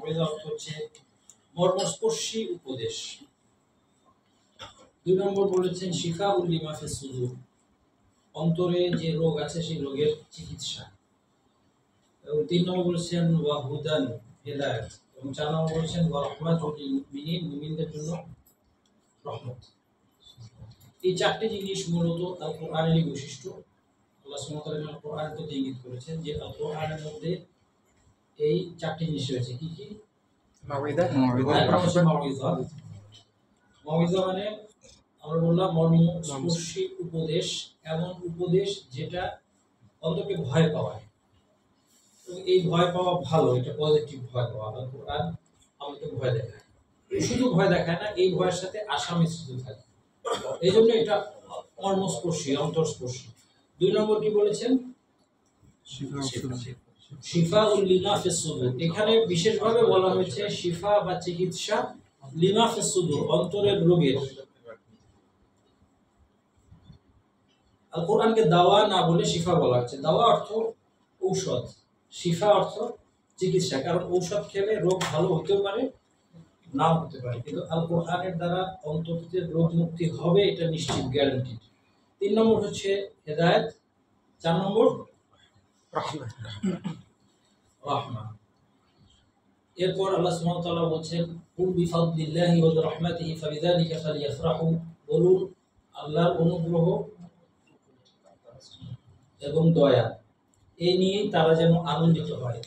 মাউইযা অর্থ হচ্ছে মর্মস্পর্শী উপদেশ। 2 নম্বর বলেছেন শিফাউল লিমা ফিস সুদুর, অন্তরে যে রোগ আছে সেই রোগের চিকিৎসা। এবং 3 নম্বর বলেছেন ওয়া হুদান, হেদায়েত। এবং 4 নম্বর বলেছেন ওয়া রাহমাতুল লিল মুমিনিন, মুমিনদের জন্য রহমত। এই 4টি জিনিস মূলত আল কোরআনেরই বৈশিষ্ট্য। আল্লাহ সুবহানাহু ওয়া তাআলা কোরআন তো ইঙ্গিত করেছেন যে আল কোরআনের মধ্যে এই 4টি জিনিস রয়েছে। কি কি? মাউইযা। মাউইযা মানে আমরা বললাম মর্মস্পর্শী উপদেশ, এমন উপদেশ যেটা অন্তকে ভয় পাওয়ায়। এবং এই ভয় পাওয়া ভালো, এটা পজিটিভ ভয় পাওয়া। আল কোরআন আমাকে ভয় দেখায়, শুধু ভয় দেখায় না, এই ভয়ের সাথে আশা মিশ্রিত থাকে। এই জন্য এটা মর্মস্পর্শী, অন্তরস্পর্শী। 2 নম্বর কি বলেছেন? শিফাউল লিমা ফিস সুদুর। এখানে বিশেষভাবে বলা হয়েছে শিফা বা চিকিৎসা লিমা ফিস সুদুর, অন্তরের রোগের। আল কোরআনকে দাওয়া না বলে শিফা বলা হচ্ছে। দাওয়া অর্থ ঔষধ, শিফা অর্থ চিকিৎসা। কারণ ঔষধ খেলে রোগ ভালো হতেও পারে, নাও হতে পারে, কিন্তু আল কোরআনের দ্বারা অন্তত রোগ মুক্তি হবে, এটা নিশ্চিত, গ্যারান্টি। 3 নম্বর হচ্ছে হেদায়েত। 4 নম্বর রাহমা। এরপর আল্লাহ সুবহানাহু ওয়া তাআলা বলেন কুল বিফাদলিল্লাহি ওয়া বিরহমাতিহি ফাবিযালিকা ফালইফরাহু, বলুন আল্লাহর অনুগ্রহ এবং দয়া, এই নিয়ে তারা যেন আনন্দিত হয়।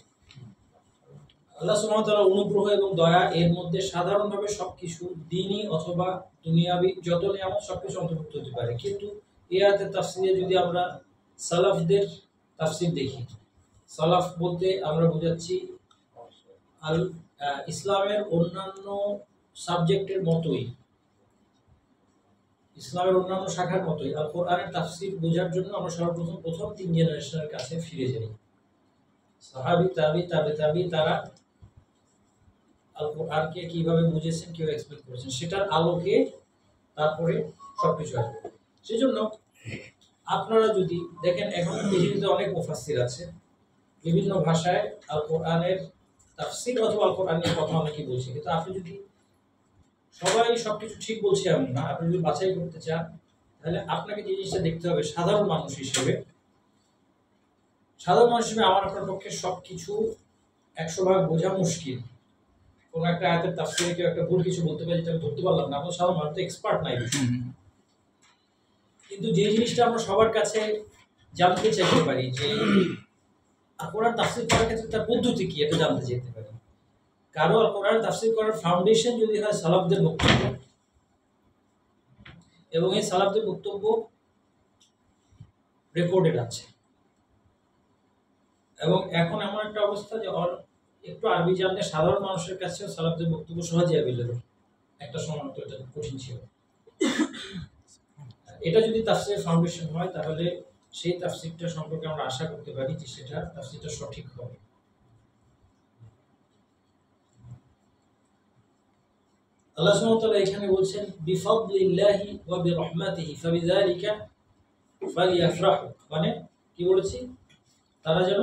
আল্লাহ সুবহানাহু ওয়া তাআলার অনুগ্রহ এবং দয়া, এর মধ্যে সাধারণভাবে সবকিছু দ্বীনি অথবা দুনিয়াবি যত নিয়ামত সবকিছু অন্তর্ভুক্ত হতে পারে। কিন্তু এই আয়াতের তাফসীরে যদি আমরা সালাফদের তাফসীর দেখি, সালাফ বলতে আমরা বোঝাচ্ছি ইসলামের অন্যান্য সাবজেক্টের মতোই, ইসলামের অন্যান্য শাখার মতোই আল কোরআনের তাফসীর বোঝার জন্য আমরা সর্বপ্রথম প্রথম 3 জেনারেশনের কাছে ফিরে যাই। সাহাবী, তাবী, তাবে তাবী, তারা আল কোরআনকে কিভাবে বুঝেছেন, কিভাবে এক্সপ্লেন করেছেন, সেটার আলোকে তারপরে সবকিছু আসবে। সেজন্য আপনারা যদি দেখেন এখন পৃথিবীতে অনেক মুফাসসির আছে, বিভিন্ন ভাষায় আল কোরআনের তাফসীর অথবা আল কোরআনের কথা অনেকেই বলছে, কিন্তু আপনি যদি সবাই সবকিছু ঠিক বলছে এমন না, আপনি যদি বাছাই করতে চান তাহলে আপনাকে যে জিনিসটা দেখতে হবে সাধারণ মানুষ হিসেবে, আমার আপনার পক্ষে সবকিছু 100 ভাগ বোঝা মুশকিল। কোন একটা আয়াতের তাফসীরে কেউ একটা ভুল কিছু বলতে পারে যেটা আমি ধরতে পারলাম না, আমরা সাধারণ মানুষ তো এক্সপার্ট নাই বিষয়ে। কিন্তু যে জিনিসটা আমরা সবার কাছে জানতে চাইতে পারি যে কোরআন তাফসীর করার ক্ষেত্রে তার পদ্ধতি কি, এটা জানতে চাইতে পারি। কারো কোরআন তাফসীর করার ফাউন্ডেশন যদি হয় সালাফদের বক্তব্য, এবং এই সালাফদের বক্তব্য রেকর্ডেড আছে, এবং এখন এমন একটা অবস্থা যে একটু আরবি জানলে সাধারণ মানুষের কাছে সালাফদের বক্তব্য সহজে অ্যাভেলেবল। একটা সময় তো এটা কঠিন ছিল। এটা যদি তাফসীরের ফাউন্ডেশন হয় তাহলে সেই তাফসীরটা সম্পর্কে আমরা আশা করতে পারি যে সেটা তাফসীরটা সঠিক হবে। আল্লাহ সুবহানাহু ওয়া তাআলা এখানে বলছেন বিফাদলিল্লাহি ওয়া বিরহমাতিহি ফাবিযালিকা ফালইফরাহু, মানে কি বলেছি, তারা যেন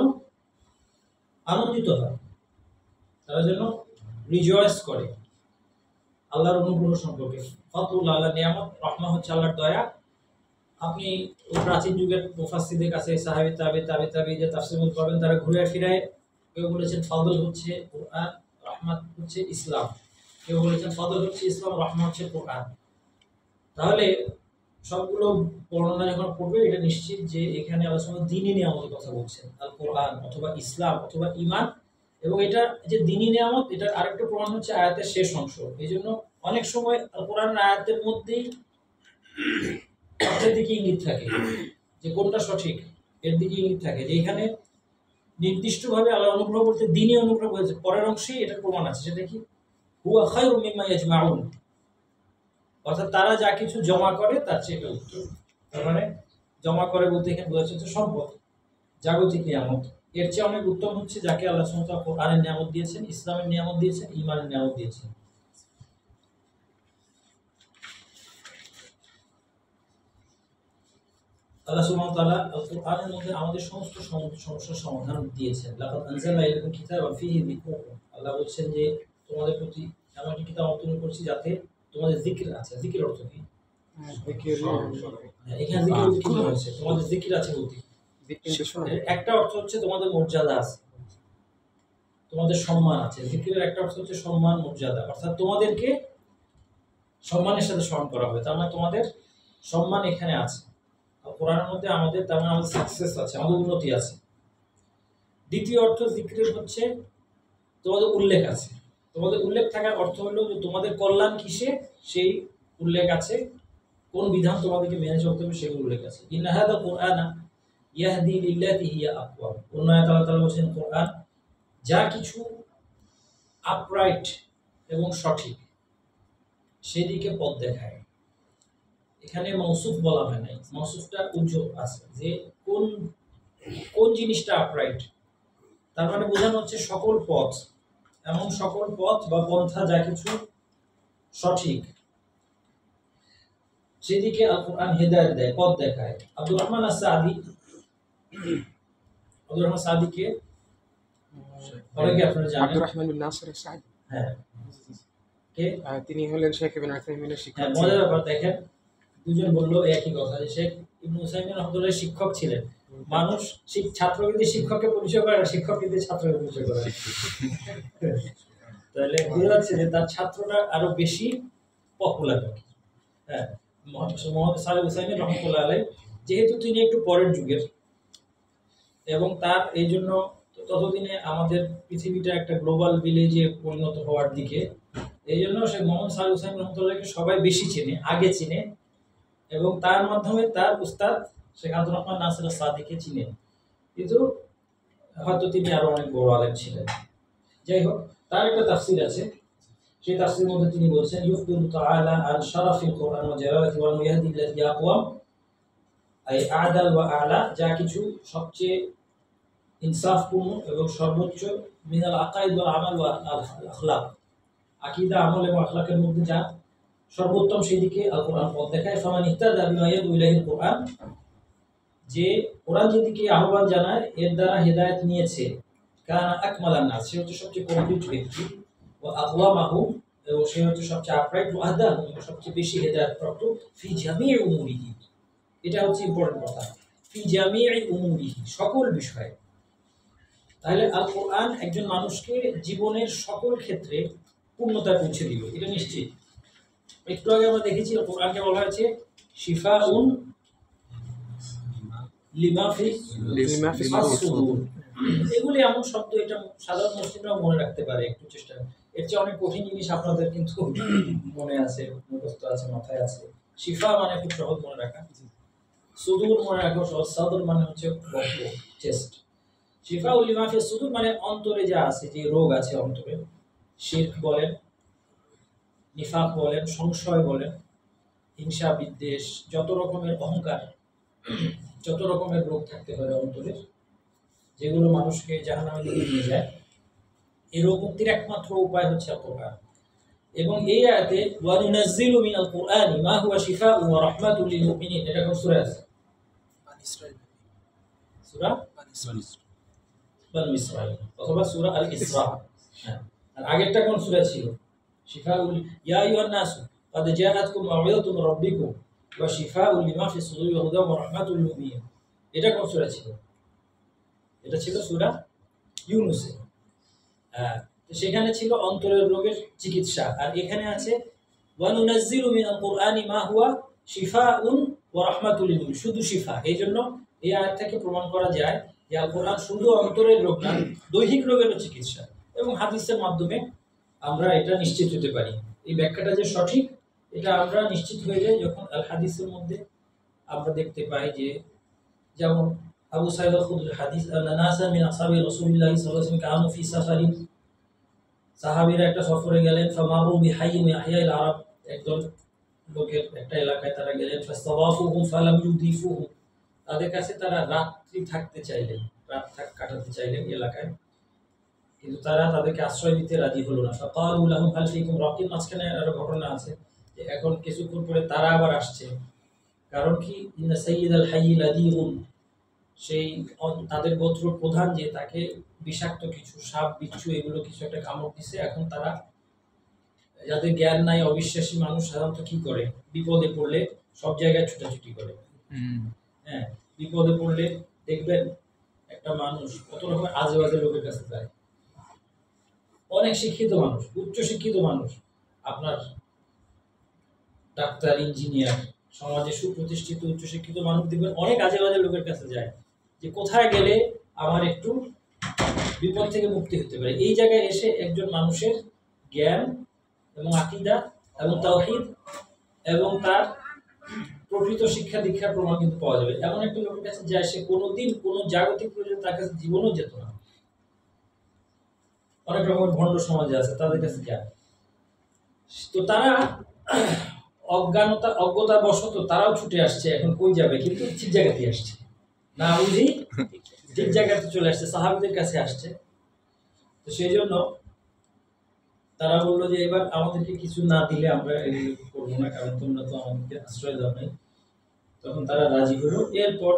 আনন্দিত হয়, তারা যেন রিজয়েস করে আল্লাহর অনুগ্রহ সম্পর্কে। ফাদলুল আলা নিয়ামত, রহমত হচ্ছে আল্লাহর দয়া। আপনি ওই প্রাচীন যুগের মুফাসসিরদের কাছে সাহাবী, তাবে তাবী যে তাফসীর পাবেন, তারা ঘুরে ফিরে কেউ বলেছেন ফাদল হচ্ছে কোরআন, রহমত হচ্ছে ইসলাম, কেউ বলেছেন ফাদল হচ্ছে ইসলাম, রহমত হচ্ছে কোরআন। তাহলে সবগুলো বর্ণনা যখন পড়বে এটা নিশ্চিত যে এখানে আল্লাহ সুবহানাহু দ্বীনি নিয়ামতের কথা বলছেন, আল কোরআন অথবা ইসলাম অথবা ঈমান। এবং এটা যে দ্বীনি নিয়ামত, এটার আরেকটা প্রমাণ হচ্ছে আয়াতের শেষ অংশ। এই জন্য অনেক সময় আল কোরআনের আয়াতের মধ্যেই অর্থের দিকে ইঙ্গিত থাকে যে কোনটা সঠিক, এর দিকে ইঙ্গিত থাকে যে এখানে নির্দিষ্টভাবে আল্লাহ অনুগ্রহ বলতে দ্বীনি অনুগ্রহ বলেছে, পরের অংশেই এটা প্রমাণ আছে। সেটা কি? হুয়া খায়রুম মিম্মা ইয়াজমাউন, অর্থাৎ তারা যা কিছু জমা করে তার চেয়ে এটা উত্তম। তার মানে জমা করে বলতে এখানে বোঝাচ্ছে হচ্ছে সম্পদ, জাগতিক নিয়ামত, এর চেয়ে অনেক উত্তম হচ্ছে যাকে আল্লাহ সুবহানাহু ওয়া তাআলা কোরআনের নিয়ামত দিয়েছেন, ইসলামের নিয়ামত দিয়েছেন, ঈমানের নিয়ামত দিয়েছেন। আল্লাহ সুবহানাহু ওয়া তাআলা আল কোরআনের মধ্যে আমাদের সমস্ত সমস্যার সমাধান দিয়েছেন। লাকাদ আনজালনা ইলাইকুম কিতাবান ফীহি যিকরুকুম। আল্লাহ বলছেন যে তোমাদের প্রতি এমন একটি কিতাব অবতীর্ণ করছি যাতে তোমাদের জিকির আছে। জিকির অর্থ কি? এখানে জিকির কি হয়েছে? তোমাদের জিকির আছে বলতে একটা অর্থ হচ্ছে তোমাদের মর্যাদা আছে, তোমাদের সম্মান আছে। জিকিরের একটা অর্থ হচ্ছে সম্মান, মর্যাদা, অর্থাৎ তোমাদেরকে সম্মানের সাথে স্মরণ করা হবে। তার মানে তোমাদের সম্মান এখানে আছে কোরআনের মধ্যে, আমাদের তার মানে আমাদের সাকসেস আছে, আমাদের উন্নতি আছে। দ্বিতীয় অর্থ জিকিরের হচ্ছে তোমাদের উল্লেখ আছে। তোমাদের উল্লেখ থাকার অর্থ হলো যে তোমাদের কল্যাণ কিসে সেই উল্লেখ আছে, কোন বিধান তোমাদেরকে মেনে চলতে হবে সেগুলো উল্লেখ আছে। ইন্না হাযা কুরআনা ইয়াহদি লিল্লাতি হিয়া আকওয়াম। অন্য আয়াতে আল্লাহ তাআলা বলেছেন কোরআন যা কিছু আপরাইট এবং সঠিক সেদিকে পথ দেখায়। এখানে মৌসুফ বলা হয় নাই, মৌসুফটা উজ্জ্বল আছে যে কোন কোন জিনিসটা আপরাইট, তার মানে বোঝানো হচ্ছে সকল পথ, এমন সকল পথ বা পন্থা যা কিছু সঠিক সেদিকে আল কোরআন হেদায়েত দেয়, পথ দেখায়। আব্দুর রহমান সাদিকে অনেকে আপনারা জানেন। আব্দুর রহমান বিন নাসির সাদি, হ্যাঁ, কে? তিনি হলেন শেখ ইবনে উসাইমিনের শিক্ষক। মজার ব্যাপার দেখেন, দুজন বললো একই কথা যে শেখ ইবনে উসাইমিন রাহমাতুল্লাহ শিক্ষক ছিলেন। মানুষ ছাত্র কিন্তু শিক্ষককে পরিচয় করে না, শিক্ষক কিন্তু ছাত্রকে পরিচয় করে। তাহলে বোঝা যাচ্ছে যে তার ছাত্রটা আরো বেশি পপুলার। হ্যাঁ, মোহাম্মদ সালেহ উসাইমিন রহমতুল্লাহ আলাইহি যেহেতু তিনি একটু পরের যুগের এবং তার এই জন্য ততদিনে আমাদের পৃথিবীটা একটা গ্লোবাল ভিলেজে পরিণত হওয়ার দিকে, এই জন্য সে মোহাম্মদ সালেহ উসাইমিন রহমতুল্লাহকে সবাই বেশি চেনে, আগে চিনে, এবং তার মাধ্যমে তার উস্তাদ শেখ আব্দুর রহমান নাসির সাদিকে চিনেন, কিন্তু হয়তো তিনি আরো অনেক বড় আলেম ছিলেন। যাই হোক, তার একটা তাফসীর আছে, সেই তাফসীরের মধ্যে তিনি বলছেন ইউফদিলু তাআলা আন শারাফিল কোরআন ওয়া জালালাতি ওয়া ইয়াহদি আল্লাযী আকওয়াম, আই আ'দাল ওয়া আ'লা, যা কিছু সবচেয়ে ইনসাফপূর্ণ এবং সর্বোচ্চ, মিনাল আকাইদ ওয়াল আমাল ওয়া আল আখলাক, আকীদা, আমল এবং আখলাকের মধ্যে যা সর্বোত্তম সেদিকে আল কোরআন পথ দেখায়। ফামান ইহতাদা বিমা ইয়াদউ ইলাইহিল কোরআন, যে কোরআন যেদিকে আহ্বান জানায় এর দ্বারা হেদায়েত নিয়েছে, কানা আকমালান নাস, সে হচ্ছে সবচেয়ে কমপ্লিট ব্যক্তি, ওয়া আকওয়ামাহু, এবং সে হচ্ছে সবচেয়ে আপরাইট, ওয়া আহদাহু, সবচেয়ে বেশি হেদায়েতপ্রাপ্ত, ফি জামিই উমুরিহি, এটা হচ্ছে ইম্পর্টেন্ট কথা, ফি জামিই উমুরিহি, সকল বিষয়ে। তাহলে আল কোরআন একজন মানুষকে জীবনের সকল ক্ষেত্রে পূর্ণতায় পৌঁছে দিবে, এটা নিশ্চিত। একটু আগে আমরা দেখেছি কোরআনকে বলা হয়েছে শিফাউন লিমা ফি সুদুর। এগুলি এমন শব্দ, এটা সাধারণ মুসলিমরাও মনে রাখতে পারে একটু চেষ্টা। এর চেয়ে অনেক কঠিন জিনিস আপনাদের কিন্তু মনে আছে, মুখস্থ আছে, মাথায় আছে। শিফা মানে খুব সহজ মনে রাখা, সুদুর মনে রাখা সহজ। সাদর মানে হচ্ছে বক্ষ, চেস্ট। শিফাউল লিমা ফি সুদুর মানে অন্তরে যা আছে, যে রোগ আছে অন্তরে, শিরক বলেন, নিফাক বলেন, সংশয় বলেন, হিংসা, বিদ্বেষ, যত রকমের অহংকার, যত রকমের রোগ থাকতে পারে অন্তরে, যেগুলো মানুষকে জাহান্নামে নিয়ে যায়, এই রোগ মুক্তির একমাত্র উপায় হচ্ছে কোরআন। এবং এই আয়াতে ওয়া নুনাজ্জিলু মিনাল কুরআনি মা হুয়া শিফাউন ওয়া রাহমাতুল লিল মুমিনিন, এটা কোন সূরা আছে? সূরা বানি ইসরাঈল অথবা সূরা আল ইসরা। হ্যাঁ, আর আগেরটা কোন সূরা ছিল? শিফাউল, ইয়া আইয়ুহান নাস ক্বাদ জাআতকুম মাউইযাতুম মির রাব্বিকুম ওয়া শিফাউল লিমা ফিস সুদুরি ওয়া হুদাম ওয়া রাহমাতুল লিল মুমিনিন, এটা কোন সূরা ছিল? এটা ছিল সূরা ইউনূসে। হ্যাঁ, তো সেখানে ছিল অন্তরের রোগের চিকিৎসা, আর এখানে আছে ওয়া নুনাজ্জিলু মিনাল কুরআনি মা হুয়া শিফাউন ওয়া রাহমাতুল লিল মুমিনিন, শুধু শিফা। এইজন্য এই আয়াত থেকে প্রমাণ করা যায় যে আল কোরআন শুধু অন্তরের রোগ না, দৈহিক রোগেরও চিকিৎসা। এবং হাদিসের মাধ্যমে আমরা এটা নিশ্চিত হতে পারি, এই ব্যাখ্যাটা যে সঠিক এটা আমরা নিশ্চিত হয়ে যাই যখন আল হাদিসের মধ্যে আমরা দেখতে পাই যে, যেমন আবু সাঈদ আল-খুদরি হাদিস, আন্না নাসান মিন আসহাবি রাসূলিল্লাহি সাল্লাল্লাহু আলাইহি ওয়াসাল্লাম কানু ফি সাফারিন, সাহাবীরা একটা সফরে গেলেন, ফামারু বিহাইয়্যিন মিন আহইয়াইল আরব, একদল লোকের একটা এলাকায় তারা গেলেন, ফাস্তাওয়াফুহুম ফালাম ইউদিফুহুম, তাদের কাছে তারা রাত্রি থাকতে চাইলেন, কাটাতে চাইলেন এলাকায়, কিন্তু তারা তাদেরকে আশ্রয় দিতে রাজি হলো না। ফাকালু লাহুম হাল ফীকুম রাকিব, মাঝখানে আরো ঘটনা আছে যে এখন কিছুক্ষণ পরে তারা আবার আসছে, কারণ কি ইন্না সাইয়্যিদাল হাইয়্যি লাদীগুন, সেই তাদের গোত্র প্রধান যে তাকে বিষাক্ত কিছু সাপ বিচ্ছু এগুলো কিছু একটা কামড় দিছে। এখন তারা, যাদের জ্ঞান নাই, অবিশ্বাসী মানুষ সাধারণত কি করে, বিপদে পড়লে সব জায়গায় ছুটাছুটি করে। হ্যাঁ, বিপদে পড়লে দেখবেন একটা মানুষ কত রকমের আজে বাজে লোকের কাছে যায়। অনেক শিক্ষিত মানুষ, উচ্চ শিক্ষিত মানুষ, আপনার ডাক্তার, ইঞ্জিনিয়ার, সমাজে সুপ্রতিষ্ঠিত উচ্চশিক্ষিত মানুষ দেখবেন অনেক আজে বাজে লোকের কাছে যায় যে কোথায় গেলে আমার একটু বিপদ থেকে মুক্তি হতে পারে। এই জায়গায় এসে একজন মানুষের জ্ঞান এবং আকীদা এবং তাওহীদ এবং তার প্রকৃত শিক্ষা দীক্ষার প্রমাণ কিন্তু পাওয়া যাবে। এমন একটা লোকের কাছে যায়, সে কোনোদিন কোনো জাগতিক প্রয়োজন তার কাছে জীবনেও যেত না। অনেক রকমের ভণ্ড সমাজে আছে, তাদের কাছে যায়। তো তারা অজ্ঞতা বশত তারাও ছুটে আসছে। এখন কই যাবে, কিন্তু ঠিক জায়গাতে আসছে, না বুঝি ঠিক জায়গাতে চলে আসছে, সাহাবীদের কাছে আসছে। তো সেই জন্য তারা বললো যে এবার আমাদেরকে কিছু না দিলে আমরা এগুলো করবো না, কারণ তোমরা তো আমাদেরকে আশ্রয় দাও নাই। তখন তারা রাজি হলো। এরপর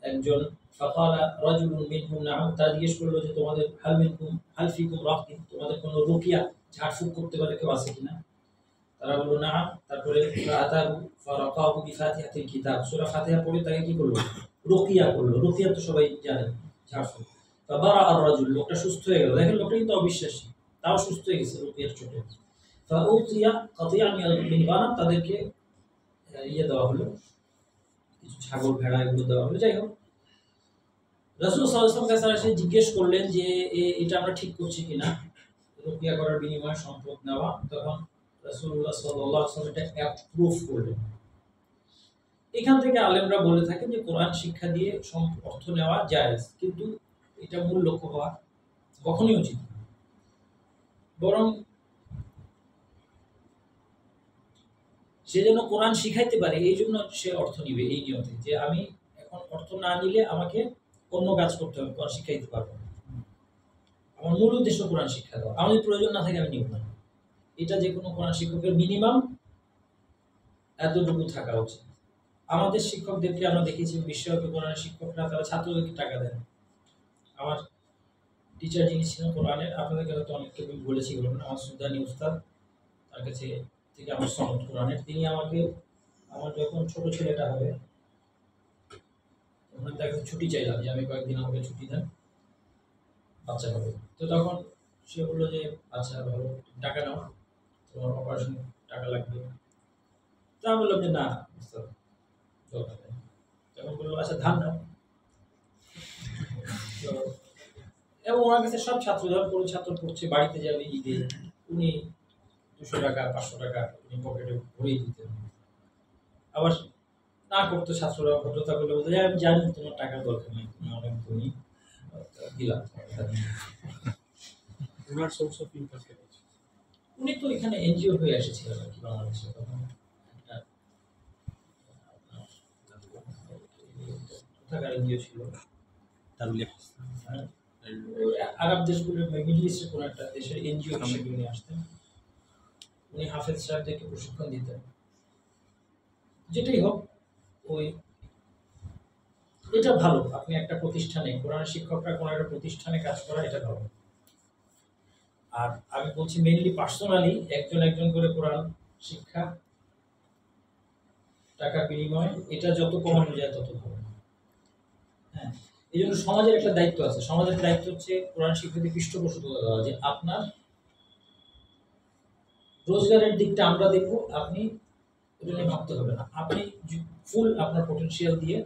একজন ফাকালা রাজুলুন মিনহুম নাম, তারা জিজ্ঞেস করলো যে তোমাদের হাল ফিকুম রাকিব, তোমাদের কোনো রুকিয়া ঝাড়ফুঁক করতে পারে কেউ আছে কিনা? তারা বললো না। তারপরে ফাতাহু ফারাকাহু বিফাতিহাতিল কিতাব, সূরা ফাতিহা পড়ে তাকে কি করলো, রুকিয়া করলো। রুকিয়া তো সবাই জানেন, ঝাড়ফুঁক। ফাবারা আর রাজুল, লোকটা সুস্থ হয়ে গেল। দেখেন লোকটা কিন্তু অবিশ্বাসী, তাও সুস্থ হয়ে গেছে রুকিয়ার চোটে। ফাউতিয়া কাতিয়ান মিন গানাম, তাদেরকে দেওয়া হলো, কিছু ছাগল ভেড়া এগুলো দেওয়া হলো। যাই হোক, রাসূল সাল্লাল্লাহু আলাইহি ওয়াসাল্লাম কাছে জিজ্ঞেস করলেন যে এটা আমরা ঠিক করছি কিনা, রুকিয়া করার বিনিময়ে সম্পদ নেওয়া। তখন রাসূলুল্লাহ সাল্লাল্লাহু আলাইহি ওয়াসাল্লাম এটা অ্যাপ্রুভ করলেন। এখান থেকে আলেমরা বলে থাকেন যে কোরআন শিক্ষা দিয়ে অর্থ নেওয়া জায়েজ, কিন্তু এটা মূল লক্ষ্য হওয়া কখনোই উচিত না। বরং সে যেন কোরআন শিখাইতে পারে, এই জন্য সে অর্থ নিবে, এই নিয়তে যে আমি এখন অর্থ না নিলে আমাকে অন্য কাজ করতে হবে, কোরআন শিখাইতে পারবো না। আমার মূল উদ্দেশ্য কোরআন শিক্ষা দেওয়া, আমার যদি প্রয়োজন না থাকে আমি নিব না। এটা যে কোনো কোরআন শিক্ষকের মিনিমাম এতটুকু থাকা উচিত। আমাদের শিক্ষকদেরকে আমরা দেখেছি, বিশ্বব্যাপী কোরআনের শিক্ষকরা তারা ছাত্রদেরকে টাকা দেন। আমার টিচার যিনি ছিলেন কোরআনের, আপনাদেরকে হয়তো অনেককে বলেছি, বলবেন আমার সুদানি উস্তাদ, তার কাছে থেকে আমার সনদ কোরআনের, তিনি আমাকে, আমার যখন ছোট ছেলেটা হবে তখন তার কাছে ছুটি চাইলাম যে আমি কয়েকদিন আমাকে ছুটি দেন, বাচ্চা হবে। তো তখন সে বললো যে আচ্ছা ভালো, টাকা নাও, তোমার অপারেশন টাকা লাগবে। তা আমি বললাম যে না উস্তাদ, দরকার নেই। তখন বললো আচ্ছা ধান নাও। তো এবং ওনার কাছে সব ছাত্র, যখন কোনো ছাত্র পড়ছে, বাড়িতে যাবে ঈদে, উনি 200 টাকা 500 টাকা উনি পকেটে ভরিয়ে দিতেন। আবার না করতো ছাত্ররা, ভদ্রতা করলে বলতো যে আমি জানি তোমার টাকার দরকার নেই, তুমি অনেক ধনী, দিলাম। ওনার সোর্স অফ ইনকাম কে আছে? উনি তো এখানে এনজিও হয়ে এসেছিলেন আর কি, বাংলাদেশে তখন একটা কোথাকার এনজিও ছিল, আরব দেশগুলো, মিডল ইস্টের কোনো একটা দেশের এনজিও হিসেবে উনি আসতেন। উনি হাফেজ সাহেবদেরকে প্রশিক্ষণ দিতেন। যেটাই হোক, ওই এটা ভালো, আপনি একটা প্রতিষ্ঠানে, কোরআনের শিক্ষকরা কোনো একটা প্রতিষ্ঠানে কাজ করা, এটা ভালো। আর আমি বলছি মেইনলি পার্সোনালি, একজন একজন করে কোরআন শিক্ষা টাকার বিনিময়ে, এটা যত কমানো যায় তত ভালো। হ্যাঁ, এই জন্য সমাজের একটা দায়িত্ব আছে। সমাজের দায়িত্ব হচ্ছে কোরআন শিক্ষাকে পৃষ্ঠপোষকতা দেওয়া, যে আপনার রোজগারের দিকটা আমরা দেখবো, আপনি এটা নিয়ে ভাবতে হবে না, আপনি ফুল আপনার পটেনশিয়াল দিয়ে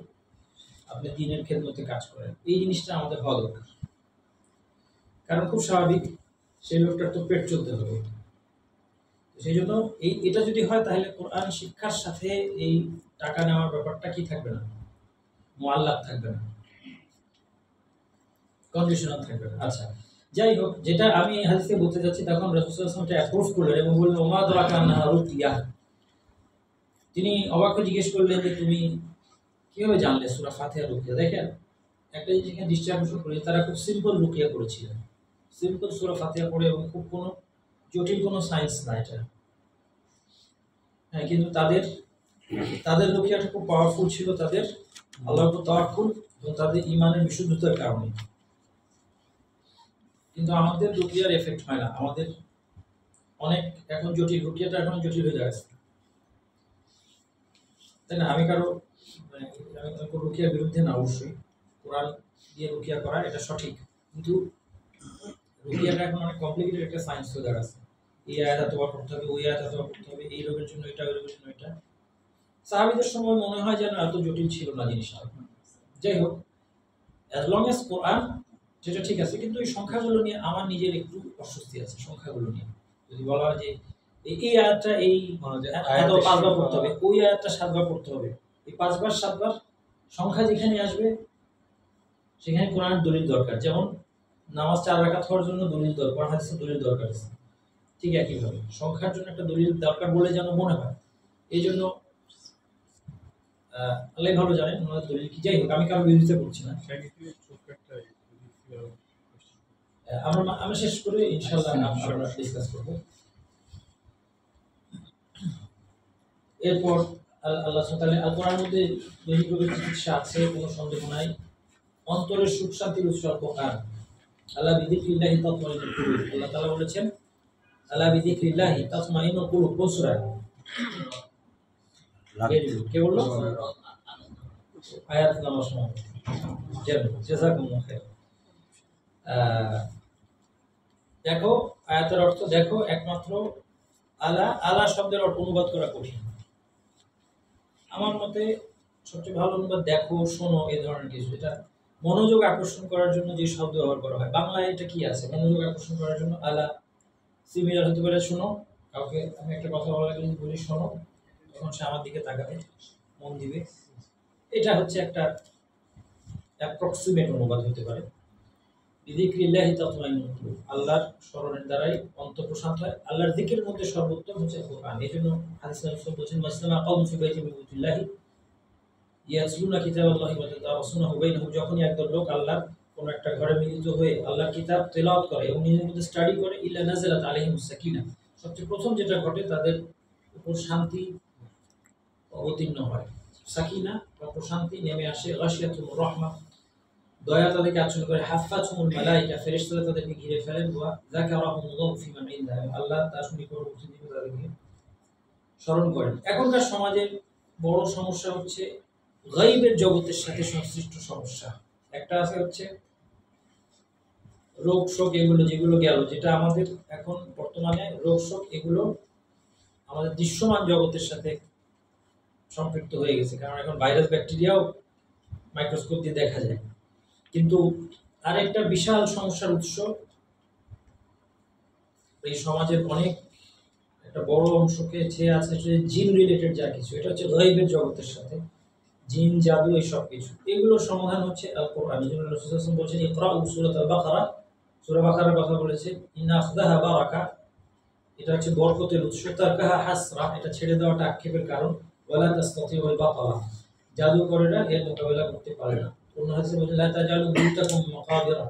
আপনি দিনের খেদমতে কাজ করেন। এই জিনিসটা আমাদের হওয়া দরকার। কারণ খুব স্বাভাবিক, সেই লোকটার তো পেট চলতে হবে। সেই জন্য এটা যদি হয়, তাহলে কোরআন শিক্ষার সাথে এই টাকা নেওয়ার ব্যাপারটা কি থাকবে না, মুআল্লাক থাকবে না, কন্ডিশনাল থাকবে না। আচ্ছা, যাই হোক, যেটা আমি হাদিসে বলতে যাচ্ছি, তখন রাসূল সাল্লাল্লাহু আলাইহি ওয়াসাল্লাম এটা অ্যাপ্রুভ করলেন এবং বললেন ওমা আদরাকা আন্নাহা রুকিয়া। তিনি অবাক হয়ে জিজ্ঞেস করলেন যে তুমি কিভাবে জানলে সূরা ফাতিহা রুকিয়া? দেখেন, একটা জিনিস এখানে দৃষ্টি আকর্ষণ করি, তারা খুব সিম্পল রুকিয়া করেছিলেন, সিম্পল সূরা ফাতিহা পড়ে, এবং খুব কোনো জটিল কোনো সায়েন্স না এটা। হ্যাঁ, কিন্তু তাদের তাদের রুকিয়াটা খুব পাওয়ারফুল ছিল, তাদের আল্লাহর উপর তাওয়াক্কুল এবং তাদের ঈমানের বিশুদ্ধতার কারণে। কিন্তু আমাদের রুকিয়ার এফেক্ট হয় না, আমাদের অনেক এখন জটিল, রুকিয়াটা এখন জটিল হয়ে যাচ্ছে, তাই না? আমি কারো মানে আমি রুকিয়ার বিরুদ্ধে না, অবশ্যই কোরআন দিয়ে রুকিয়া করা এটা সঠিক, কিন্তু রুকিয়াটা এখন অনেক কমপ্লিকেটেড একটা সায়েন্স হয়ে দাঁড়াচ্ছে। এই আয়াত এতবার পড়তে হবে, ওই আয়াত এতবার পড়তে হবে, এই রোগের জন্য এটা, ওই রোগের জন্য এটা। সাহাবীদের সময় মনে হয় যেন এত জটিল ছিল না জিনিসটা। যাই হোক, অ্যাজ লং এজ কোরআন যেটা ঠিক আছে, কিন্তু এই সংখ্যাগুলো নিয়ে আমার নিজের একটু অস্বস্তি আছে। সংখ্যাগুলো নিয়ে যদি বলা হয় যে এই আয়াতটা এই এত 5 বার পড়তে হবে, ওই আয়াতটা 7 বার পড়তে হবে, এই 5 বার 7 বার সংখ্যা যেখানে আসবে সেখানে কোরআনের দলিল দরকার। যেমন নামাজ 4 রাকাত হওয়ার জন্য দলিল দরকার, কোরআন হাদিসে দলিল দরকার আছে, ঠিক একইভাবে সংখ্যার জন্য একটা দলিল দরকার বলে যেন মনে হয়। এই জন্য আল্লাহ ভালো জানেন ওনার দলিল কি। যাই হোক, আমি কারো বিরোধিতা করছি না। আমরা শেষ করে ইনশাআল্লাহ আমরা ডিসকাস করব। এরপর আল্লাহ সুবহানাহু ওয়া তাআলা কোরআনের মধ্যে দৈহিক রোগের চিকিৎসা আছে, কোনো সন্দেহ নাই। অন্তরের সুখ শান্তির উৎস কোরআন। আলা বিযিকরিল্লাহি তাতমাইন্নুল কুলুব। আল্লাহ তাআলা বলেছেন আলা বিযিকরিল্লাহি তাতমাইন্নুল কুলুব। কোন সূরা? কে বললো? আয়াত নাম্বার সময় জাযাকুমুল্লাহ খাইর। দেখো আয়াতের অর্থ দেখো, একমাত্র আলা, আলা শব্দের অর্থ অনুবাদ করা কঠিন। আমার মতে সবচেয়ে ভালো অনুবাদ দেখো, শোনো, এই ধরনের কিছু। এটা মনোযোগ আকর্ষণ করার জন্য যে শব্দ ব্যবহার করা হয়, বাংলায় এটা কি আছে? মনোযোগ আকর্ষণ করার জন্য আলা সিমিলার হতে পারে শোনো। কাউকে আমি একটা কথা বলার জন্য বলি শোনো, তখন সে আমার দিকে তাকাবে, মন দিবে। এটা হচ্ছে একটা অ্যাপ্রক্সিমেট অনুবাদ হতে পারে। বিযিকরিল্লাহি তাতমাইন্নুল কুলুব, আল্লাহর স্মরণের দ্বারাই অন্তর প্রশান্ত হয়। আল্লাহর যিকিরের মধ্যে সর্বোত্তম হচ্ছে কোরআন। এজন্য হাদিসে রাসূল বলেছেন মাসলামা কাউম ফি বাইতিন মিন বুয়ুতিল্লাহি ইয়াতলুনা কিতাবাল্লাহি ওয়া ইয়াতাদারাসুনাহু বাইনাহুম। যখনই একদল লোক আল্লাহর কোন একটা ঘরে মিলিত হয়ে আল্লাহর কিতাব তেলাওয়াত করে এবং নিজের মধ্যে স্টাডি করে, ইল্লা নাযালাত আলাইহিমুস সাকিনা, সবচেয়ে প্রথম যেটা ঘটে তাদের উপর শান্তি অবতীর্ণ হয়। সাকিনা বা প্রশান্তি নেমে আসে। গাশিয়াতুর রাহমা, দয়া তাদেরকে আচ্ছন্ন করে। হাফাতুহুল মালায়েকা, ফেরেশতারা তাদেরকে ঘিরে ফেলেন। ওয়া যাকারাহুমুল্লাহু ফিমান ইনদাহু, আল্লাহ তার নিকটবর্তী থেকে তাদেরকে স্মরণ করেন। এখনকার সমাজের বড় সমস্যা হচ্ছে গায়বের জগতের সাথে সংশ্লিষ্ট সমস্যা। একটা আছে হচ্ছে রোগ শোক, এগুলো যেগুলো গেল, যেটা আমাদের এখন বর্তমানে রোগ শোক এগুলো আমাদের দৃশ্যমান জগতের সাথে সম্পৃক্ত হয়ে গেছে, কারণ এখন ভাইরাস ব্যাকটেরিয়াও মাইক্রোস্কোপ দিয়ে দেখা যায়। কিন্তু আরেকটা বিশাল সমস্যার উৎস এই সমাজের অনেক একটা বড় অংশকে ছেয়ে আছে যে জিন রিলেটেড যা কিছু, এটা হচ্ছে গায়বের জগতের সাথে, জিন জাদু এই সব কিছু। এগুলোর সমাধান হচ্ছে আল কোরআন। এই জন্য রাসূল সাল্লাল্লাহু আলাইহি ওয়াসাল্লাম বলেছেন ইকরাউ সূরাতুল বাকারা, সূরা বাকারার কথা বলেছে। ইন্না আখযাহা বারাকা, এটা হচ্ছে বরকতের উৎস। তারকাহা হাসরা, এটা ছেড়ে দেওয়াটা আক্ষেপের কারণ। ওয়ালা তাসতাতিউল বাতালা, জাদুকরেরা এর মোকাবেলা করতে পারে না। অন্য হাদিসে বলেছেন লা তাজালু বুয়ুতাকুম মাকাবিরা,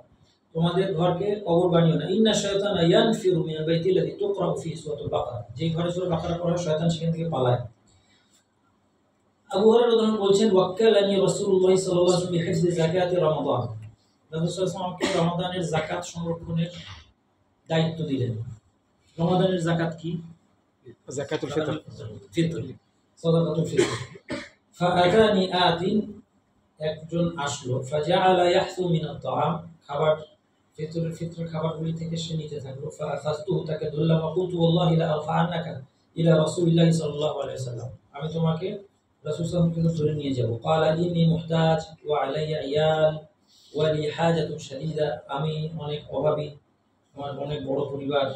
তোমাদের ঘরকে কবর বানিও না। ইন্না শাইতানা ইয়ানফিরু মিনাল বাইতিল্লাযী তুকরাউ ফীহি সূরাতুল বাকারা, যে ঘরে সূরা বাকারা পড়া হয় শয়তান সেখান থেকে পালায়। আবু হুরায়রা রাদিয়াল্লাহু আনহু বলেছেন ওয়াক্কালানি রাসূলুল্লাহ সাল্লাল্লাহু আলাইহি ওয়াসাল্লাম বিহিফজি যাকাতি রমাদান, রাসূল সাল্লাল্লাহু আলাইহি ওয়াসাল্লামকে রমাদানের যাকাত সংরক্ষণের দায়িত্ব দিলেন। রমাদানের যাকাত কি? যাকাতুল ফিতর, ফিতর, সাদাকাতুল ফিতর। ফাআতানি আতিন, একজন আসলো, ফাজাআলা ইয়াহসু মিনাত তাআম, খাবার ফিতরের খাবারগুলি থেকে সে নিতে থাকলো। ফাআখাযতুহু, তাকে ধরলাম। ওয়াকুলতু ওয়াল্লাহি লা আরফাআন্নাকা ইলা রাসূলিল্লাহি সাল্লাল্লাহু আলাইহি ওয়াসাল্লাম, আমি তোমাকে রাসূল সাল্লাল্লাহু আলাইহি ওয়াসাল্লামকে ধরে নিয়ে যাব। ক্বালা ইন্নী মুহতাজ ওয়া আলাইয়া ইয়াল ওয়া লি হাজাতুন শাদীদা, আমি অনেক অভাবী, আমার অনেক বড় পরিবার,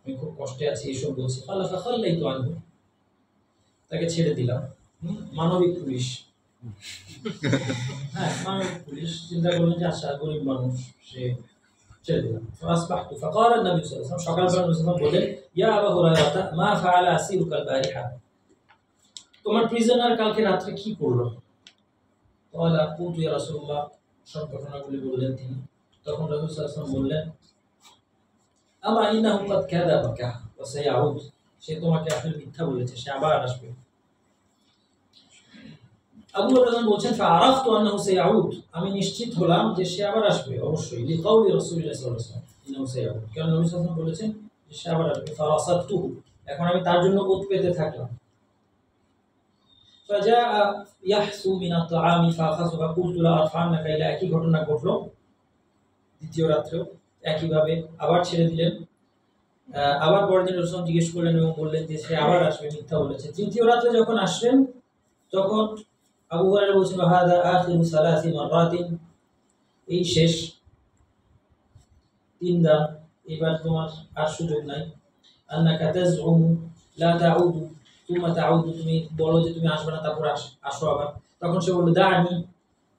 আমি খুব কষ্টে আছি, এসব বলছি। ক্বালা ফাখাল্লাইতু আনহু, তাকে ছেড়ে দিলাম। মানবিক পুলিশ, হ্যাঁ মানবিক পুলিশ, চিন্তা করলেন যে আশা গরিব মানুষ, সে ছেড়ে দিলাম। ফাসবাহতু ফাকালা নবী সাল্লাল্লাহু আলাইহি ওয়াসাল্লাম, সকালবেলা নবী সাল্লাল্লাহু আলাইহি ওয়াসাল্লাম বলেন ইয়া আবা হুরায়রা মা ফাআলা আসিরুকাল বারিহা, তোমার প্রিজনার কালকে রাতে কি করলো? ক্বালা কুনতু ইয়া রাসূলুল্লাহ, সব ঘটনাগুলি বললেন তিনি। তখন রাসূল সাল্লাল্লাহু আলাইহি ওয়াসাল্লাম বললেন আমা ইন্নাহু ক্বাদ কাযাবাকা ওয়া সায়াউদ, সে তোমাকে আসলে মিথ্যা বলেছে, সে আবার আসবে। আবু বকর বলছেন ফাআরাফতু আন্নাহু সায়াউদ, আমি নিশ্চিত হলাম যে সে আবার আসবে অবশ্যই, লিকাউলি রাসূলুল্লাহ সাল্লাল্লাহু আলাইহি ওয়াসাল্লাম ইন্নাহু সায়াউদ, কারণ নবী সাল্লাল্লাহু আলাইহি ওয়াসাল্লাম বলেছেন যে সে আবার আসবে। ফারাসাতুহু, এখন আমি তার জন্য ওত পেতে থাকলাম। ফাজাআ ইয়াহসু মিন আত-তাআমি ফাআখাযু ফাকুলতু লা আরফা'নাকা ইলা, একই ঘটনা ঘটলো দ্বিতীয় রাত্রেও একইভাবে, আবার ছেড়ে দিলেন। আবার পরের দিন রাসূল জিজ্ঞেস করলেন এবং বললেন যে সে আবার আসবে, মিথ্যা বলেছে। তৃতীয় রাতে যখন আসলেন তখন আবু হুরায়রা বলছেন হাদা আখিরু সালাসি মাররাতিন, এই শেষ 3 দান, এবার তোমার আর সুযোগ নাই। আন্নাকা তাজউমু লা তাউদু তুমা তাউদু, তুমি বলো যে তুমি আসবে না, তারপর আসো আবার। তখন সে বলল দানি,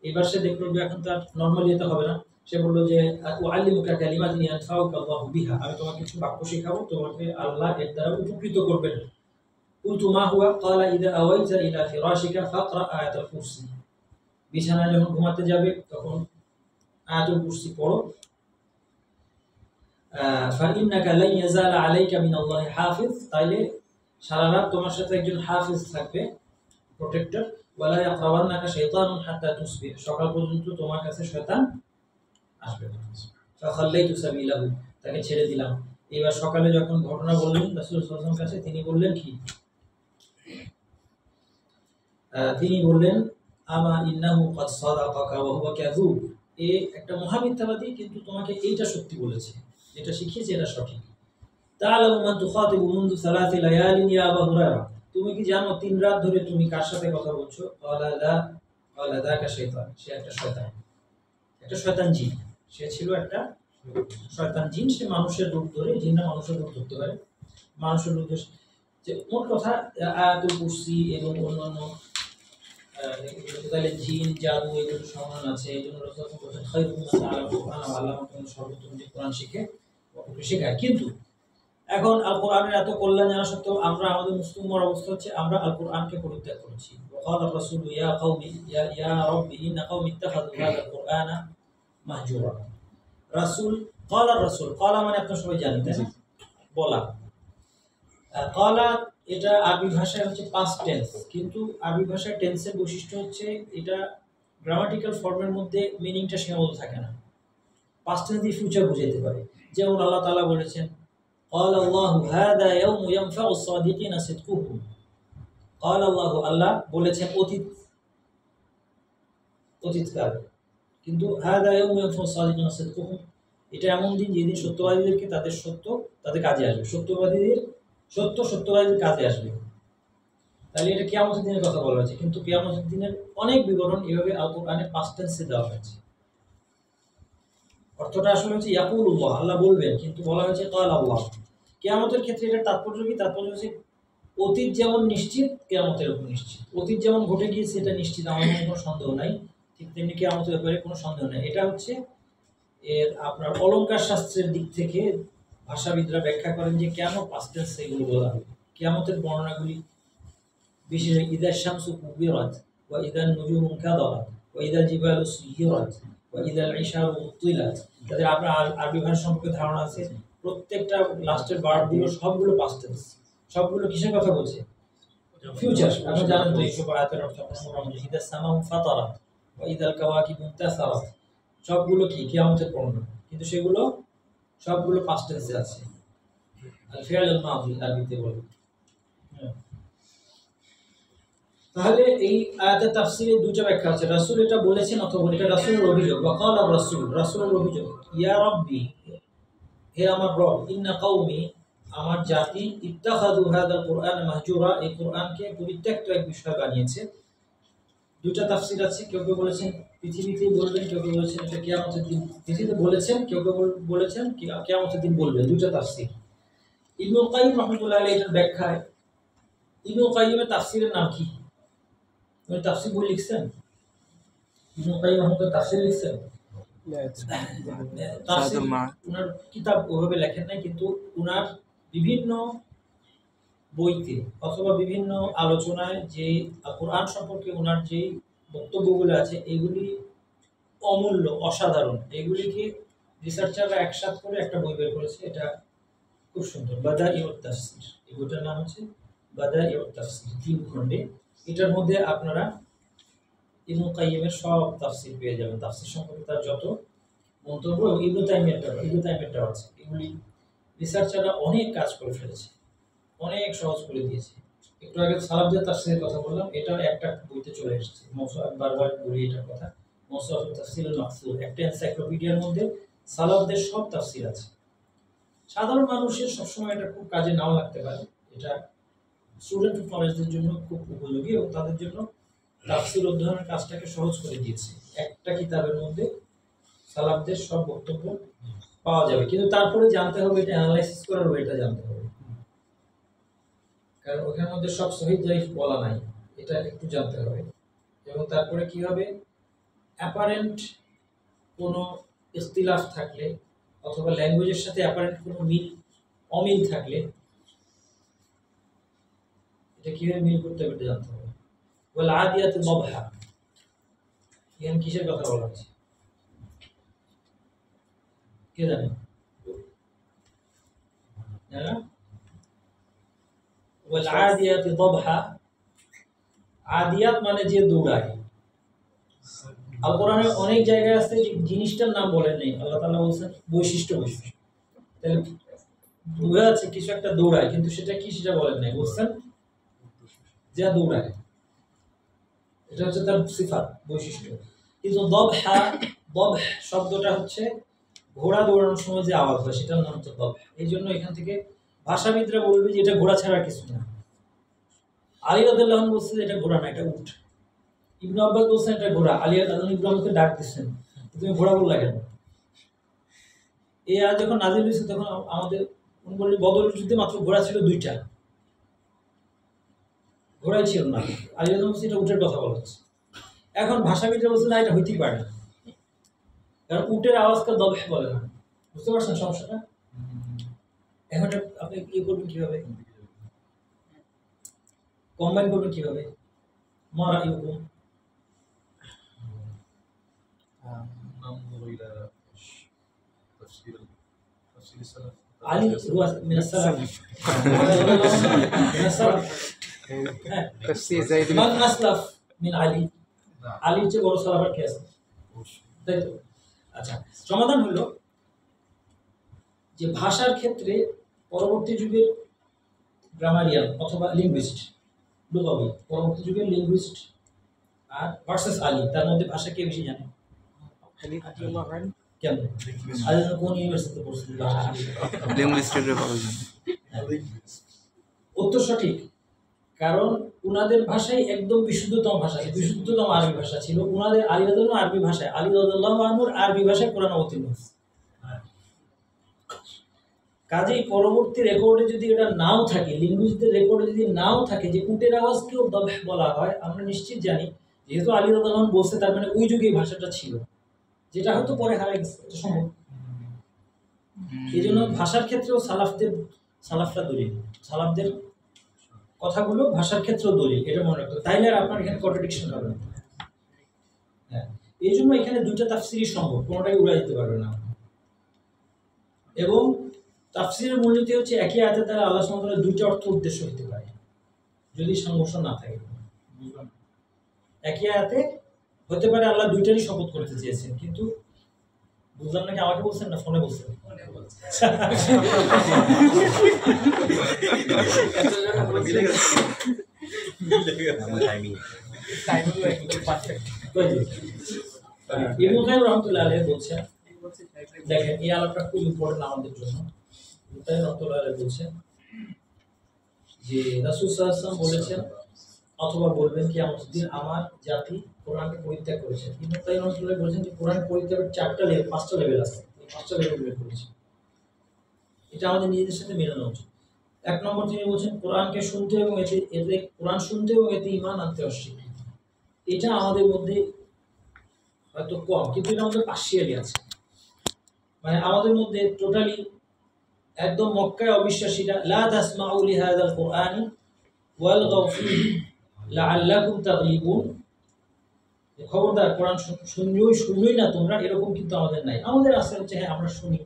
এবার সে দেখলো যে এখন তার নরমালি এটা হবে না। সে বলল যে উআল্লিমুকা কালিমাতিন ইয়ানফাউকা আল্লাহু বিহা, আমি তোমাকে কিছু বাক্য শেখাবো, তোমাকে আল্লাহ এর দ্বারা উপকৃত করবেন। কুলতু মা হুয়া, ক্বালা ইযা আওয়াইতা ইলা ফিরাশিকা ফাকরা আয়াতুল কুরসি, বিছানায় যখন ঘুমাতে যাবে তখন আয়াতুল কুরসি পড়ো। ফাইন্নাকা লা ইয়াজালা আলাইকা মিনাল্লাহি হাফিজ, তাইলে সারা রাত তোমার সাথে একজন হাফিজ থাকবে, প্রোটেক্টর। ওয়ালা ইয়াকরাবান্নাকা শাইতানুন হাত্তা তুসবিহ, সকাল পর্যন্ত তোমার কাছে শয়তান আসবে না। ফাখাল্লাইতু সাবিলাহু, তাকে ছেড়ে দিলাম। এবার সকালে যখন ঘটনা বললেন রাসূল সাল্লাল্লাহু আলাইহি ওয়াসাল্লামের কাছে, তিনি বললেন কি? তিনি বললেন আমা ইন্নাহু ক্বাদ সাদাকাকা ওয়া হুয়া কাযুব, এ একটা মহামিথ্যাবাদী, কিন্তু তোমাকে এইটা সত্যি বলেছে, যেটা শিখিয়েছে এটা সঠিক। তাআলামু মান তুখাতিবু মুনযু সালাসি লায়ালিন ইয়া আবু হুরায়রা, তুমি কি জানো 3 রাত ধরে তুমি কার সাথে কথা বলছো? ক্বালা লা, ক্বালা যাকা শাইতান, সে একটা শয়তান, একটা শয়তান জিন। সে ছিল একটা শয়তান জিন, সে মানুষের রূপ ধরে, জিনরা মানুষের রূপ ধরতে পারে, মানুষের রূপ ধরে। যে মোট কথা আয়াতুল কুরসি এবং অন্যান্য তাহলে জিন জাদু এগুলো সমান আছে। এই জন্য রাসূল বলেছেন খায়রুম মান তাআল্লামা কুরআন ওয়া আল্লামাহুম, সর্বোত্তম যে কোরআন শিখে ওকে শেখায়। কিন্তু এখন আল কোরআনের এত কল্যাণ জানা সত্ত্বেও আমরা, আমাদের মুসলিমদের অবস্থা হচ্ছে আমরা আল কোরআনকে পরিত্যাগ করেছি। ওয়াকাল রাসূল ইয়া কওমি ইয়া রাব্বি ইন্না কওমি ইত্তাখাযু হাযা কুরআনা মাহজুরা। রাসূল ক্বালা, রাসূল ক্বালা মানে আপনারা সবাই জানেন তাই না, বলা। ক্বালা এটা আরবি ভাষায় হচ্ছে পাস্ট টেন্স, কিন্তু আরবি ভাষার টেন্সের বৈশিষ্ট্য হচ্ছে এটা গ্রামাটিক্যাল ফর্মের মধ্যে মিনিংটা সীমাবদ্ধ থাকে না, পাস্ট টেন্স দিয়ে ফিউচার বুঝাইতে পারে। যেমন আল্লাহ তাআলা বলেছেন قال الله هذا يوم ينفع الصادقين صدقهم, قال الله, আল্লাহ বলেছেন অতীতকাল, কিন্তু هذا يوم ينفع الصادقين صدقهم, এটা এমন দিন যেদিন সত্যবাদীদেরকে তাদের সত্য তাদের কাজে আসবে, সত্যবাদীদের কাজে আসবে। তাহলে এটা কিয়ামতের দিনের কথা বলা হয়েছে, কিন্তু কিয়ামতের দিনের অনেক বিবরণ এভাবে আল কোরআনে পাস্ট টেন্সে দেওয়া হয়েছে। অর্থটা আসলে হচ্ছে ইয়াকুলুল্লাহ, আল্লাহ বলবেন, কিন্তু বলা হয়েছে ক্বাল আল্লাহ। কিয়ামতের ক্ষেত্রে এটা তাৎপর্য কি? তাৎপর্য হচ্ছে অতীত যেমন নিশ্চিত, কিয়ামতের উপর নিশ্চিত। অতীত যেমন ঘটে গিয়েছে এটা নিশ্চিত, আমার মনে কোনো সন্দেহ নাই, ঠিক তেমনি কিয়ামতের ব্যাপারে কোনো সন্দেহ নাই। এটা হচ্ছে এর আপনার অলংকার শাস্ত্রের দিক থেকে ভাষাবিদরা ব্যাখ্যা করেন যে কেন পাস্ট টেন্স এগুলো বলা হবে। কিয়ামতের বর্ণনাগুলি বিশেষ ইদা শামসু কুবিরাত ওয়া ইদা নুজুমু কাদারাত ওয়া ইদা জিবালু সুয়িরাত ওয়া ইদা ইশারু উতিলাত, তাদের আপনার আরবি ভাষা সম্পর্কে ধারণা আছে। প্রত্যেকটা লাস্টের ভার্বগুলো সবগুলো পাস্ট টেন্স, সবগুলো কিসের কথা বলছে? ফিউচার। আপনি জানেন তো এইসব আয়াতের অর্থ আপনারা মোটামুটি ইদা সামাউ ফাতারাত ওয়া ইদাল কাওয়াকিবু ইনতাসারাত, সবগুলো কি কিয়ামতের বর্ণনা, কিন্তু সেগুলো সবগুলো পাস্ট টেন্সে আছে। আল ফিআল আল মাদি আরবিতে বলে। তাহলে এই আয়াতের তাফসীরে দুটো ব্যাখ্যা আছে। রাসূল এটা বলেছেন অথবা এটা রাসূলের অভিযোগ। ওয়াকাল আর রাসূল, রাসূলের অভিযোগ, ইয়া রাব্বি, হে আমার রব, ইন্না কওমি, আমার জাতি, ইত্তাখাযু হাযাল কুরআন মাহজুরা, এই কুরআনকে পরিত্যক্ত এক বিষয় বানিয়েছে। দুটো তাফসীর আছে, কেউ কেউ বলেছেন পৃথিবীতে বলবেন, কেউ কেউ বলেছেন এটা কিয়ামতের দিন পৃথিবীতে বলেছেন, কেউ কেউ বলেছেন কিয়ামতের দিন বলবেন। দুটো তাফসীর। ইবনুল কাইয়িম রাহমাতুল্লাহ আলাইহি এর ব্যাখ্যায়, ইবনুল কাইয়িমের তাফসীরের নাম কি? উনি তাফসীর বই লিখছেন, ইবনুল কাইয়িম রাহমাতুল্লাহ তাফসীর লিখছেন। তাফসীর উনার কিতাব ওভাবে লেখেন নাই, কিন্তু উনার বিভিন্ন বইতে অথবা বিভিন্ন আলোচনায় যে কোরআন সম্পর্কে উনার যে বক্তব্যগুলো আছে এগুলি অমূল্য, অসাধারণ। এগুলিকে রিসার্চাররা একসাথে করে একটা বই বের করেছে, এটা খুব সুন্দর, বাদাইউত তাফসীর। এই বইটার নাম হচ্ছে বাদাইউত তাফসীর, 3 খণ্ডে। এটার মধ্যে আপনারা ইবনে কাইয়িমের সব তাফসীর পেয়ে যাবেন, তাফসীর সম্পর্কে তার যত মন্তব্য এবং ইবনে তাইমিয়ারটাও আছে। এগুলি রিসার্চাররা অনেক কাজ করে ফেলেছে, অনেক সহজ করে দিয়েছে। একটু আগে সালাফদের তাফসীরের কথা বললাম, এটা একটা বইতে চলে এসেছে, বারবার বলি এটার কথা, মুসাফ তাফসীরুল মাকসুর, একটা এনসাইক্লোপিডিয়ার মধ্যে সালাফদের সব তাফসীর আছে। সাধারণ মানুষের সবসময় এটা খুব কাজে নাও লাগতে পারে, এটা স্টুডেন্ট অফ নলেজদের জন্য খুব উপযোগী এবং তাদের জন্য তাফসীর অধ্যয়নের কাজটাকে সহজ করে দিয়েছে। একটা কিতাবের মধ্যে সালাফদের সব বক্তব্য পাওয়া যাবে, কিন্তু তারপরে জানতে হবে এটা অ্যানালাইসিস করার ওয়েটা জানতে হবে, কারণ ওখানের মধ্যে সব সহিহ যায়িফ বলা নাই, এটা একটু জানতে হবে। এবং তারপরে কি হবে, অ্যাপারেন্ট কোনো ইখতিলাফ থাকলে অথবা ল্যাঙ্গুয়েজের সাথে অ্যাপারেন্ট কোনো অমিল থাকলে এটা কিভাবে মিল করতে হবে জানতে হবে। ওয়াল আদিয়াত দবহা, এখানে কিসের কথা বলা হচ্ছে কে জানে? ওয়াল আদিয়াত দবহা, আদিয়াত মানে যে দৌড়ায়। আল কোরআনে অনেক জায়গায় আছে যে জিনিসটার নাম বলেন নেই, আল্লাহ তাআলা বলছেন বৈশিষ্ট্য। তাহলে বোঝা যাচ্ছে কিছু একটা দৌড়ায়, কিন্তু সেটা কি সেটা বলেন নাই, বলছেন যে দৌড়ায়, এটা হচ্ছে তার সিফাত, বৈশিষ্ট্য। কিন্তু দবহা, দবহ শব্দটা হচ্ছে ঘোড়া দৌড়ানোর সময় যে আওয়াজ হয় সেটার নাম হচ্ছে দবহ। এই জন্য এখান থেকে ভাষাবিদরা বলবে যে এটা ঘোড়া ছাড়া কিছু না। আলী রাদিয়াল্লাহু আনহু বলছে যে এটা ঘোড়া না, এটা উট। ইবনে আব্বাস বলছেন এটা ঘোড়া। আলী রাদিয়াল্লাহু ইব্রাহিমকে ডাক দিচ্ছেন, তুমি ঘোড়া বললা কেন? এই আয়াত যখন নাযিল হয়েছে তখন আমাদের বললেন বদরের যুদ্ধে মাত্র ঘোড়া ছিল 2টা, ঘোড়াই ছিল না। আলী রাদিয়াল্লাহু আনহু এটা উটের কথা বলা হচ্ছে। এখন ভাষাবিদরা বলছে না, এটা হইতেই পারে না, কারণ উটের আওয়াজকে দবহ বলে না। বুঝতে পারছেন সমস্যাটা? এখন আপনি ইয়ে করবেন কিভাবে, কম্বাইন করবেন কিভাবে? মারা ইউকুম ننظر إلى تفسير السلف. علي هو من السلف من السلف تفسير زيد بن من أسلف من علي আলীর চেয়ে বড় সালাফার কে আছে? তাই তো। আচ্ছা, সমাধান হলো যে ভাষার ক্ষেত্রে পরবর্তী যুগের গ্রামারিয়ান অথবা লিঙ্গুইস্ট, লুগাবি, পরবর্তী যুগের লিঙ্গুইস্ট আর ভার্সেস আলী, তার মধ্যে ভাষা কে বেশি জানে? علي رضي الله عنه কেন? আলী কোন ইউনিভার্সিটিতে পড়ছেন? লিঙ্গুইস্টিকের প্রয়োজন। উত্তর সঠিক, কারণ উনাদের ভাষায় একদম বিশুদ্ধতম ভাষা, বিশুদ্ধতম আরবি ভাষা ছিল উনাদের। আলী রাদিয়াল্লাহু আনহু আরবি ভাষায়, আলী রাদিয়াল্লাহু আনহুর আরবি ভাষায় কোরআন অবতীর্ণ হয়েছে। কাজেই পরবর্তী রেকর্ডে যদি এটা নাও থাকে, লিঙ্গুইস্টদের রেকর্ডে যদি নাও থাকে যে উটের আওয়াজকেও দবহ বলা হয়, আমরা নিশ্চিত জানি যেহেতু আলী রাদিয়াল্লাহু আনহু বলছে, তার মানে ওই যুগে এই ভাষাটা ছিল, যেটা হয়তো পরে হারিয়ে গেছে, এটা সম্ভব। এই জন্য ভাষার ক্ষেত্রেও সালাফরা দলিল, সালাফদের কথাগুলো ভাষার ক্ষেত্রেও দলিল, এটা মনে রাখতে। তাইলে আর আপনার এখানে কন্ট্রাডিকশন হবে না। হ্যাঁ, এই জন্য এখানে 2টা তাফসিরই সম্ভব, কোনোটাই উড়াই দিতে পারবে না। এবং তাফসিরের মূলনীতি হচ্ছে একই আয়াতের দ্বারা আল্লাহ সুবহানাহু ওয়া তাআলা 2টা অর্থ উদ্দেশ্য হতে পারে যদি সংঘর্ষ না থাকে। একই আয়াতে হতে পারে আল্লাহ 2টারই শপথ করতে চেয়েছেন, কিন্তু বুঝলাম নাকি, আমাকে বলছেন না ফোনে বলছেন? ইবনে কাইয়িম রাহমাতুল্লাহ আলাইহি বলছেন, দেখেন এই আলোচনা খুব ইম্পর্টেন্ট আমাদের জন্য। ইবনে কাইয়িম রাহমাতুল্লাহ আলাইহি বলছেন যে রাসূল সাল্লাল্লাহু আলাইহি ওয়াসাল্লাম বলেছেন অথবা বলবেন কি আমার দিন আমার জাতি কোরআনকে পরিত্যাগ করেছে। ইবনে কাইয়িম রাহমাতুল্লাহ বলেছেন যে কোরআন পরিত্যাগের 5টা লেভেল আছে, এই 5টা লেভেল উল্লেখ করেছে। এটা আমাদের নিজেদের সাথে মেলানো উচিত। 1 নম্বর তিনি বলছেন কোরআনকে শুনতে এবং এতে কোরআন শুনতে এবং এতে ঈমান আনতে অস্বীকৃতি। এটা আমাদের মধ্যে হয়তো কম, কিন্তু এটা আমাদের পার্শিয়ালি আছে। মানে আমাদের মধ্যে টোটালি একদম মক্কায় অবিশ্বাসীরা লা তাসমাউ লিহাযাল কুরআনি ওয়ালগাউ ফীহি লাআল্লাকুম তাগলিবুন, খবরদার কোরআন শুনোই না তোমরা, এরকম কিন্তু আমাদের নাই। আমাদের আছে হচ্ছে হ্যাঁ আমরা শুনি,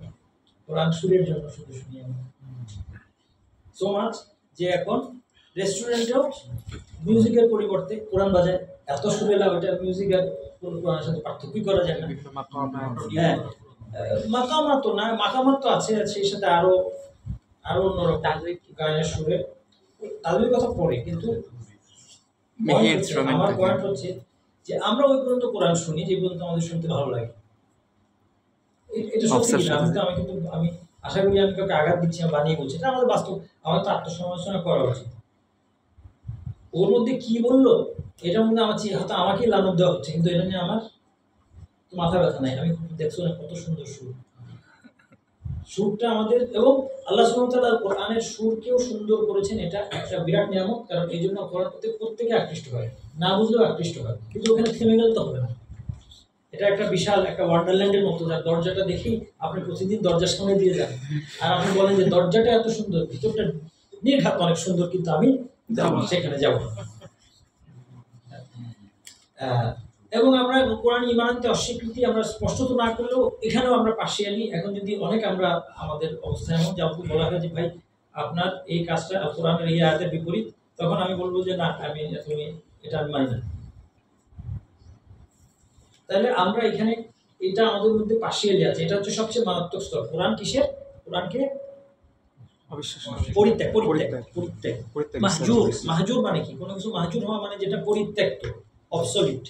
কোরআন সুরের জন্য শুধু শুনি আমরা, সো মাচ যে এখন রেস্টুরেন্টেও মিউজিকের পরিবর্তে কোরআন বাজায়, এত সুরে লাগে ওটা মিউজিক আর কোরআনের সাথে পার্থক্য করা যায় না। বিভিন্ন মাকামাত হ্যাঁ, মাকামাত তো না, মাকামাত তো আছে, সেই সাথে আরো আরো অন্যরকম গানের সুরে তাদের কথা পড়ে, কিন্তু মিহি point হচ্ছে, instrument আমার থাকে। পয়েন্ট হচ্ছে যে আমরা ওই পর্যন্ত কোরআন শুনি যে পর্যন্ত আমাদের শুনতে ভালো লাগে। এটা সত্যি Obsession কিনা আছে। আমি আশা করি আমি কাউকে আঘাত দিচ্ছি না, বানিয়ে বলছি, এটা আমাদের বাস্তব। আমার তো আত্মসমালোচনা করা উচিত। ওর মধ্যে কি বললো এটার মধ্যে আমার হয়তো আমাকেই লানত দেওয়া হচ্ছে, কিন্তু এটা নিয়ে আমার তো মাথা ব্যথা নাই। আমি দেখছো না কত সুন্দর সুর, সুরটা আমাদের, এবং আল্লাহ সুবহানাহু ওয়া তাআলা কোরআনের সুরকেও সুন্দর করেছেন। এটা একটা বিরাট নিয়ামত, কারণ এই জন্য কোরআন প্রত্যেকে আকৃষ্ট হয়, না বুঝলেও আকৃষ্ট হয়, কিন্তু ওখানে থেমে গেলে তো হবে না। এটা একটা বিশাল একটা ওয়ান্ডারল্যান্ডের মতো, যার দরজাটা দেখেই আপনি প্রতিদিন দরজার সামনে দিয়ে যান, আর আপনি বলেন যে দরজাটা এত সুন্দর, ভিতরটা নির্ঘাত অনেক সুন্দর, কিন্তু আমি সেখানে যাব না। এবং আমরা কোরআন ঈমান আনতে অস্বীকৃতি আমরা স্পষ্টত না করলেও এখানেও আমরা পার্শিয়ালি, এখন যদি অনেক আমরা আমাদের অবস্থা এমন যে আমাকে বলা হয় যে ভাই আপনার এই কাজটা কোরআনের এই আয়াতের বিপরীত, তখন আমি বলবো যে না, তুমি এটা আমি মানি না। তাহলে আমরা এখানে এটা আমাদের মধ্যে পার্শিয়ালি আছে, এটা হচ্ছে সবচেয়ে মারাত্মক স্তর। কোরআন কিসের? কোরআনকে অবিশ্বাস পরিত্যাগ, পরিত্যাগ, পরিত্যাগ। পরিত্যাগ। পরিত্যাগ মাহজুর, মাহজুর মানে কি? কোনো কিছু মাহজুর হওয়া মানে যেটা পরিত্যক্ত, অবসলিট।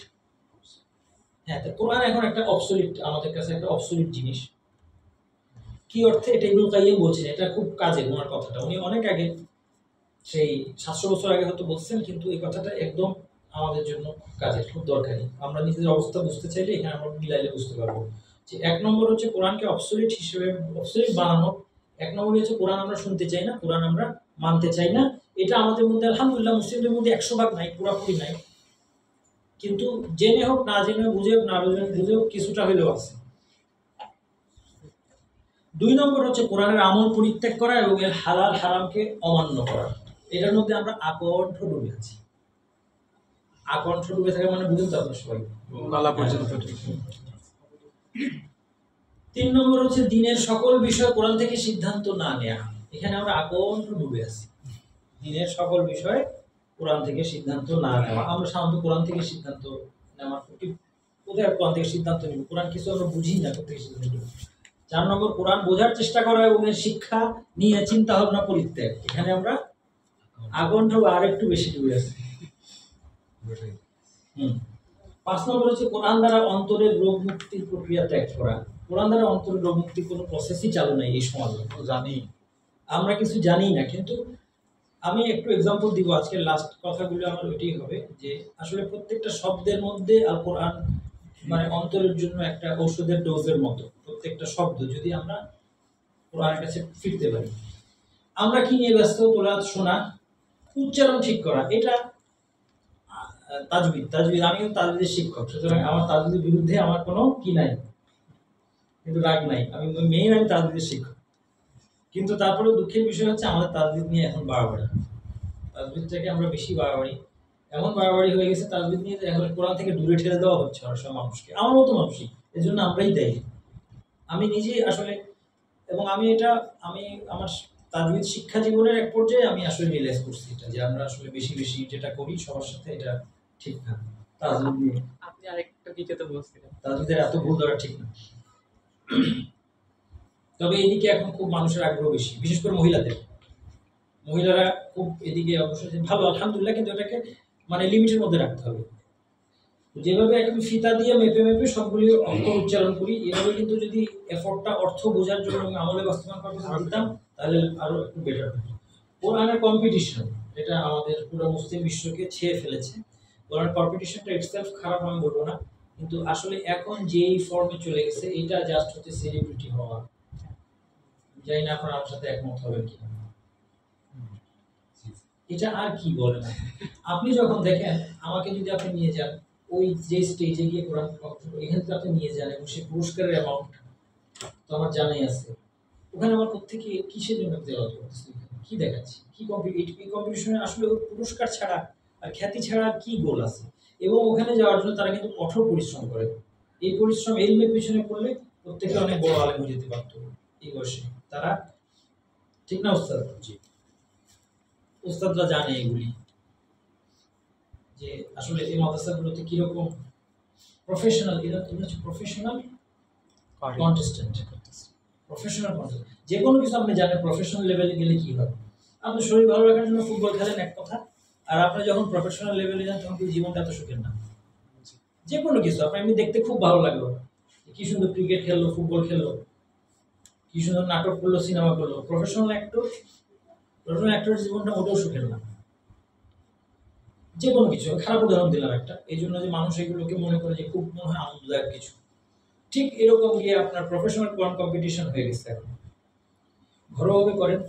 হ্যাঁ, তো কোরআন এখন একটা অবসলিট, আমাদের কাছে একটা অবসলিট জিনিস। কি অর্থে? এটা ইবনুল কাইয়্যিম বলছেন, এটা খুব কাজের ওনার কথাটা। উনি অনেক আগে, সেই 700 বছর আগে হয়তো বলছেন, কিন্তু এই কথাটা একদম আমাদের জন্য খুব কাজের, খুব দরকারি। আমরা নিজেদের অবস্থা বুঝতে চাইলে এখানে আমরা মিলাইলে বুঝতে পারবো যে এক নম্বর হচ্ছে কোরআনকে অবসলিট হিসেবে, অবসলিট বানানো। এক নম্বর হচ্ছে কোরআন আমরা শুনতে চাই না, কোরআন আমরা মানতে চাই না। এটা আমাদের মধ্যে আলহামদুলিল্লাহ মুসলিমদের মধ্যে 100% নাই, পুরোপুরি নাই, কিন্তু জেনে হোক না জেনে হোক, বুঝে হোক না বুঝে হোক, কিছুটা হলেও আছে। 2 নম্বর হচ্ছে কোরআনের আমল পরিত্যাগ করা এবং এর হালাল হারামকে অমান্য করা। এটার মধ্যে আমরা আকণ্ঠ ডুবে আছি। আকণ্ঠ ডুবে থাকা মানে বুঝুন তো আপনার সবাই, গলা পর্যন্ত। 3 নম্বর হচ্ছে দ্বীনের সকল বিষয় কোরআন থেকে সিদ্ধান্ত না নেওয়া। এখানে আমরা আকণ্ঠ ডুবে আছি। দ্বীনের সকল বিষয় কোরআন থেকে সিদ্ধান্ত না নেওয়া। আমরা সাধারণত কোরআন থেকে সিদ্ধান্ত নেওয়ার কোথায় কোরআন থেকে সিদ্ধান্ত নেব? কোরআন কিছু আমরা বুঝি না, কোথায় সিদ্ধান্ত নেব। 4 নম্বর কোরআন বোঝার চেষ্টা করা এবং এর শিক্ষা নিয়ে চিন্তা ভাবনা পরিত্যাগ। এখানে আমরা আকণ্ঠ আর একটু বেশি ডুবে আছি। 5 নম্বর হচ্ছে কোরআন দ্বারা অন্তরের রোগ মুক্তির প্রক্রিয়া ত্যাগ করা। কোরআন দ্বারা অন্তরের রোগ মুক্তির কোনো প্রসেসই চালু নাই এই সমাজে। জানি আমরা কিছু জানি না, কিন্তু আমি একটু এক্সাম্পল দিব। আজকের লাস্ট কথাগুলো আমার ওইটাই হবে যে আসলে প্রত্যেকটা শব্দের মধ্যে আল কোরআন মানে অন্তরের জন্য একটা ঔষধের ডোজের মতো। প্রত্যেকটা শব্দ যদি আমরা কোরআনের কাছে ফিরতে পারি। আমরা কি নিয়ে ব্যস্ত? কোরআন শোনা, উচ্চারণ ঠিক করা। এটা তাজবিদ, আমিও তাজবিদের শিক্ষক, সুতরাং আমার তাজবিদের বিরুদ্ধে আমার কোনো কি নাই, কিন্তু রাগ নাই। আমি তাজবিদের শিক্ষক, কিন্তু তারপরে দুঃখের বিষয় হচ্ছে আমাদের তাজবিদ নিয়ে এখন বাড়াবাড়ি। তাজবিদটাকে আমরা বেশি বাড়াবাড়ি, এমন বাড়াবাড়ি হয়ে গেছে তাজবিদ নিয়ে যে এখন কোরআন থেকে দূরে ঠেলে দেওয়া হচ্ছে অনেক সময় মানুষকে, আমার মতো মানুষই। এই জন্য আমরাই দায়ী। আমি নিজেই আসলে, এবং আমি আমার তাজবিদ শিক্ষা জীবনের এক পর্যায়ে আমি আসলে রিয়েলাইজ করছি এটা, যে আমরা আসলে বেশি বেশি যেটা করি সবার সাথে এটা ঠিক না। তাজবিদ নিয়ে আপনি আরেকটা ভিডিওতে বলছিলেন তাজবিদের এত ভুল ধরা ঠিক না। তবে এদিকে এখন খুব মানুষের আগ্রহ বেশি, বিশেষ করে মহিলারা খুব এদিকে অবশ্যই ভালো, আলহামদুলিল্লাহ, কিন্তু এটাকে মানে লিমিটের মধ্যে রাখতে হবে। যেভাবে একদম ফিতা দিয়ে মেপে মেপে সবগুলি অক্ষর উচ্চারণ করি, এভাবে কিন্তু যদি এফোর্টটা অর্থ বোঝার জন্য এবং আমলে বাস্তবায়ন করার জন্য দিতাম, তাহলে আরো একটু বেটার হতো। কোরআনের কম্পিটিশন, এটা আমাদের পুরো মুসলিম বিশ্বকে ছেয়ে ফেলেছে। কোরআন কম্পিটিশনটা ইটসেলফ খারাপ আমি বলবো না, কিন্তু আসলে এখন যেই ফর্মে চলে গেছে এটা জাস্ট হচ্ছে সেলিব্রিটি হওয়া। জানি না আপনারা আমার সাথে একমত হবেন কি। এটা আর কি বলেন আপনি যখন দেখেন, আমাকে যদি আপনি নিয়ে যান ওই যে স্টেজে গিয়ে কোরআন এখান থেকে আপনি নিয়ে যান এবং সেই পুরস্কারের অ্যামাউন্ট তো আমার জানাই আছে, ওখানে আমার প্রত্যেকে কিসের জন্য তেলাওয়াত করতেছি, কি দেখাচ্ছি, কি কম্পিটিশনে আসলে পুরস্কার ছাড়া আর খ্যাতি ছাড়া কি গোল আছে? এবং ওখানে যাওয়ার জন্য তারা কিন্তু কঠোর পরিশ্রম করে। এই পরিশ্রম এলমের পিছনে করলে প্রত্যেকে অনেক বড় আলেম হয়ে যেতে পারত এই বয়সে তারা, ঠিক না ওস্তাদ? জি। উস্তাদরা জানে এগুলি, যে আসলে এই মাদ্রাসাগুলোতে কিরকম প্রফেশনাল, এরা হচ্ছে প্রফেশনাল কন্টেস্টেন্ট। প্রফেশনাল কন্টেস্ট যে কোনো কিছু আপনি জানেন প্রফেশনাল লেভেলে গেলে কি হবে। আপনি শরীর ভালো রাখার জন্য ফুটবল খেলেন এক কথা, আর আপনি যখন প্রফেশনাল লেভেলে যান তখন কিন্তু জীবনটা এত সুখের না। যে কোনো কিছু আপনার এমনি দেখতে খুব ভালো লাগলো, কি সুন্দর ক্রিকেট খেললো, ফুটবল খেললো, কি সুন্দর নাটক করলো, সিনেমা করলো, প্রফেশনাল অ্যাক্টরের জীবনটা মোটেও সুখের না। যে কোনো কিছু, খারাপ উদাহরণ দিলাম একটা, এই জন্য যে মানুষ এগুলোকে মনে করে যে খুব মনে হয় আনন্দদায়ক কিছু। ঠিক এরকম গিয়ে আপনার প্রফেশনাল কম্পিটিশন হয়ে গেছে এখন। ঘরোয়াভাবে করেন,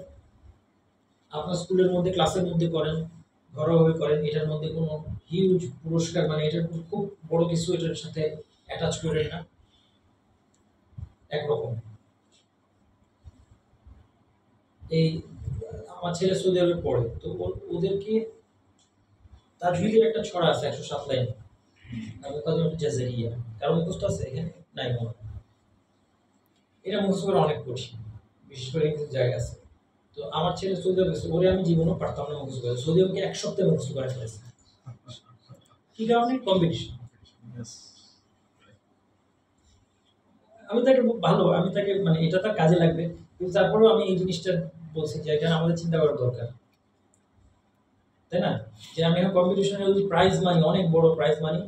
আপনার স্কুলের মধ্যে ক্লাসের মধ্যে করেন, ঘরোয়াভাবে করেন, এটার মধ্যে কোনো হিউজ পুরস্কার মানে এটার খুব বড় কিছু এটার সাথে অ্যাটাচ করেন না, একরকম। এই আমার ছেলে সৌদি আরবে পড়ে, তো ওদেরকে তাজউদের একটা ছড়া আছে 107 লাইন, জাজারিয়া, কারো মুখস্থ আছে এখানে? নাই মনে। এটা মুখস্থ করা অনেক কঠিন, বিশেষ করে কিছু জায়গা আছে। তো আমার ছেলে সৌদি আরবে গেছে, ওরে আমি জীবনও পারতাম না মুখস্থ করে। সৌদি আরবকে 1 সপ্তাহে মুখস্থ করে ফেলেছে। কি কারণে? কম্পিটিশন। আমি তাকে মানে এটা তার কাজে লাগবে, কিন্তু তারপরেও আমি এই জিনিসটা বলছি যে এটা আমাদের চিন্তা করা দরকার, তাই না? যে আমি এখন কম্পিটিশনে যদি প্রাইজ মানি, অনেক বড় প্রাইজ মানি,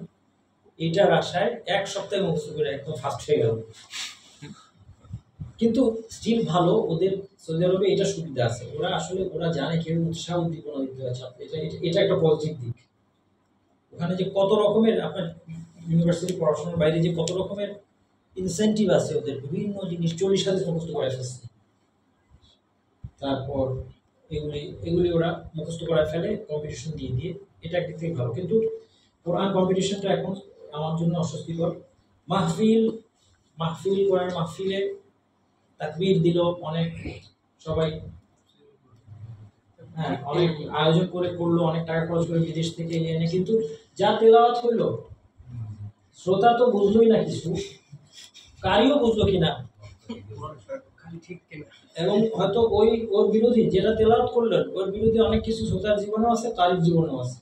এটার আশায় 1 সপ্তাহে মুখস্থ করে একদম ফার্স্ট হয়ে গেল। কিন্তু স্টিল ভালো, ওদের সৌদি আরবে এটা সুবিধা আছে, ওরা জানে কেউ উৎসাহ উদ্দীপনা দিতে হয় ছাত্র, এটা একটা পজিটিভ দিক। ওখানে যে কত রকমের আপনার ইউনিভার্সিটি পড়াশোনার বাইরে যে কত রকমের ইনসেন্টিভ আছে, ওদের বিভিন্ন জিনিস 40,000 মুখস্থ করে ফেলছে। তারপর এগুলি ওরা মুখস্থ করায় ফেলে কম্পিটিশন দিয়ে, এটা একদিক থেকে ভালো। কিন্তু কোরআন কম্পিটিশনটা এখন আমার জন্য অস্বস্তিকর। মাহফিল কোরআন মাহফিলে তাকবীর দিল অনেক, সবাই অনেক আয়োজন করলো, অনেক টাকা খরচ করে বিদেশ থেকে এনে, কিন্তু যা তেলাওয়াত হইলো শ্রোতা তো বুঝলোই না কিছু, কারিও বুঝলো কিনা, এবং হয়তো ওর বিরোধী যেটা তেলাওয়াত করলেন ওর বিরোধী অনেক কিছু শ্রোতার জীবনেও আছে, কারির জীবনেও আছে।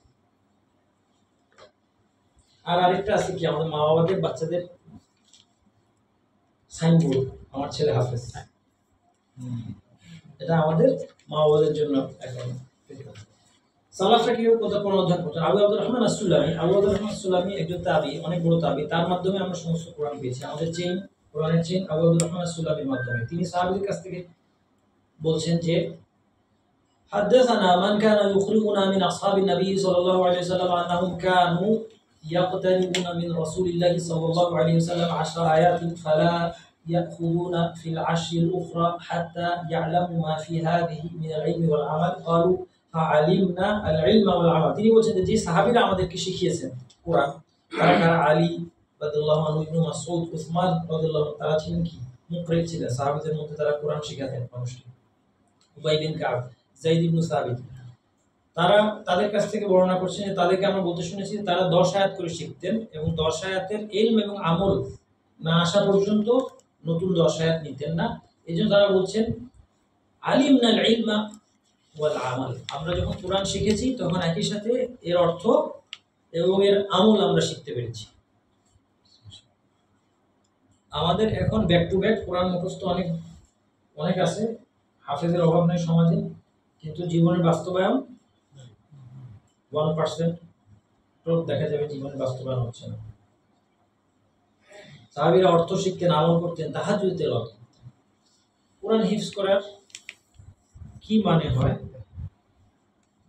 আর আরেকটা আছে কি, আমাদের মা বাবাদের বাচ্চাদের সাইনবোর্ড, আমার ছেলে হাফেজ, এটা আমাদের মা বাবাদের জন্য এখন। সালাফরা কিভাবে কোরআন অধ্যয়ন করতেন? আবু আব্দুর রহমান আস-সুলামি একজন তাবী, অনেক বড় তাবী, তার মাধ্যমে আমরা সমস্ত কোরআন পেয়েছি। আমাদের কোরআনের চেইন আবু আব্দুর রহমান আস-সুলামির মাধ্যমে। তিনি সাহাবীদের কাছ থেকে বলছেন যে حدثنا من كان يخرجنا من أصحاب النبي صلى الله عليه وسلم أنهم كانوا يقتربون من رسول الله صلى الله عليه وسلم 10 آيات فلا يأخذون في العشر الأخرى حتى يعلموا ما في هذه من العلم والعمل قالوا فعلمنا العلم والعمل। তিনি বলছেন যে সাহাবীরা আমাদেরকে শিখিয়েছেন কোরআন, তারা আলী রাদিয়াল্লাহু আনহু, ইবনে মাসউদ, উসমান রাদিয়াল্লাহু, তারা ছিলেন কি মুকরি ছিলেন সাহাবীদের মধ্যে, তারা কোরআন শিখাতেন মানুষকে। উবাই বিন কাব, যায়েদ ইবনে সাবিত, তারা তাদের কাছ থেকে বর্ণনা করছেন যে তাদেরকে আমরা বলতে শুনেছি তারা 10 আয়াত করে শিখতেন, এবং 10 আয়াতের ইলম এবং আমল না আসা পর্যন্ত নতুন 10 আয়াত নিতেন না। এইজন্য তারা বলছেন আলিমনাল ইলমা ওয়াল আমাল, আমরা যখন কোরআন শিখেছি তখন একই সাথে এর অর্থ এবং এর আমল আমরা শিখতে পেরেছি। আমাদের এখন ব্যাক টু ব্যাক কোরআন মুখস্থ অনেক আছে, হাফেজের অভাব নেই সমাজে, কিন্তু জীবনের বাস্তবায়ন 1% দেখা যাবে জীবনের বাস্তবায়ন হচ্ছে না। সাহাবীরা অর্থ শিখতেন, আমল করতেন, তাহাজ্জুদ তেলাওয়াত করতেন। কোরআন হিফজ করার কি মানে হয়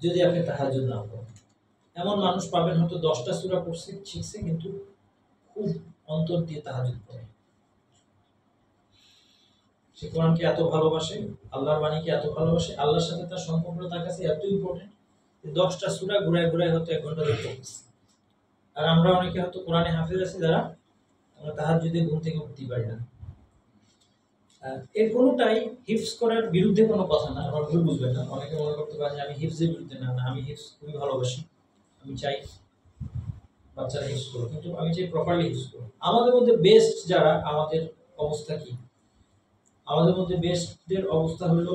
যদি আপনি তাহাজ্জুদ না করেন? এমন মানুষ পাবেন হয়তো 10টা সূরা পড়ছে, শিখছে, কিন্তু খুব অন্তর দিয়ে তাহাজ্জুদ করে। সে কোরআনকে এত ভালোবাসে, আল্লাহর বাণীকে এত ভালোবাসে, আল্লাহর সাথে তার সম্পর্কটা তার কাছে এত ইম্পর্টেন্ট যে 10টা সূরা ঘুরায় হয়তো 1 ঘন্টা ধরে পড়ছে। আর আমরা অনেকে হয়তো কোরআনে হাফেজ আছি যারা আমরা তাহাজ্জুদে ঘুম থেকে উঠতে পারি না। এর কোনোটাই হিফজ করার বিরুদ্ধে কোনো কথা না, আমার ভুল বুঝবেন না। অনেকে মনে করতে পারে যে আমি হিফজের বিরুদ্ধে না, আমি হিফজ খুবই ভালোবাসি, আমি চাই বাচ্চারা হিফজ করুক, কিন্তু আমি চাই প্রপারলি হিফজ করুক। আমাদের মধ্যে বেস্ট যারা, আমাদের অবস্থা কি? আমাদের মধ্যে বেস্টদের অবস্থা হলো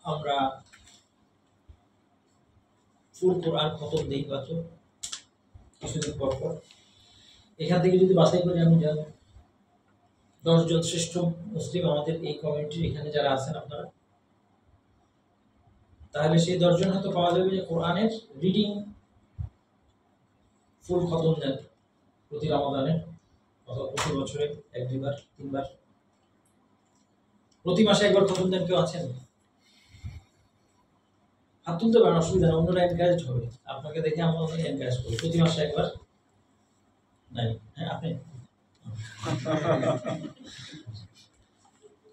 আমরা ফুল কোরআন খতম দেই মাত্র কিছুদিন পর পর। এখান থেকে যদি বাছাই করে আমি যান 10 জন শ্রেষ্ঠ মুসলিম আমাদের এই কমিউনিটির এখানে যারা আছেন আপনারা, তাহলে সেই 10 জন হয়তো পাওয়া যাবে যে কোরআনের রিডিং ফুল খতম দেন প্রতি রমাদানে অথবা প্রতি বছরে 1-2 বার 3 বার, প্রতি মাসে একবার খতম দেন কেউ আছেন? হাত তুলতে পারেন, অসুবিধা নেই, অন্যরা এনকারেজ হবে, আপনাকে দেখে আমরা এনকারেজ করি। প্রতি মাসে একবার নাই? হ্যাঁ আপনি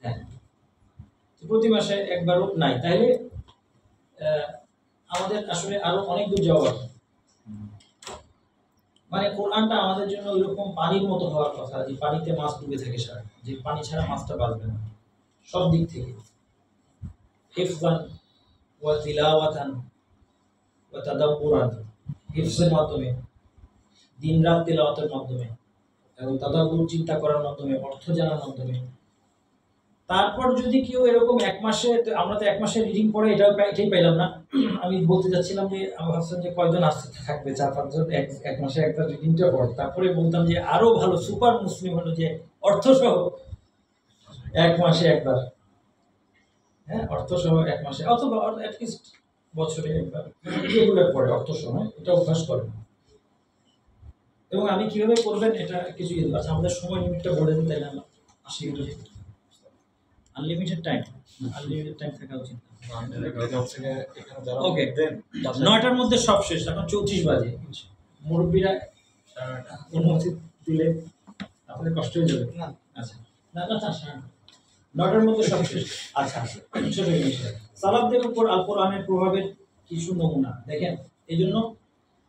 হ্যাঁ, প্রতি মাসে একবারও নাই, তাহলে আমাদের আসলে আরো অনেক দূর যাওয়া আছে। মানে কোরআনটা আমাদের জন্য ওইরকম পানির মতো হওয়ার কথা, যে পানিতে মাছ ডুবে থাকে সারা, যে পানি ছাড়া মাছটা বাঁচবে না সব দিক থেকে। হিফজান ওয়া তিলাওয়াতান ওয়া তাদাব্বুরান, হিফজের মাধ্যমে, দিন রাত তিলাওয়াতের মাধ্যমে এবং তাদাব্বুর চিন্তা করার মাধ্যমে, অর্থ জানার মাধ্যমে। তারপর যদি কেউ এরকম এক মাসে, আমরা তো এক মাসে রিডিং পড়ে এটাই পাইলাম না। আমি বলতে যাচ্ছিলাম যে আমি ভাবছিলাম যে কয়জন আসতে থাকবে, 4-5 জন এক মাসে একবার রিডিংটা পড়ে। তারপরে বলতাম যে আরো ভালো সুপার মুসলিম হলো যে অর্থ সহ এক মাসে একবার, হ্যাঁ অর্থ সহ এক মাসে অথবা অ্যাটলিস্ট বছরে একবার রেগুলার পড়ে অর্থ সহ, এটা অভ্যাস করেন। এবং আমি কিভাবে করবেন এটা কিছু ইয়ে। আচ্ছা আমাদের সময় লিমিটটা বলে দিন তাইলে আমরা আসি। আনলিমিটেড টাইম থাকা উচিত। ওকে, 9টার মধ্যে সব শেষ, এখন 34 বাজে। মুরব্বীরা অনুমতি দিলে আপনাদের কষ্ট হয়ে যাবে। আচ্ছা না 9টার মধ্যে সব শেষ। আচ্ছা ছোট জিনিস, সালাফদের উপর আল কোরআনের প্রভাবের কিছু নমুনা দেখেন। এই জন্য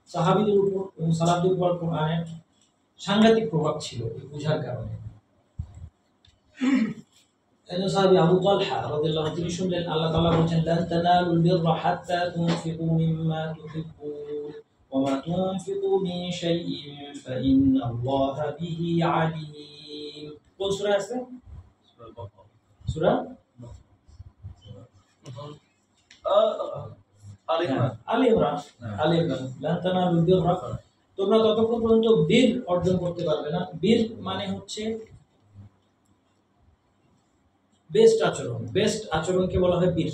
সাহাবীদের উপর এবং সালাফদের উপর কোরআনের সাংঘাতিক প্রভাব ছিল এই বোঝার কারণে। সাহাবী আবু তালহা রাদিয়াল্লাহু আনহু তিনি শুনলেন আল্লাহ তাআলা বলেন, লান তানালুল বিররা হাত্তা তুনফিকু মিম্মা তুহিব্বুন ওয়া মা তুনফিকু মিন শাইইন ফাইন্নাল্লাহা বিহি আলীম। কোন সূরা আছে? সূরা আলে ইমরান। লান তানালুল বিররা, তোমরা ততক্ষণ পর্যন্ত বীর অর্জন করতে পারবে না। বীর মানে হচ্ছে বেস্ট আচরণ, বেস্ট আচরণকে বলা হয় বীর।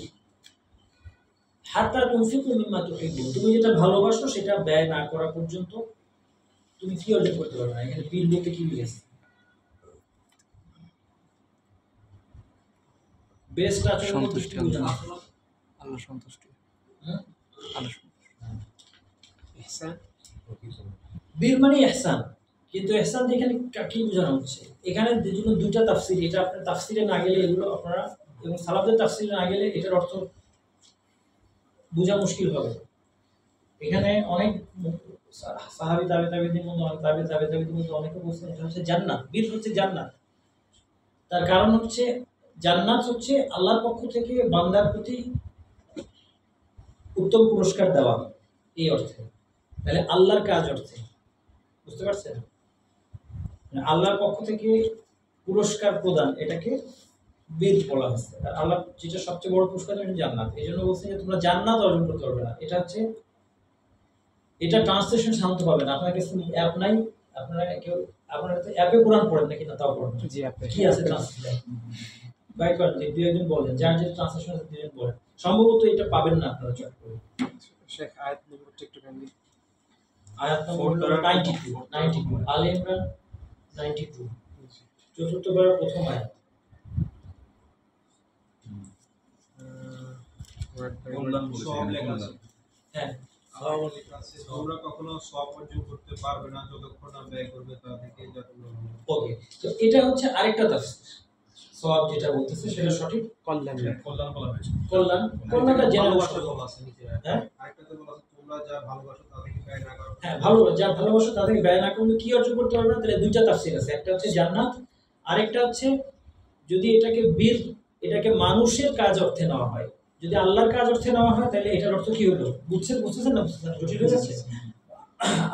হাত্তা তুনফিকু মিম্মা তুহিব্বুন, তুমি যেটা ভালোবাসো সেটা ব্যয় না করা পর্যন্ত তুমি কি অর্জন করতে পারবে না। এখানে বীর বলতে কি বুঝাচ্ছে? বেস্ট আচরণ বলতে কি বোঝানো? আল্লাহ সন্তুষ্টি, হুম? আল্লাহ সন্তুষ্টি। ইহসান, বীর মানে ইহসান, কিন্তু ইহসান এখানে কি বোঝানো হচ্ছে? এখানে দুটো 2টা তাফসীর, এটা আপনার তাফসীরে না গেলে এগুলো আপনারা এবং সালাফদের তাফসীরে না গেলে এটার অর্থ বোঝা মুশকিল হবে। এখানে অনেক সাহাবী তাবেঈদের মধ্যে অনেকে বলছেন এটা হচ্ছে জান্নাত। বীর হচ্ছে জান্নাত। তার কারণ হচ্ছে জান্নাত হচ্ছে আল্লাহর পক্ষ থেকে বান্দার প্রতি উত্তম পুরস্কার দেওয়া, এই অর্থে। তাহলে আল্লাহর কাজ অর্থে, বুঝতে পারছেন? আল্লাহর পক্ষ থেকে পুরস্কার প্রদান, এটাকে বীর বলা হচ্ছে। আর আল্লাহ যেটা সবচেয়ে বড় পুরস্কার এটা জান্নাত। এই জন্য বলছে যে তোমরা জান্নাত অর্জন করতে পারবে না। এটা হচ্ছে, এটা ট্রান্সলেশন শান্ত পাবে না। আপনার কাছে অ্যাপ নাই, আপনারা কেউ আপনারা তো অ্যাপে কোরআন পড়েন নাকি না তাও পড়েন? জি আপনি কি আছে ট্রান্সলেশন বাই করেন, যে 2-1 জন বলেন, যার যে ট্রান্সলেশন আছে 2-1 বলেন। সম্ভবত এটা পাবেন না আপনারা চট করে। শেখ আয়াত নম্বরটা একটু কাইন্ডলি। আয়াত নম্বর 92 আলে ইমরান 92, চতুর্থ পারার প্রথম আয়াত। কল্যাণ বলেছে, কল্যাণ। হ্যাঁ, তোমরা কখনো সওয়াব অর্জন করতে পারবে না যতক্ষণ না ব্যয় করবে তা থেকে যতগুলো ওকে। তো এটা হচ্ছে আরেকটা তাফসীর। সওয়াব যেটা বলতেছে সেটা সঠিক। কল্যাণ, কল্যাণ বলা হয়েছে। কল্যাণটা জেনে ভালোবাসা বলা আছে নিচে। হ্যাঁ আরেকটাতে বলা আছে তোমরা যা ভালোবাসো তা থেকে ব্যয় না করো। হ্যাঁ, যা ভালোবাসো তাদেরকে ব্যয় না করলে কি অর্জন করতে পারবে না। তাহলে 2টা তাফসীর আছে, একটা হচ্ছে জান্নাত, আরেকটা হচ্ছে যদি এটাকে বীর, এটাকে মানুষের কাজ অর্থে নেওয়া হয়। যদি আল্লাহর কাজ অর্থে নেওয়া হয় তাহলে এটার অর্থ কি হলো? বুঝতেছেন না? জটিল হয়ে যাচ্ছে।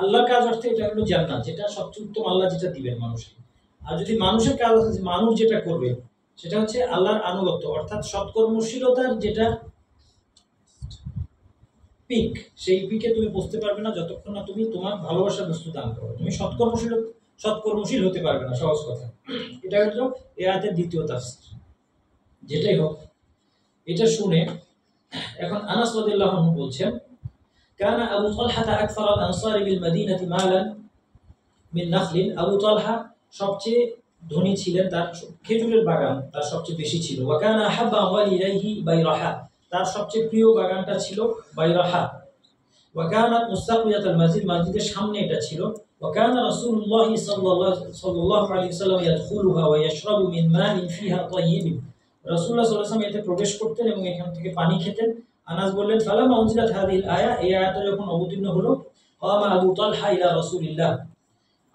আল্লাহর কাজ অর্থে এটা হলো জান্নাত, যেটা সবচেয়ে উত্তম, আল্লাহ যেটা দিবেন মানুষকে। আর যদি মানুষের কাজ আছে, মানুষ যেটা করবে সেটা হচ্ছে আল্লাহর আনুগত্য, অর্থাৎ সৎকর্মশীলতার যেটা পিক, সেই পিকে তুমি পৌঁছতে পারবে না যতক্ষণ না তুমি তোমার ভালোবাসার বস্তু দান করো। তুমি সৎকর্মশীল হতে পারবে না, সহজ কথা। এটা হলো এই আয়াতের দ্বিতীয় তাফসীর। যেটাই হোক, এটা শুনে এখন আনাস রাদিয়াল্লাহু আনহু বলছেন, কানা আবু তালহা আকসার আল আনসারি বিল মদিনাতি মালান মিন নাখলিন। আবু তালহা সবচেয়ে ধনী ছিলেন, তার খেজুরের বাগান তার সবচেয়ে বেশি ছিল। ওয়া কানা হাব্বা আমওয়ালি ইলাইহি বাইরাহা, তার সবচেয়ে প্রিয় বাগানটা ছিল বাইরাহা। ওয়া কানাত মুস্তাকিয়াতুল মসজিদ, মসজিদের সামনে এটা ছিল। ওয়া কানা রাসূলুল্লাহ সাল্লাল্লাহু আলাইহি ওয়াসাল্লাম ইয়াদখুলুহা ওয়া ইয়াশরাবু মিন মাইন ফিহা তাইয়িব। রাসূলুল্লাহ সাল্লাল্লাহু আলাইহি ওয়াসাল্লাম এতে প্রবেশ করতেন এবং এখান থেকে পানি খেতেন। আনাস বললেন, ফালামা উনজিলাত হাযিহিল আয়া, এই আয়াতটা যখন অবতীর্ণ হলো, কামা আবু তালহা ইলা রাসূলিল্লাহ,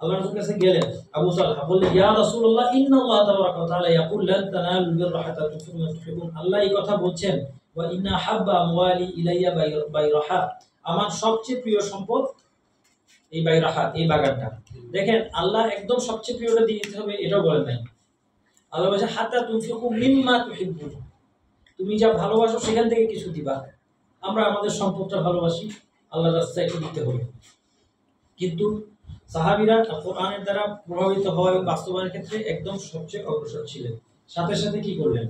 আল্লাহর রাসূলের কাছে গেলেন আবু তালহা, বললেন, ইয়া রাসূলুল্লাহ ইন্নাল্লাহ তাবারাকা ওয়া তাআলা ইয়াকুল লান তানালুল বিররা হাত্তা তুনফিকু মিম্মা তুহিব্বুন। আল্লাহ এই কথা বলছেন, ওয়া ইন্না হাব্বা আমওয়ালি ইলাইয়া বাইরাহা, আমার সবচেয়ে প্রিয় সম্পদ এই বাইরাহা, এই বাগানটা। দেখেন, আল্লাহ একদম সবচেয়ে প্রিয়টা দিয়ে দিতে হবে এটাও বলেন নাই। আল্লাহ বলেছে হাত্তা তুনফিকু মিম্মা তুহিব্বুন, তুমি যা ভালোবাসো সেখান থেকে কিছু দিবা। আমরা আমাদের সম্পদটা ভালোবাসি, আল্লাহর রাস্তায় একটু দিতে হবে। কিন্তু সাহাবীরা কোরআনের দ্বারা প্রভাবিত হওয়া এবং বাস্তবায়নের ক্ষেত্রে একদম সবচেয়ে অগ্রসর ছিলেন। সাথে সাথে কি করলেন?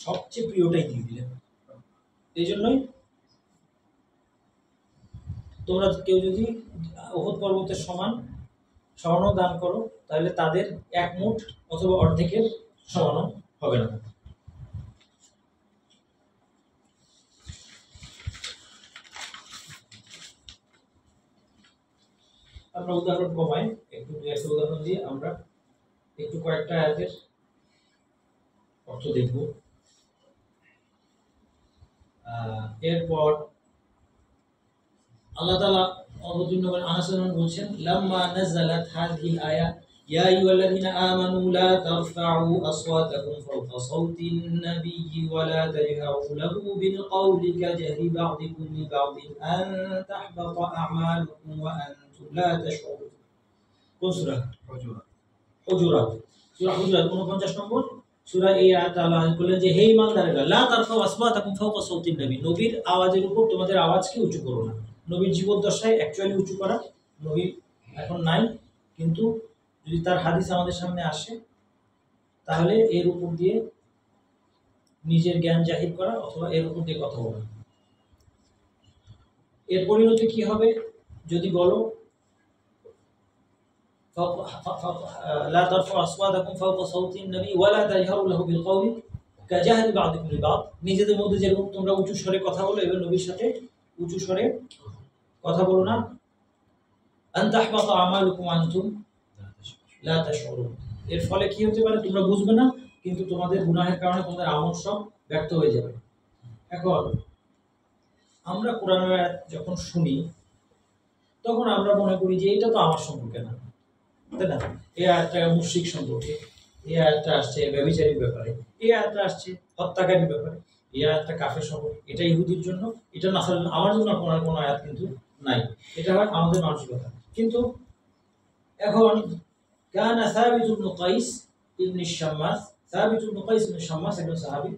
সবচেয়ে প্রিয়টাই দিয়ে দিলেন। এই জন্যই তোমরা কেউ যদি উহুদ পর্বতের সমান স্বর্ণ দান করো, তাহলে তাদের এক মুঠ অথবা অর্ধেকের সমানও হবে না। আমরা উদাহরণ কমাই, একটু একটা উদাহরণ দিয়ে আমরা একটু কয়েকটা আয়াতের অর্থ দেখব। এরপর আল্লাহ তাআলা অবতীর্ণ করেন, আনাস বলছেন, লাম্মা নাযালাত হাযিহিল আয়া ইয়া আইয়ুহাল্লাযীনা আমানু লা তারফাউ আসওয়াতাকুম ফাওকা সাওতিন নাবিয়্যি ওয়া লা তাজহারু লাহু বিল কওলি কাজহরি বা'দিকুম লিবা'দিন আন তাহবাতা আ'মালুকুম ওয়া আনতুম লা তাশউরুন। কোন সূরা? হুজুরাত। সূরা হুজুরাত 49 নম্বর সূরা। এই আয়াত আল্লাহ বলেন যে, হে ঈমানদারেরা, লা তারফাউ আসওয়াতাকুম ফাওকা সাওতিন নবী, নবীর আওয়াজের উপর তোমাদের আওয়াজকে উঁচু করো না। নবীর জীবদ্দশায় অ্যাকচুয়ালি উঁচু করা, নবী এখন নাই, কিন্তু যদি তার হাদিস আমাদের সামনে আসে তাহলে এর উপর দিয়ে নিজের জ্ঞান জাহির করা অথবা এর উপর দিয়ে কথা বলা। এর পরিণতি কি হবে? যদি বলো লা তারফাউ আসওয়াতাকুম ফাওকা সাওতিন নবী ওয়া লা তাজহারু লাহু বিল কওলি কাজহরি বা'দিকুম লিবা'দ, নিজেদের মধ্যে যেরকম তোমরা উঁচু স্বরে কথা বলো, এবার নবীর সাথে উঁচু স্বরে কথা বলো না। আন তাহবাতা আমালুকুম আনতুম লা তাশউরুন, এর ফলে কি হতে পারে তোমরা বুঝবে না, কিন্তু তোমাদের গুনাহের কারণে তোমাদের আমল সব ব্যর্থ হয়ে যাবে। এখন আমরা কোরআনের আয়াত যখন শুনি তখন আমরা মনে করি যে এটা তো আমার সম্পর্কে না, তাই না? এই আয়াতটা মুশরিক সম্পর্কে, এই আয়াতটা আসছে ব্যভিচারীর ব্যাপারে, এই আয়াতটা আসছে হত্যাকারীর ব্যাপারে, এই আয়াতটা কাফের সম্পর্কে, এটা ইহুদির জন্য, এটা নাসারার। আমার জন্য কোনো আয়াত কিন্তু নাই। এটা হয় আমাদের মানসিকতা। কিন্তু এখন কানা সাবিত ইবনে কাইস ইবনে শাম্মাস, সাবিত ইবনে কাইস ইবনে শাম্মাস একজন সাহাবী,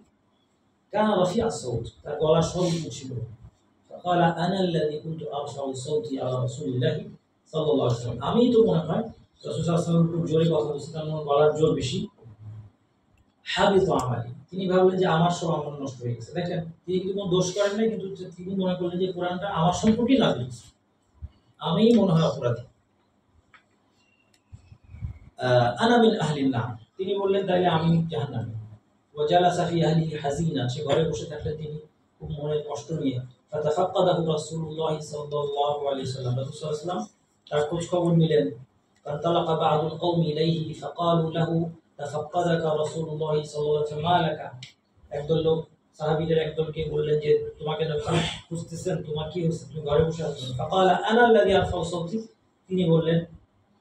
কানা রাফিআ সাউত, তার গলার স্বর উঁচু ছিল। فقال انا الذي كنت ارفع صوتي على رسول الله صلى الله عليه وسلم, আমি তো মনে হয় রাসূল সাল্লাল্লাহু আলাইহি ওয়াসাল্লাম খুব জোরে কথা বলছেন, তার গলার জোর বেশি। হাবিত আমালি, তিনি ভাবলেন যে আমার সব আমল নষ্ট হয়ে গেছে। দেখেন, তিনি কিন্তু কোনো দোষ করেন নাই, কিন্তু তিনি মনে করলেন যে কোরআনটা আমার সম্পর্কেই নাযিল, আমি মনে হয় অপরাধী। আনা মিন আহলিন নার, তিনি বললেন তাইলে আমি জাহান্নামী। ওয়া জালাসা ফি আহলিহি হাযিনা, সে ঘরে বসে থাকলেন তিনি খুব মনে কষ্ট নিয়ে। ফাতাফাক্কাদাহু রাসূলুল্লাহ সাল্লাল্লাহু আলাইহি ওয়াসাল্লাম, রাসূল সাল্লাল্লাহু আলাইহি ওয়াসাল্লাম তার খোঁজ খবর নিলেন। ফান্তালাকা বা'দুল কওমি ইলাইহি ফাকালু লাহু তাফাক্কাদাকা রাসূলুল্লাহ সাল্লাল্লাহু আলাইহি ওয়াসাল্লাম লাকা, একদল লোক সাহাবীদের একদলকে বললেন যে তোমাকে না খুঁজতেছেন, তোমার কি হয়েছে, তুমি ঘরে বসে আছো? ফাকালা আনা আল্লাযী আরফাউ সাওতি, তিনি বললেন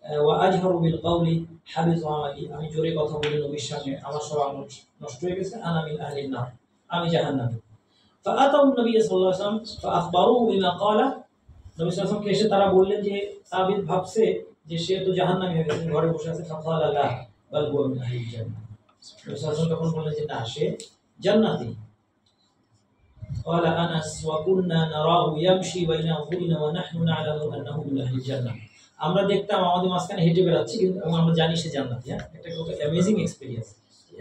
ওয়া আজহারু বিল কওলি হাবিত আমালি, আমি জোরে কথা বলি নবীর সামনে, আমার সব আমল নষ্ট হয়ে গেছে। আনা মিন আহলিন নার, আমি জাহান্নামী। ফাআতাউ নবী সাল্লাল্লাহু আলাইহি ওয়াসাল্লাম ফাআখবারুহু বিমা ক্বালা, নবী সাল্লাল্লাহু আলাইহি ওয়াসাল্লাম এসে তারা বললেন যে সাবিত ভাবছে যে সে তো জাহান্নামী হয়ে গেছে, ঘরে বসে আছে। ফাকালা লা বাল হুয়া মিন আহলিল জান্নাহ, নবী সাল্লাল্লাহু আলাইহি ওয়াসাল্লাম তখন বললেন যে না, সে জান্নাতি। قال أنس وكنا نراه يمشي بين أظهرنا ونحن نعلم أنه من أهل الجنة আমরা দেখতাম আমাদের মাঝখানে হেঁটে বেড়াচ্ছে কিন্তু আমরা জানি সে জান্নাতি। হ্যাঁ, একটা কত অ্যামেজিং এক্সপেরিয়েন্স।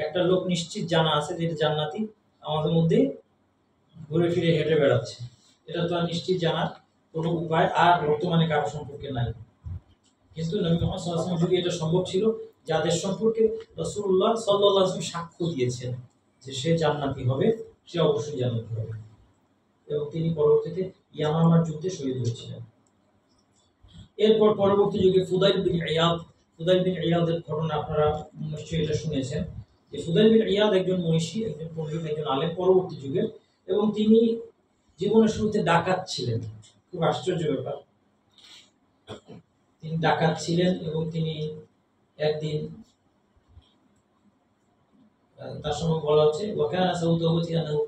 একটা লোক নিশ্চিত জানা আছে যে এটা জান্নাতি, আমাদের মধ্যে ঘুরে ফিরে হেঁটে বেড়াচ্ছে। এটা তো আর নিশ্চিত জানার কোনো উপায় আর বর্তমানে কারো সম্পর্কে নাই। কিন্তু নবী মুহাম্মদ সাল্লাল্লাহু আলাইহি ওয়াসাল্লাম যুগে এটা সম্ভব ছিল, যাদের সম্পর্কে রাসূলুল্লাহ সাল্লাল্লাহু আলাইহি ওয়াসাল্লাম সাক্ষ্য দিয়েছেন যে সে জান্নাতি হবে, সে অবশ্যই জান্নাতি হবে। এবং তিনি পরবর্তীতে ইয়ামামার যুদ্ধে শহীদ হয়েছিলেন। এরপর পরবর্তী যুগে ফুদাইল বিন ইয়াদের ঘটনা আপনারা নিশ্চয়ই এটা শুনেছেন যে ফুদাইল বিন ইয়াদ একজন মনীষী, একজন পণ্ডিত, একজন আলেম পরবর্তী যুগের, এবং তিনি জীবনের শুরুতে ডাকাত ছিলেন। খুব আশ্চর্য ব্যাপার, তিনি ডাকাত ছিলেন এবং তিনি একদিন তার সময় বলা হচ্ছে ওয়াকানা সাউদাহুতি আনহু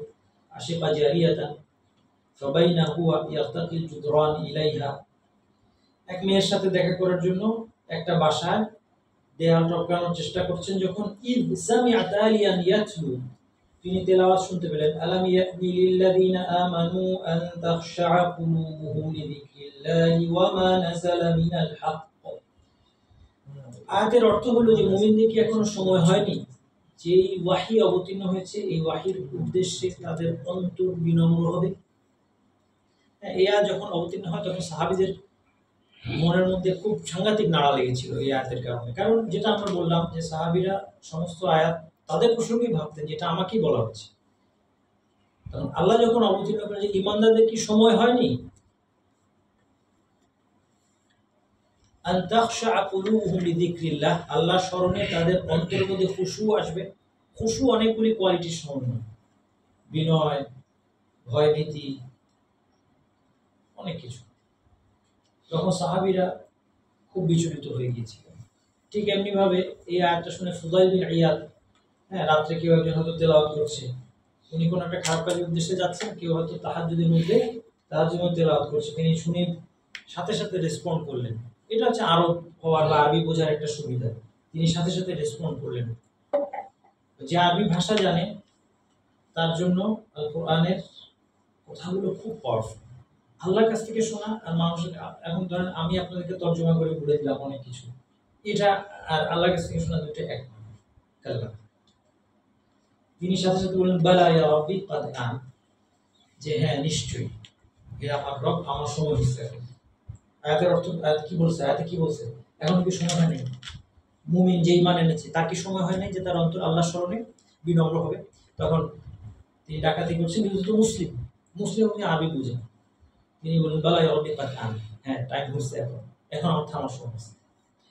আশিকা জারিয়াতান ফাবাইনা হুয়া ইয়ারতাকিল জুদরান ইলাইহা। এক মেয়ের সাথে দেখা করার জন্য একটা বাসায় দেয়াল টপকানোর চেষ্টা করছেন, যখন ইদ সামিআ তালিয়ান ইয়াতলু, তিনি তেলাওয়াত শুনতে পেলেন আলাম ইয়ানি লিল্লাযিনা আমানু আন তাখশা'a কুলুবুহুম লিযিকরিল্লাহি ওয়া মা নাযালা মিনাল হক। আয়াতের অর্থ হলো যে মুমিনদের কি এখনো সময় হয়নি যে এই ওয়াহী অবতীর্ণ হয়েছে, এই ওয়াহীর উদ্দেশ্যে তাদের অন্তর বিনম্র হবে। এই আয়াত যখন অবতীর্ণ হয় তখন সাহাবীদের মনের মধ্যে খুব সাংঘাতিক নাড়া লেগেছিল এই আয়াতের কারণে। কারণ যেটা আমরা বললাম যে সাহাবীরা সমস্ত আয়াত তাদের প্রসঙ্গেই ভাবতেন যেটা আমাকেই বলা হচ্ছে। কারণ আল্লাহ যখন অবতীর্ণ করেন যে ঈমানদারদের কি সময় হয়নি, আন তাখশা'a কুলুবুহুম লিযিকরিল্লাহ, আল্লাহ স্মরণে তাদের অন্তরের মধ্যে খুশু আসবে। খুশু অনেকগুলি কোয়ালিটির সমন্বয়, বিনয়, ভয় ভীতি, অনেক কিছু। তখন সাহাবীরা খুব বিচলিত হয়ে গিয়েছিলেন। ঠিক এমনি ভাবে এই আয়াতটা শুনে ফুদাইল বিন ইয়াদ, রাত্রে কেউ একজন হয়তো তেলাওয়াত করছে, উনি কোনো একটা খারাপ কাজের উদ্দেশ্যে যাচ্ছেন, কেউ হয়তো তাহাজ্জুদের মধ্যে তেলাওয়াত করছে, তিনি শুনে সাথে সাথে রেসপন্ড করলেন। এটা হচ্ছে আরব হওয়ার বা আরবি বোঝার একটা সুবিধা, তিনি সাথে সাথে রেসপন্ড করলেন। যে আরবি ভাষা জানে তার জন্য আল কোরআনের কথাগুলো খুব পাওয়ারফুল। আল্লাহর কাছ থেকে শোনা আর মানুষের, এখন ধরেন আমি আপনাদেরকে তর্জমা করে বলে দিলাম অনেক কিছু, এটা আর আল্লাহর কাছ থেকে শোনা দুটো এক কাল্লা। তিনি সাথে সাথে বললেন বালা ইয়া রাব্বি কাদ আন, যে হ্যাঁ নিশ্চয়ই হে আমার রব, আমার সময় হয়েছে এখন। আয়াতের অর্থ, আয়াত কি বলছে, আয়াতে কি বলছে, এখন কি সময় হয় নাই? মুমিন যে ঈমান এনেছে তার কি সময় হয় নাই যে তার অন্তর আল্লাহর স্মরণে বিনম্র হবে? তখন তিনি ডাকাতি করছেন, কিন্তু তো মুসলিম উনি আরবি বুঝেন। তিনি বলেন বালা ইয়া রাব্বি কাদ আন, হ্যাঁ টাইম হচ্ছে, এখন আমার থামার সময় হচ্ছে।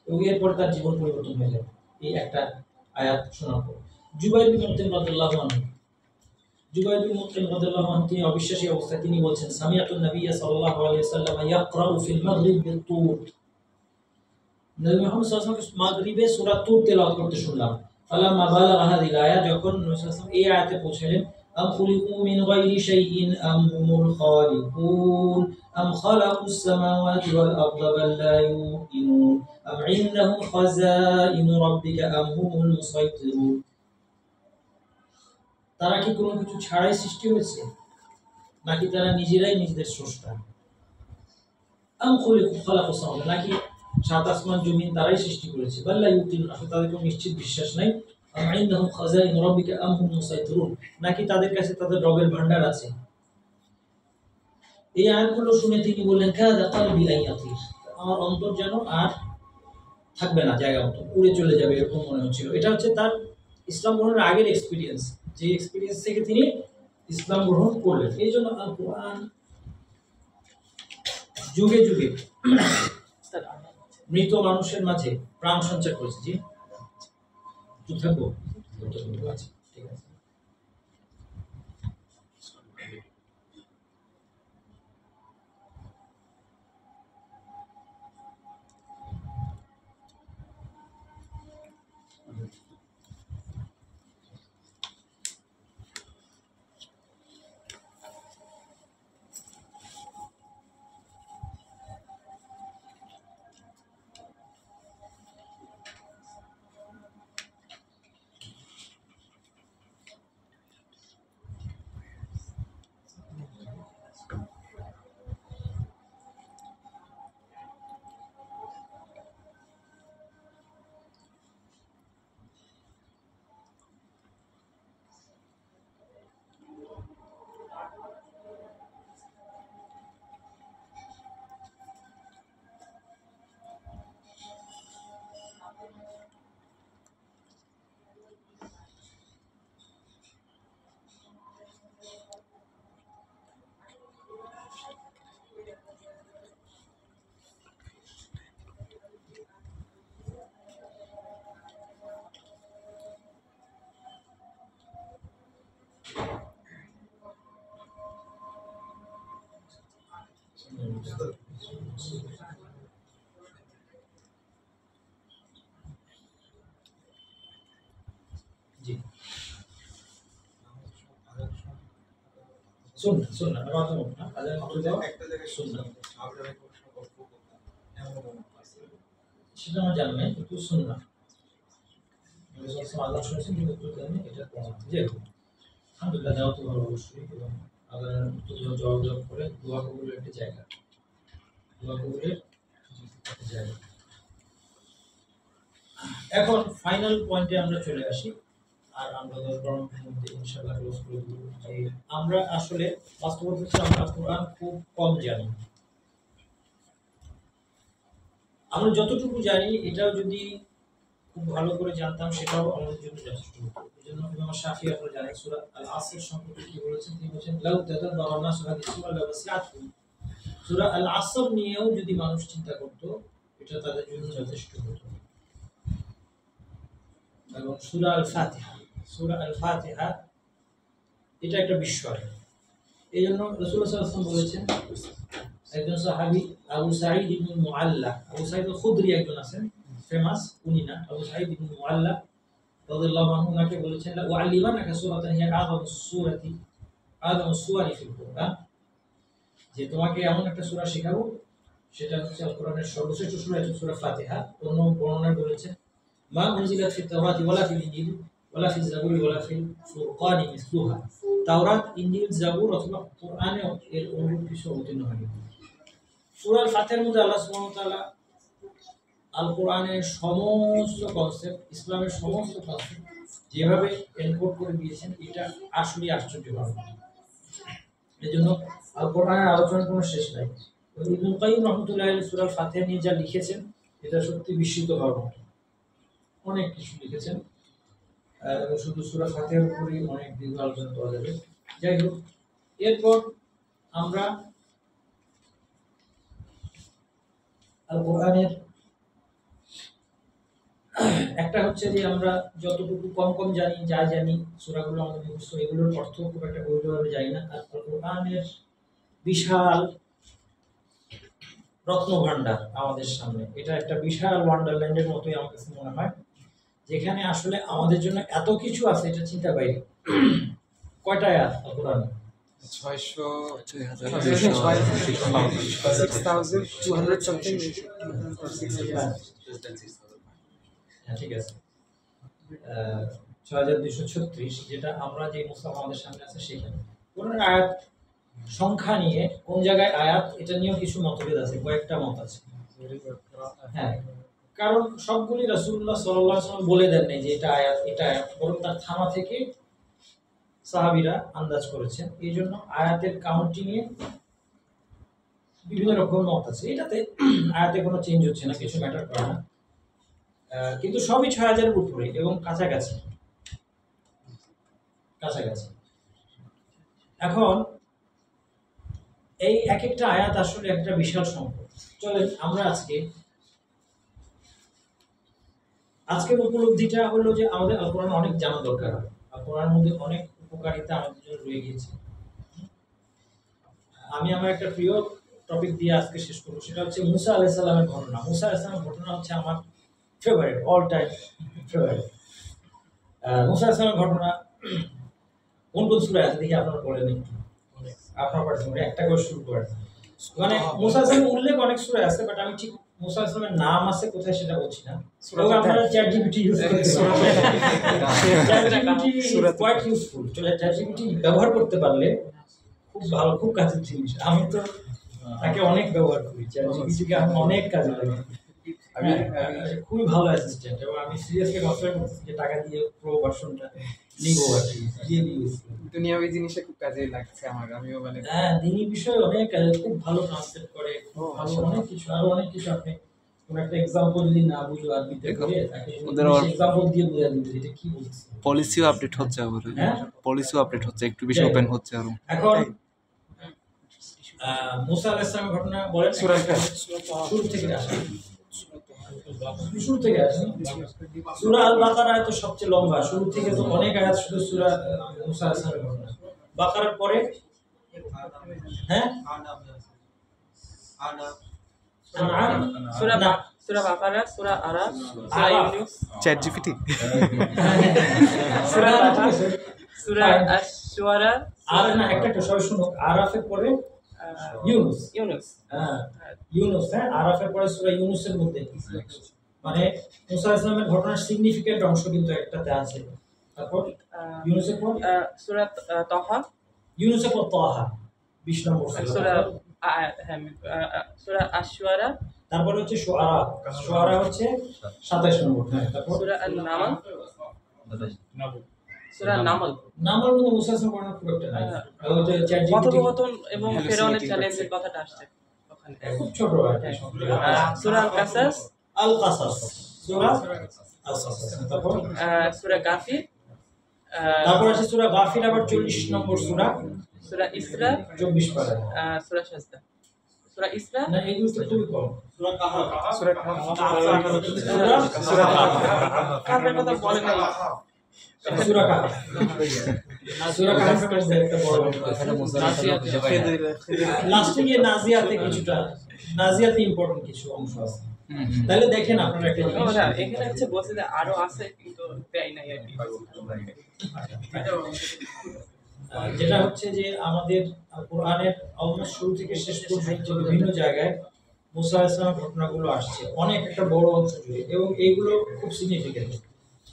এবং এরপরে তার জীবন পরিবর্তন হয়ে যাবে এই একটা আয়াত শোনার পর। জুবাইর বিন মুতঈম রাদিয়াল্লাহু আনহু, তিনি অবিশ্বাসী অবস্থায় তিনি বলছেন সামিআতুন নাবিয়্য সাল্লাল্লাহু আলাইহি ওয়াসাল্লাম ইয়াকরাউ ফিল মাগরিব বিত-তুর, নবী মুহাম্মদ সাল্লাল্লাহু আলাইহি ওয়াসাল্লাম মাগরিবে সূরা তুর তেলাওয়াত করতে শুনলাম। ফালাম্মা বালাগা হাযিহিল আয়াত, যখন নবী সাল্লাল্লাহু আলাইহি ওয়াসাল্লাম এই আয়াতে পৌঁছলেন আম খুলিকু মিন গায়রি শাইইন আম হুমুল খালিকুন আম খালাকুস সামাওয়াতি ওয়াল আরদা বাল লা ইউকিনুন আম ইনদাহুম খাযাইনু রাব্বিকা আম হুমুল মুসাইতিরুন, তারা কি কোনো কিছু ছাড়াই সৃষ্টি হয়েছে নাকি তারা নিজেরাই নিজেদের স্রষ্টা? আম খুলিকু খালাকুস সামাওয়াতি, নাকি সাত আসমান জমিন তারাই সৃষ্টি করেছে? বাল লা ইউকিনুন, আসলে তাদের কোনো নিশ্চিত বিশ্বাস নাই। আম ইনদাহুম খাযাইনু রাব্বিকা আম হুম মুসাইতিরুন, নাকি তাদের কাছে তাদের রবের ভান্ডার আছে? এই আয়াতগুলো শুনে তিনি বললেন কাদা কলবি আইয়াতির, আমার অন্তর যেন আর থাকবে না জায়গা মতো, উড়ে চলে যাবে এরকম মনে হচ্ছিল। এটা হচ্ছে তার ইসলাম গ্রহণের আগের এক্সপিরিয়েন্স, যে এক্সপিরিয়েন্স থেকে তিনি ইসলাম গ্রহণ করলেন। এই জন্য আল কোরআন যুগে যুগে মৃত মানুষের মাঝে প্রাণ সঞ্চার করেছে। জি চুপ থাকবো, আচ্ছা ঠিক আছে। জি শুননা আমার তো না আজান করে দাও একটা জায়গায় শুননা আপনারা প্রশ্ন করতে এমন সেটা আমার জানা নাই কিন্তু শুননা আজান শুনছি কিন্তু উত্তর দেননি এটা জি আলহামদুলিল্লাহ যাও তো ভালো অবশ্যই এবং আজান উত্তর জবাব দেওয়ার পরে দোয়া কবুলের একটা জায়গা দোয়া কবুলের একটা জায়গা। এখন ফাইনাল পয়েন্টে আমরা চলে আসি আর আমরা 10 মিনিটের মধ্যে ইনশাআল্লাহ ক্লোজ করে দেব। যে আমরা আসলে বাস্তবতা হচ্ছে আমরা কোরআন খুব কম জানি। আমরা যতটুকু জানি এটাও যদি খুব ভালো করে জানতাম সেটাও আমাদের জন্য যথেষ্ট হতো। এজন্য ইমাম শাফিঈ আপনারা জানেন সূরা আল আসর সম্পর্কে কি বলেছেন, তিনি বলেছেন লাউ তাদাব্বারা নাসু হাদিস সূরা লাওয়াসিআতহুম, সূরা আল আসর নিয়েও যদি মানুষ চিন্তা করত এটা তাদের জন্য যথেষ্ট হতো। এবং সূরা আল ফাতিহা এটা একটা বিস্ময়। এই জন্য রাসূলুল্লাহ সাল্লাল্লাহু আলাইহি ওয়াসাল্লাম বলেছেন, একজন সাহাবী আবু সাঈদ ইবনে মুআল্লা, আবু সাঈদ আল-খুদরি একজন আছেন ফেমাস, উনি না, আবু সাঈদ ইবনে মুআল্লা রাদিয়াল্লাহু আনহু ওনাকে বলেছেন লা উআল্লিমানাকা সূরাতান হিয়া আযামুস সূরাতি ফিল কুরআন, যে তোমাকে এমন একটা সূরা শেখাবো সেটা হচ্ছে আল কোরআনের সর্বশ্রেষ্ঠ সূরা, এটা সূরা ফাতিহা। অন্য বর্ণনায় বলেছেন মা উনজিলাত ফিত তাওরাতি ওয়ালা ফিল ইনজিল ওয়ালা ফিজ জাবুরি ওয়ালা ফিল ফুরকানি মিসলুহা, তাওরাত, ইনজিল, জাবুর অথবা কোরআনে এর অনুরূপ কিছু অবতীর্ণ হয়নি। সূরা আল ফাতিহার মধ্যে আল্লাহ সুবহানাহু ওয়া তাআলা আল কোরআনের সমস্ত কনসেপ্ট, ইসলামের সমস্ত কনসেপ্ট যেভাবে এনকোড করে দিয়েছেন এটা আসলে আশ্চর্যজনক। এজন্য আল কোরআনের আলোচনার কোনো শেষ নাই। ইবনুল কাইয়িম রাহমাতুল্লাহি আলাইহি সূরা আল ফাতিহা নিয়ে যা লিখেছেন এটা সত্যি বিস্মিত হওয়ার মতো। অনেক কিছু লিখেছেন এবং শুধু সূরা ফাতিহার উপরই অনেক দীর্ঘ আলোচনা করা যাবে। যাই হোক, এরপর আমরা আল কোরআনের একটা হচ্ছে যে আমরা যতটুকু কম জানি, যা জানি সূরাগুলো আমাদের মুখস্থ, এগুলোর অর্থ খুব একটা গভীরভাবে জানি না। আর কোরআনের বিশাল রত্নভাণ্ডার আমাদের সামনে, এটা একটা বিশাল ওয়ান্ডারল্যান্ডের মতোই আমার কাছে মনে হয়, যেখানে আসলে আমাদের জন্য এত কিছু আছে এটা চিন্তা বাইরে। কয়টা আয়াত কোরআনে? 6,200 something. হ্যাঁ ঠিক আছে, 6236, যেটা আমরা যে মুসহাফ আমাদের সামনে আছে সেখানে কোরআনের আয়াত সংখ্যা নিয়ে কোন জায়গায় আয়াত এটা নিয়েও কিছু মতভেদ আছে, কয়েকটা মত আছে। হ্যাঁ, কারণ সবগুলি রাসূলুল্লাহ সাল্লাল্লাহু আলাইহি ওয়াসাল্লাম বলে দেন নাই যে এটা আয়াত, বরং তার থামা থেকে সাহাবীরা আন্দাজ করেছেন। এই জন্য আয়াতের কাউন্টিংয়ে বিভিন্ন রকম মত আছে। এটাতে আয়াতে কোনো চেঞ্জ হচ্ছে না, কিছু ম্যাটার করে না, কিন্তু সবই ৬,০০০-এর উপরে এবং কাছাকাছি। এখন এই এক একটা আয়াত আসলে একটা বিশাল সম্পদ। চলেন আমরা আজকের উপলব্ধিটা হলো যে আমাদের আল কোরআন অনেক জানা দরকার। আল কোরআনের মধ্যে অনেক উপকারিতা আমাদের জন্য রয়ে গিয়েছে। আমি আমার একটা প্রিয় টপিক দিয়ে আজকে শেষ করবো, সেটা হচ্ছে মুসা আলাইহিস সালামের ঘটনা। মুসা আলাইহিস সালামের ঘটনা হচ্ছে আমার ফেভারিট, অল টাইম ফেভারিট। মুসা আলাইহিস সালামের ঘটনা কোন সূরা আছে দেখি আপনারা বলেন একটু। আপনার পারছেন একটা করে শুরু করেন। মানে মুসা আলাইহিস সালামের উল্লেখ অনেক সূরা আছে, বাট আমি ঠিক মুসা আলাইহিস সালামের নাম আছে কোথায় সেটা বলছি না। আপনারা চ্যাট জিপিটি ইউজ করতে পারেন, কোয়াইট ইউজফুল। চ্যাট জিপিটি ব্যবহার করতে পারলে খুব ভালো, খুব কাজের জিনিস। আমি তো তাকে অনেক ব্যবহার করি, চ্যাট জিপিটিকে আমি অনেক কাজে লাগাই। আমি খুবই ভালো অ্যাসিস্ট্যান্ট এবং আমি সিরিয়াসলি কনসিডার করতেছি যে টাকা দিয়ে প্রো ভার্সনটা নিব আর কি। দুনিয়াবি জিনিসে খুব কাজে লাগছে আমার, আমিও মানে হ্যাঁ, দিনী বিষয় অনেক খুব ভালো ট্রান্সলেট করে, ভালো অনেক কিছু, আরো অনেক কিছু। আপনি কোন একটা এক্সাম্পল যদি না বুঝো আরবিতে করে তাকে এক্সাম্পল দিয়ে বুঝিয়ে দিতে এটা কি বলছে। পলিসিও আপডেট হচ্ছে আবার, হ্যাঁ পলিসিও আপডেট হচ্ছে, একটু বেশি ওপেন হচ্ছে আরো। এখন মুসা আলাইহিস সালামের ঘটনা বলেন শুরু থেকে আসে। সূরা আল বাকারা তো সবচেয়ে লম্বা, শুরু থেকে তো অনেক আয়াত শুধু সূরা মুসা আলাইহিস সালামের ঘটনা। বাকারার পরে হ্যাঁ আনআম সূরা না সূরা বাকারা, সূরা আরাফ, সূরা আরাফ। ইউনুস, চ্যাট জিপিটি সূরা ঠিক তাহা, আছে। সূরা আশ-শুআরা, আর না একটা সবাই শুনুক, আরাফের পরে ইউনুস, ইউনুস, হ্যাঁ ইউনুস, হ্যাঁ আরাফের পরে সূরা ইউনুসের মধ্যে মানে মুসা আলাইহিস সালামের ঘটনার সিগনিফিকেন্ট অংশ কিন্তু একটাতে আছে। তারপর ইউনুসের পর সূরা তাহা, ইউনুসের পর তাহা 20 নম্বর সূরা। সূরা তারপর সূরা আশ-শুআরা, তারপরে হচ্ছে শুআরা, শুআরা হচ্ছে 27 নম্বর। হ্যাঁ তারপর সূরা আন-নামল, সূরা নামল। নামার মধ্যে মুসা আলাইহিস সালামের ঘটনা খুব একটা নাই। আর ওটা চ্যাট জিপিটি কথোপকথন এবং Hallucinating ফেরাউনের করছে। চ্যালেঞ্জের কথাটা আসছে ওখানে। খুব ছোট আর কি। সূরা আল-কাসাস, আল কাসাস, সূরা আল কাসাস। তারপর সূরা গাফির, তারপর আছে সূরা গাফির, আবার 40 নম্বর সূরা, সূরা ইসরা, 24 পারা। সূরা সাজদা, সূরা ইসরা, না এগুলো তো খুবই কম। সূরা কাহফ সূরা কাফের কথা বলে নাই। সূরা কাহফ, সূরা কাহফ একটা বড় লাস্টে গিয়ে নাজিয়াতে কিছুটা, নাজিয়াতে ইম্পর্টেন্ট কিছু অংশ আছে। তাহলে দেখেন আপনারা একটা জিনিস। ওরা এখানে হচ্ছে বলছে যে আরো আছে কিন্তু দেয় নাই আর কি। যেটা হচ্ছে যে আমাদের কোরআনের অলমোস্ট শুরু থেকে শেষ পর্যন্ত বিভিন্ন জায়গায় মুসা আলাইহিস সালামের ঘটনাগুলো আসছে অনেক একটা বড় অংশ জুড়ে, এবং এইগুলো খুব সিগনিফিকেন্ট।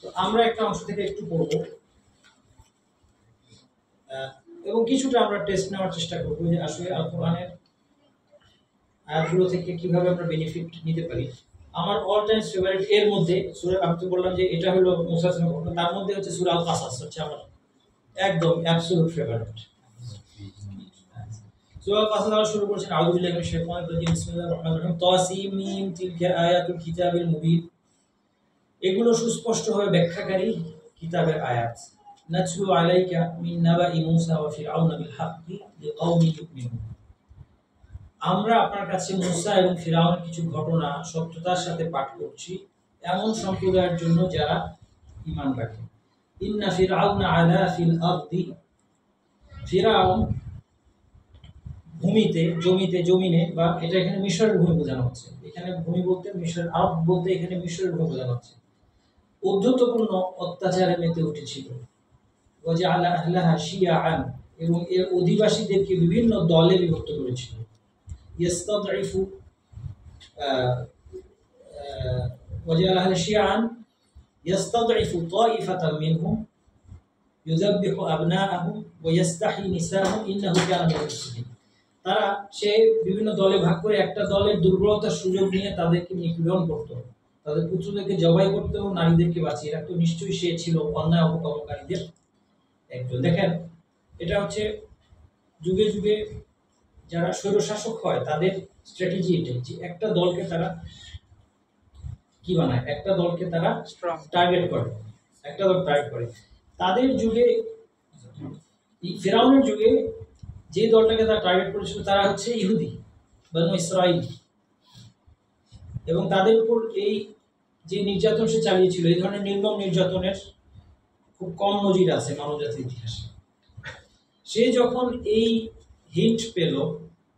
তো আমরা একটা অংশ থেকে একটু পড়বো এবং কিছুটা আমরা টেস্ট নেওয়ার চেষ্টা করবো যে আসলে আল কোরআনের আয়াতগুলো থেকে কিভাবে আমরা বেনিফিট নিতে পারি। আমার অল টাইম ফেভারিট এর মধ্যে সূরা, আমি তো বললাম যে এটা হলো মুসা আলাইহিস সালামের ঘটনা, তার মধ্যে হচ্ছে সূরা আল কাসাস হচ্ছে আমার একদম অ্যাবসলিউট ফেভারিট। সূরা আল কাসাস আমরা শুরু করছি, আউযু বিল্লাহি মিনাশ শাইতানির রাজিম, বিসমিল্লাহির রহমানির রহিম, তাসিম মিম তিলকা আয়াতুল কিতাবিল মুবিন। এগুলো সুস্পষ্টভাবে ব্যাখ্যাকারী কিতাবের আয়াত। নাতলু আলাইকা মিন নাবাই মূসা ওয়া ফিরআউনা বিল হাক্কি লিকাওমিন ইউমিনুন। আমরা আপনার কাছে মূসা এবং ফিরআউনের কিছু ঘটনা সত্যতার সাথে পাঠ করছি এমন সম্প্রদায়ের জন্য যারা ঈমান রাখে। ইন্না ফিরআউনা আলা ফিল আরদি, ফিরআউন ভূমিতে, জমিনে, বা এটা এখানে মিশরের ভূমি বোঝানো হচ্ছে। এখানে ভূমি বলতে মিশর, আরব বলতে এখানে মিশরের ভূমি বোঝানো হচ্ছে। ঔদ্ধত্যপূর্ণ অত্যাচারে মেতে উঠেছিল। ওয়াজআলা আহলাহা শিয়াআন, এবং এর অধিবাসীদেরকে বিভিন্ন দলে বিভক্ত করেছিল। ইস্তাদঈফু ওয়াজআলা আহলা শিয়াআন ইস্তাদঈফু তাইফাতাম মিনহুম ইউযাব্বিহু আবনাআহুম ওয়া ইস্তাহয়ী নিসাআহুম ইন্নাহু কানা মিনাল মুফসিদিন। তারা সে বিভিন্ন দলে ভাগ করে একটা দলের দুর্বলতার সুযোগ নিয়ে তাদেরকে নিপীড়ন করত, তাদের পুত্রদেরকে জবাই করতে এবং নারীদেরকে বাঁচিয়ে রাখতো। নিশ্চয়ই সে ছিল অন্যায় অপকর্মকারীদের একজন। দেখেন, এটা হচ্ছে যুগে যুগে যারা স্বৈরশাসক হয় তাদের স্ট্র্যাটেজি এটাই, যে একটা দলকে তারা কি বানায়, একটা দলকে তারা টার্গেট করে, একটা দল টার্গেট করে। তাদের যুগে, ফিরআউনের যুগে যে দলটাকে তারা টার্গেট করেছিল তারা হচ্ছে ইহুদি, বনু ইসরাইল, এবং তাদের উপর এই যে নির্যাতন সে চালিয়েছিল, এই ধরনের নির্মম নির্যাতনের খুব কম নজির আছে মানবজাতির ইতিহাসে। সে যখন এই হিন্ট পেল,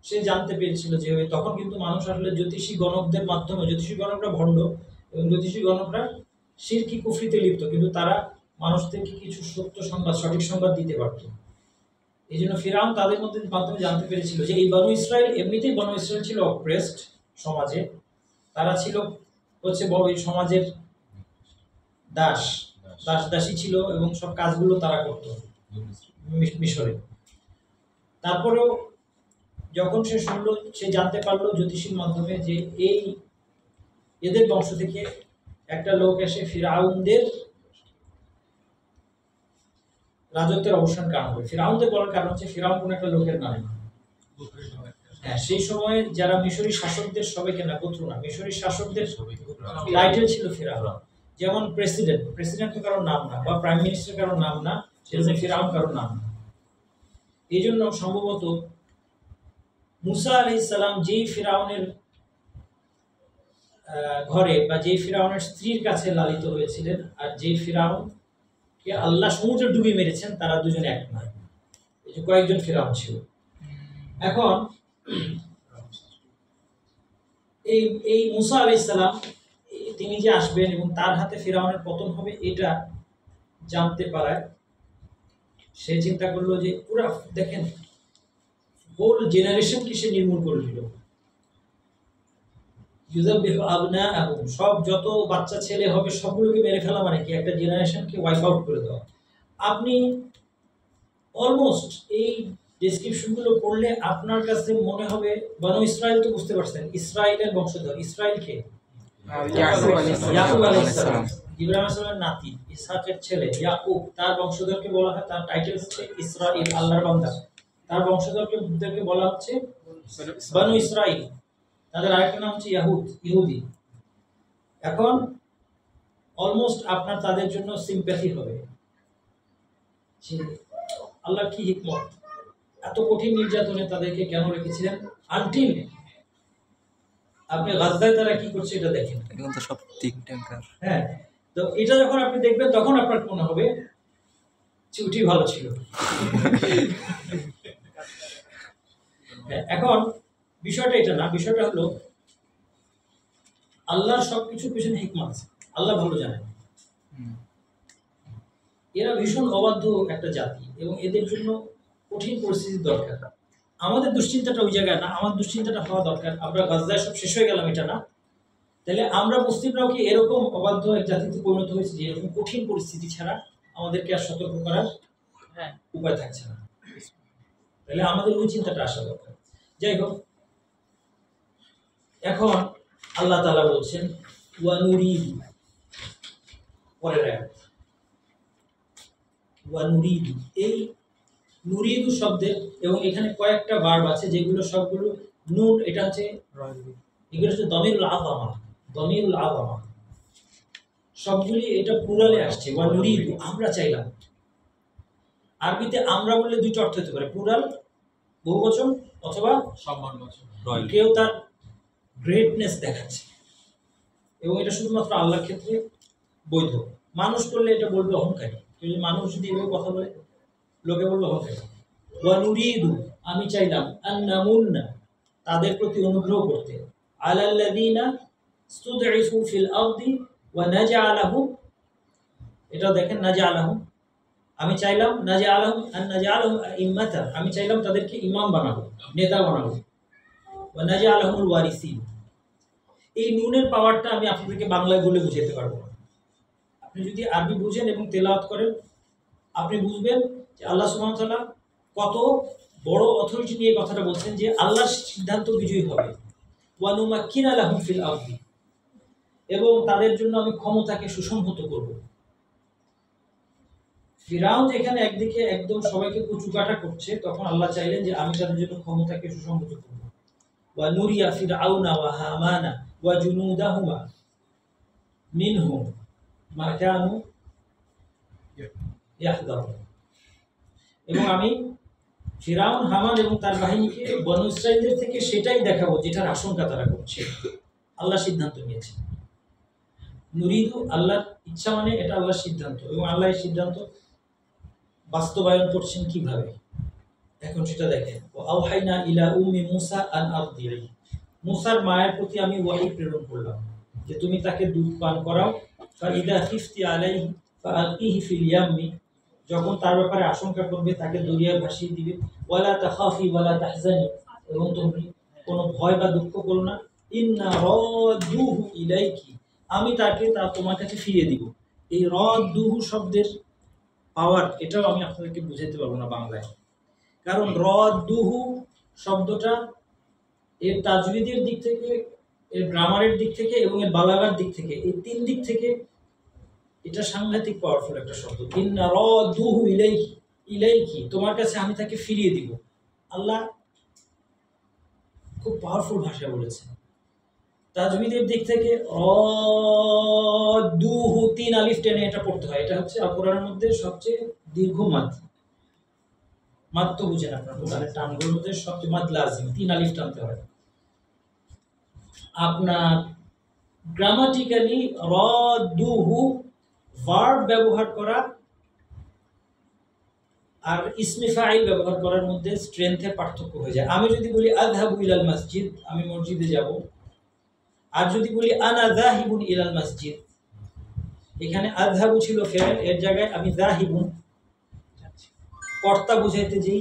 সে জানতে পেরেছিল যে তখন কিন্তু মানুষ আসলে জ্যোতিষী গণকদের মাধ্যমে, জ্যোতিষী গণকরা ভণ্ড এবং জ্যোতিষী গণকরা শিরকি কুফরিতে লিপ্ত, কিন্তু তারা মানুষদেরকে কিছু সত্য সংবাদ, সঠিক সংবাদ দিতে পারত। এই জন্য ফিরআউন তাদের মাধ্যমে জানতে পেরেছিল যে এই বনু ইসরাইল, এমনিতেই বনু ইসরাইল ছিল অপ্রেসড সমাজে, তারা ছিল হচ্ছে এই সমাজের দাসী ছিল এবং সব কাজগুলো তারা করত মিশরে। তারপরেও যখন সে শুনলো, সে জানতে পারলো জ্যোতিষীর মাধ্যমে যে এই এদের বংশ থেকে একটা লোক এসে ফিরআউনদের রাজত্বের অবসান কারণ হবে। ফিরআউনদের বলার কারণ হচ্ছে ফিরআউন কোন একটা লোকের নাম। হ্যাঁ, সেই সময় যারা মিশরি শাসকদের সবাইকে না, গোত্র না, মিশরি শাসকদের টাইটেল ছিল ফিরআউন। যেমন প্রেসিডেন্ট তো কারোর নাম না, বা প্রাইম মিনিস্টার কারোর নাম না, সেরকম ফিরআউন কারোর নাম না। এই জন্য সম্ভবত মুসা আলাইহিস সালাম যেই ফিরআউনের ঘরে বা যেই ফিরআউনের স্ত্রীর কাছে লালিত হয়েছিলেন, আর যেই ফিরআউনকে আল্লাহ সমুদ্রে ডুবিয়ে মেরেছেন, তারা দুজনে এক নয়। এই যে কয়েকজন ফিরআউন ছিল। এখন এই এই মুসা আলাইহিস সালাম তিনি যে আসবেন এবং তার হাতে ফিরআউনের পতন হবে এটা জানতে পারায় সে চিন্তা করলো যে পুরা দেখেন হোল জেনারেশনকে সে নির্মূল করে দিল। ইউযাবিহু আবনাআহুম, সব যত বাচ্চা ছেলে হবে সবগুলোকে মেরে ফেলা মানে কি একটা জেনারেশনকে ওয়াইপ আউট করে দেওয়া। আপনি অলমোস্ট এই ডেসক্রিপশনগুলো পড়লে আপনার কাছে মনে হবে বনু ইসরাইল তো বুঝতে পারছেন, ইসরাইলের বংশধর। ইসরাইলকে ইয়াকুব আলাইহিস সালাম, ইব্রাহিম আলাইহিস সালামের নাতি, ইসহাকের ছেলে ইয়াকুব, তার বংশধরকে বলা হয়, তার টাইটেল হচ্ছে ইসরাইল, আল্লাহর বান্দা। তার বংশধরকে বলা হচ্ছে বনু ইসরাইল, তাদের আরেকটা নাম হচ্ছে ইহুদি। এখন অলমোস্ট আপনার তাদের জন্য সিম্প্যাথি হবে যে আল্লাহ কি হিকমত, এত কঠিন নির্যাতনে তাদেরকে কেন রেখেছিলেন। আনটিল আপনি গাজায় তারা কি করছে এটা দেখেন, এখন তো সব ঠিক ট্যাঙ্কার। হ্যাঁ। তো এটা যখন আপনি দেখবেন তখন আপনার মনে হবে ছুটি ভালো ছিল। এখন বিষয়টা এটা না, বিষয়টা হলো আল্লাহর সবকিছুর পিছনে হিকমত আছে, আল্লাহ ভালো জানেন। এরা ভীষণ অবাধ্য একটা জাতি এবং এদের জন্য কঠিন পরিস্থিতির দরকার। আমাদের দুশ্চিন্তাটা ওই জায়গায় না, আমার দুশ্চিন্তাটা হওয়া দরকার আমরা গাজায় সব শেষ হয়ে গেলাম এটা না। তাহলে আমরা মুসলিমরাও কি এরকম অবাধ্য এক জাতিতে পরিণত হয়েছে যে এরকম কঠিন পরিস্থিতি ছাড়া আমাদেরকে আর সতর্ক করার উপায় থাকছে না। তাহলে আমাদের ওই চিন্তাটা আসা দরকার। যাই হোক, এখন আল্লাহ তাআলা বলছেন ওয়া নুরিদু, পরের আয়াত ওয়া নুরিদু, এই নুরিদু শব্দের এবং এখানে কয়েকটা ভার্ব আছে যেগুলো সবগুলো নুন, এটা হচ্ছে এগুলো হচ্ছে দমিরুল আযামা, দমিরুল আযামা সবগুলি এটা প্লুরালে আসছে। ওয়া নুরিদু, আমরা চাইলাম। আরবিতে আমরা বললে দুটো অর্থ হতে পারে, প্লুরাল বহুবচন অথবা সম্মানবাচক। কেউ তার গ্রেটনেস দেখাচ্ছে, এবং এটা শুধুমাত্র আল্লাহর ক্ষেত্রে বৈধ। মানুষ করলে এটা বলবে অহংকারী, কেউ যদি মানুষ যদি এভাবে কথা বলে লোকে বলবে অহংকারী। ওয়া নুরিদু, আমি চাইলাম, আন নামুন্না, তাদের প্রতি অনুগ্রহ করতে, আলাল্লাযীনা ইসতুদঈফু ফিল আরদি ওয়া নাজআলাহুম, এটা দেখেন নাজআলাহুম, আমি চাইলাম নাজআলাহুম আন নাজআলাহুম আইম্মাতা, আমি চাইলাম তাদেরকে ইমাম বানাবো, নেতা বানাবো, ওয়া নাজআলাহুমুল ওয়ারিসিন। এই নুনের পাওয়ারটা আমি আপনাদেরকে বাংলায় বলে বুঝাতে পারবো না। আপনি যদি আরবি বুঝেন এবং তেলাওয়াত করেন আপনি বুঝবেন যে আল্লাহ সুবহানাহু ওয়া তাআলা কত বড় অথরিটি নিয়ে কথাটা বলছেন যে আল্লাহর সিদ্ধান্ত বিজয়ী হবে। ওয়া নুমাক্কিনা লাহুম ফিল আরদি, এবং তাদের জন্য আমি ক্ষমতাকে সুসংহত করব। ফিরআউন যেখানে একদিকে একদম সবাইকে কুচুকাটা করছে, তখন আল্লাহ চাইলেন যে আমি তাদের জন্য ক্ষমতাকে সুসংহত করব। ওয়া নুরিয়া ফিরআউনা ওয়া হামানা ওয়া জুনুদাহুমা মিনহুম মা কানু ইয়াহদারুন, এবং আমি ফিরআউন, হামান এবং তার বাহিনীকে বনু ইসরাইলদের থেকে সেটাই দেখাবো যেটার আশঙ্কা তারা করছে। আল্লাহ সিদ্ধান্ত নিয়েছে। নুরিদু আল্লাহর ইচ্ছা মানে এটা আল্লাহর সিদ্ধান্ত, এবং আল্লাহ এই সিদ্ধান্ত বাস্তবায়ন করছেন কিভাবে এখন সেটা দেখেন। ও আওহাইনা ইলা উম্মি মুসা আন আরদিহি, মুসার মায়ের প্রতি আমি ওয়াহী প্রেরণ করলাম যে তুমি তাকে দুধ পান করাও। ফাইদা খিফতি আলাইহি ফাআলকিহি ফিল ইয়াম্মি, যখন তার ব্যাপারে আশঙ্কা করবে তাকে দরিয়ায় ভাসিয়ে দিবে। ওয়ালা তাখাফি ওয়ালা তাহজানি, এবং তুমি কোনো ভয় বা দুঃখ করো না। ইন্না রাদুহু ইলাইকি, আমি তাকে তোমার কাছে ফিরিয়ে দিব। এই রাদুহু শব্দের পাওয়ার এটাও আমি আপনাদেরকে বুঝাতে পারবো না বাংলায়, কারণ রাদুহু শব্দটা এর তাজবিদের দিক থেকে, এর গ্রামারের দিক থেকে এবং এর বালাগার দিক থেকে, এই তিন দিক থেকে এটা সাংঘাতিক পাওয়ারফুল একটা শব্দ। ইন্না রাদুহু ইলাইকি, ইলাইকি তোমার কাছে আমি তাকে ফিরিয়ে দিব। আল্লাহ খুব পাওয়ারফুল ভাষায় বলেছেন। তাজবিদের দিক থেকে রাদুহু, তিন আলিফ টেনে এটা পড়তে হয়। এটা হচ্ছে কোরআনের মধ্যে সবচেয়ে দীর্ঘ মাদ। মাদ তো বুঝেন আপনার, কোরআনের টানগুলোর মধ্যে সবচেয়ে মাদ লাজিম, তিন আলিফ টানতে হয়। আপনার গ্রামাটিক্যালি রাদুহু ভার্ব ব্যবহার করা আর ইসমে ফাইল ব্যবহার করার মধ্যে স্ট্রেংথের পার্থক্য হয়ে যায়। আমি যদি বলি আযহাবু ইলাল মসজিদ, আমি মসজিদে যাব, আর যদি বলি আনা যাহিবুন ইলাল মসজিদ, এখানে আযহাবু ছিল ফেল, এর জায়গায় আমি যাহিবুন কর্তা বুঝাইতে যেই